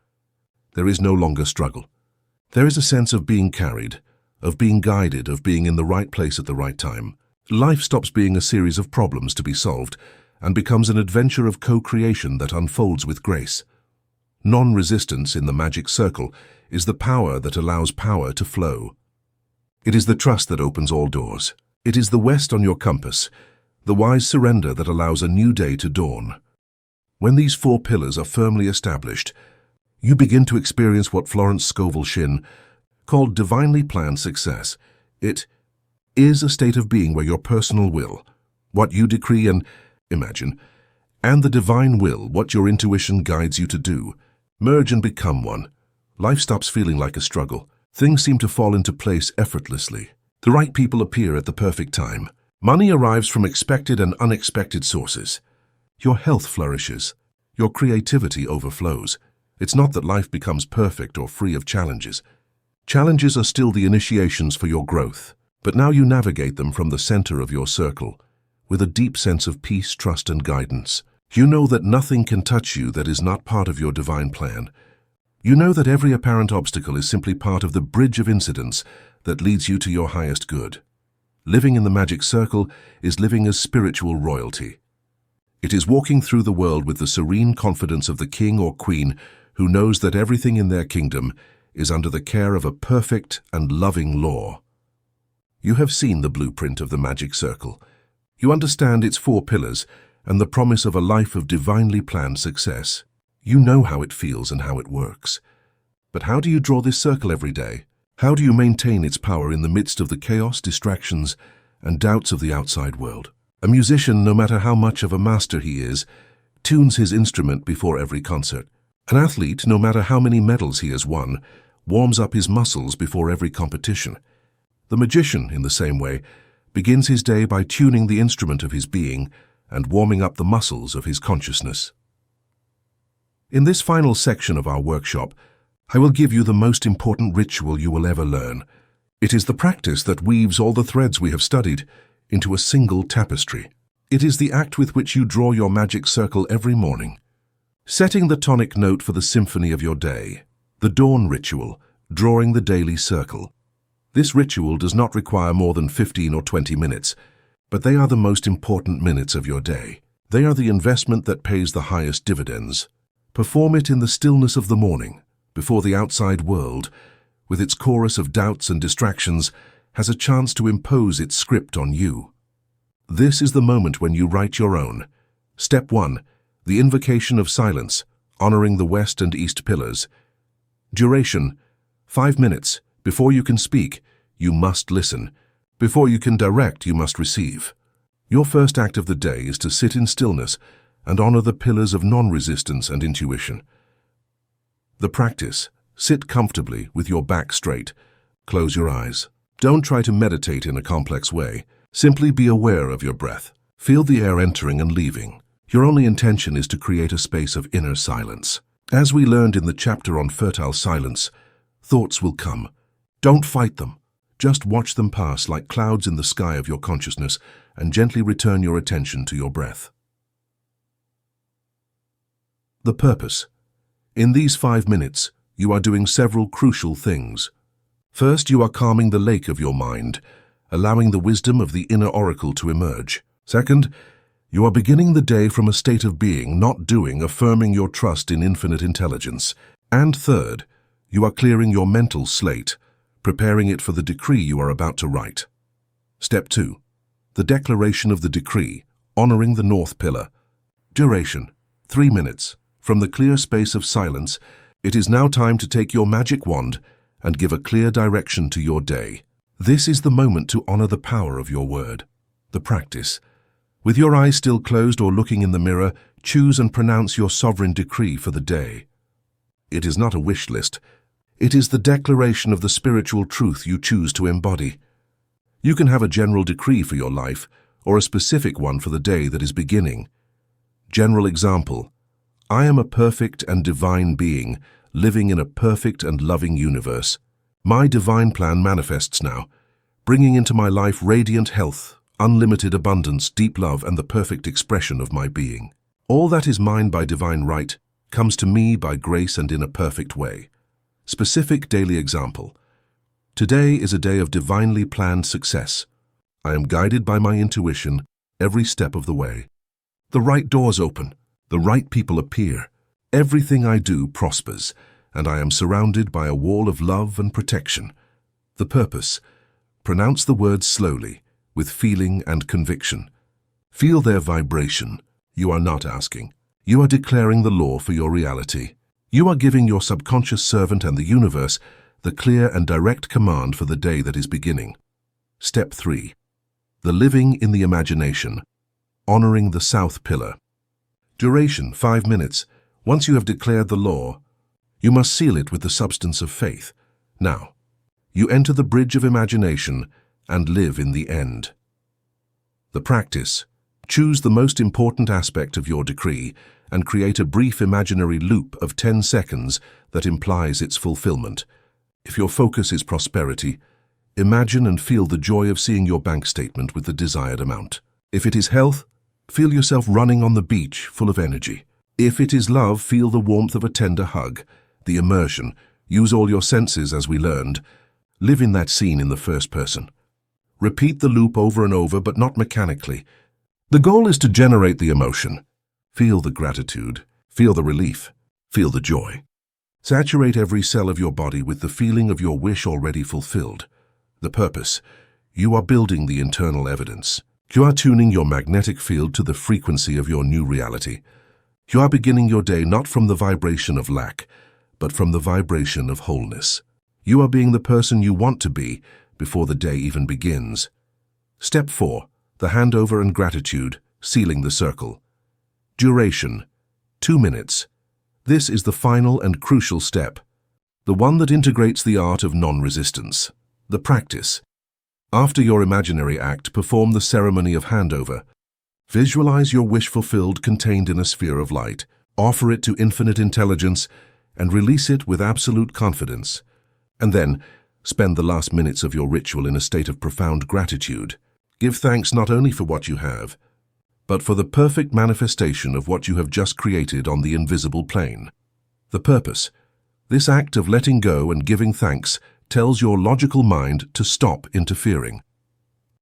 There is no longer struggle. There is a sense of being carried, of being guided, of being in the right place at the right time. Life stops being a series of problems to be solved and becomes an adventure of co-creation that unfolds with grace. Non-resistance in the magic circle is the power that allows power to flow. It is the trust that opens all doors. It is the west on your compass, the wise surrender that allows a new day to dawn. When these 4 pillars are firmly established, you begin to experience what Florence Scovel Shinn called divinely planned success. It is a state of being where your personal will, what you decree and imagine, and the divine will, what your intuition guides you to do, merge and become one. Life stops feeling like a struggle. Things seem to fall into place effortlessly. The right people appear at the perfect time. Money arrives from expected and unexpected sources. Your health flourishes. Your creativity overflows. It's not that life becomes perfect or free of challenges. Challenges are still the initiations for your growth, but now you navigate them from the center of your circle, with a deep sense of peace, trust, and guidance. You know that nothing can touch you that is not part of your divine plan. You know that every apparent obstacle is simply part of the bridge of incidents that leads you to your highest good. Living in the magic circle is living as spiritual royalty. It is walking through the world with the serene confidence of the king or queen who knows that everything in their kingdom is under the care of a perfect and loving law. You have seen the blueprint of the magic circle. You understand its 4 pillars and the promise of a life of divinely planned success. You know how it feels and how it works. But how do you draw this circle every day? How do you maintain its power in the midst of the chaos, distractions, and doubts of the outside world? A musician, no matter how much of a master he is, tunes his instrument before every concert. An athlete, no matter how many medals he has won, warms up his muscles before every competition. The magician, in the same way, begins his day by tuning the instrument of his being and warming up the muscles of his consciousness. In this final section of our workshop, I will give you the most important ritual you will ever learn. It is the practice that weaves all the threads we have studied into a single tapestry. It is the act with which you draw your magic circle every morning, setting the tonic note for the symphony of your day. The dawn ritual, drawing the daily circle. This ritual does not require more than 15 or 20 minutes, but they are the most important minutes of your day. They are the investment that pays the highest dividends. Perform it in the stillness of the morning, before the outside world, with its chorus of doubts and distractions, has a chance to impose its script on you. This is the moment when you write your own. Step 1. The invocation of silence, honoring the west and east pillars. Duration: 5 minutes. Before you can speak, you must listen. Before you can direct, you must receive. Your first act of the day is to sit in stillness and honor the pillars of non-resistance and intuition. The practice: sit comfortably with your back straight. Close your eyes. Don't try to meditate in a complex way. Simply be aware of your breath. Feel the air entering and leaving. Your only intention is to create a space of inner silence. As we learned in the chapter on fertile silence, thoughts will come. Don't fight them. Just watch them pass like clouds in the sky of your consciousness and gently return your attention to your breath. The purpose. In these 5 minutes, you are doing several crucial things. First, you are calming the lake of your mind, allowing the wisdom of the inner oracle to emerge. Second, you are beginning the day from a state of being, not doing, affirming your trust in infinite intelligence. And third, you are clearing your mental slate, preparing it for the decree you are about to write. Step 2. The declaration of the decree, honoring the north pillar. Duration: 3 minutes. From the clear space of silence, it is now time to take your magic wand and give a clear direction to your day. This is the moment to honor the power of your word. The practice. With your eyes still closed or looking in the mirror, choose and pronounce your sovereign decree for the day. It is not a wish list. It is the declaration of the spiritual truth you choose to embody. You can have a general decree for your life, or a specific one for the day that is beginning. General example: I am a perfect and divine being, living in a perfect and loving universe. My divine plan manifests now, bringing into my life radiant health, unlimited abundance, deep love, and the perfect expression of my being. All that is mine by divine right comes to me by grace and in a perfect way. Specific daily example: today is a day of divinely planned success. I am guided by my intuition every step of the way. The right doors open, the right people appear. Everything I do prospers, and I am surrounded by a wall of love and protection. The purpose: pronounce the words slowly, with feeling and conviction. Feel their vibration. You are not asking. You are declaring the law for your reality. You are giving your subconscious servant and the universe the clear and direct command for the day that is beginning. Step 3. The living in the imagination. Honoring the south pillar. Duration: 5 minutes. Once you have declared the law, you must seal it with the substance of faith. Now, you enter the bridge of imagination and live in the end. The practice: choose the most important aspect of your decree and create a brief imaginary loop of 10 seconds that implies its fulfillment. If your focus is prosperity, imagine and feel the joy of seeing your bank statement with the desired amount. If it is health, feel yourself running on the beach, full of energy. If it is love, feel the warmth of a tender hug, the immersion. Use all your senses as we learned. Live in that scene in the first person. Repeat the loop over and over, but not mechanically. The goal is to generate the emotion. Feel the gratitude, feel the relief, feel the joy. Saturate every cell of your body with the feeling of your wish already fulfilled. The purpose: you are building the internal evidence. You are tuning your magnetic field to the frequency of your new reality. You are beginning your day not from the vibration of lack, but from the vibration of wholeness. You are being the person you want to be before the day even begins. Step 4. The handover and gratitude, sealing the circle. Duration: 2 minutes. This is the final and crucial step, the one that integrates the art of non-resistance. The practice: after your imaginary act, perform the ceremony of handover. Visualize your wish fulfilled contained in a sphere of light. Offer it to infinite intelligence and release it with absolute confidence. And then, spend the last minutes of your ritual in a state of profound gratitude. Give thanks not only for what you have, but for the perfect manifestation of what you have just created on the invisible plane. The purpose: this act of letting go and giving thanks tells your logical mind to stop interfering.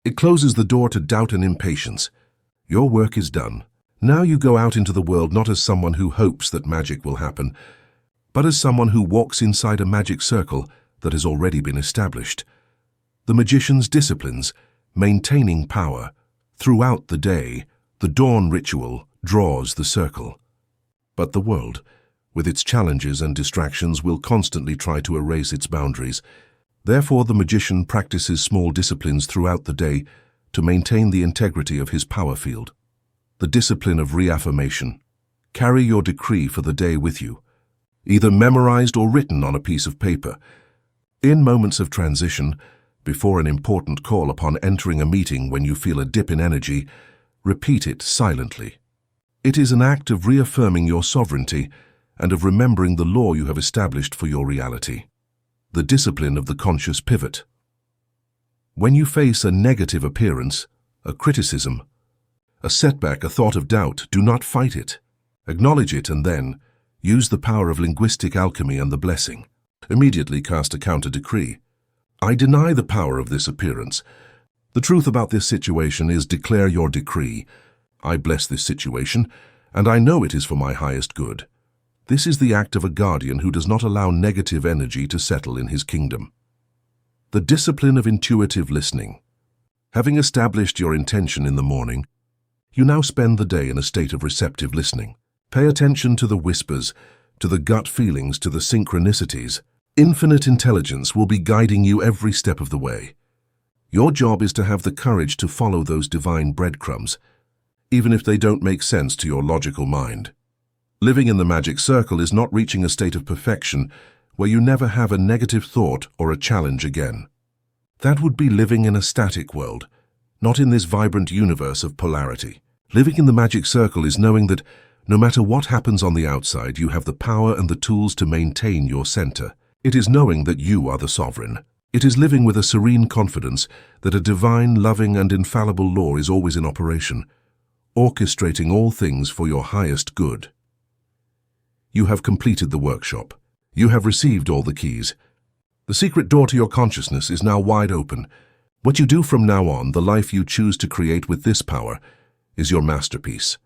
It closes the door to doubt and impatience. Your work is done. Now you go out into the world not as someone who hopes that magic will happen, but as someone who walks inside a magic circle that has already been established. The magician's disciplines: maintaining power. Throughout the day, the dawn ritual draws the circle. But the world, with its challenges and distractions, will constantly try to erase its boundaries. Therefore, the magician practices small disciplines throughout the day to maintain the integrity of his power field. The discipline of reaffirmation. Carry your decree for the day with you, either memorized or written on a piece of paper. In moments of transition, before an important call, upon entering a meeting, when you feel a dip in energy, repeat it silently. It is an act of reaffirming your sovereignty and of remembering the law you have established for your reality. The discipline of the conscious pivot. When you face a negative appearance, a criticism, a setback, a thought of doubt, do not fight it. Acknowledge it and then use the power of linguistic alchemy and the blessing. Immediately cast a counter-decree. I deny the power of this appearance. The truth about this situation is: declare your decree. I bless this situation, and I know it is for my highest good. This is the act of a guardian who does not allow negative energy to settle in his kingdom. The discipline of intuitive listening. Having established your intention in the morning, you now spend the day in a state of receptive listening. Pay attention to the whispers, to the gut feelings, to the synchronicities. Infinite intelligence will be guiding you every step of the way. Your job is to have the courage to follow those divine breadcrumbs, even if they don't make sense to your logical mind. Living in the magic circle is not reaching a state of perfection where you never have a negative thought or a challenge again. That would be living in a static world, not in this vibrant universe of polarity. Living in the magic circle is knowing that no matter what happens on the outside, you have the power and the tools to maintain your center. It is knowing that you are the sovereign. It is living with a serene confidence that a divine, loving, and infallible law is always in operation, orchestrating all things for your highest good. You have completed the workshop. You have received all the keys. The secret door to your consciousness is now wide open. What you do from now on, the life you choose to create with this power, is your masterpiece.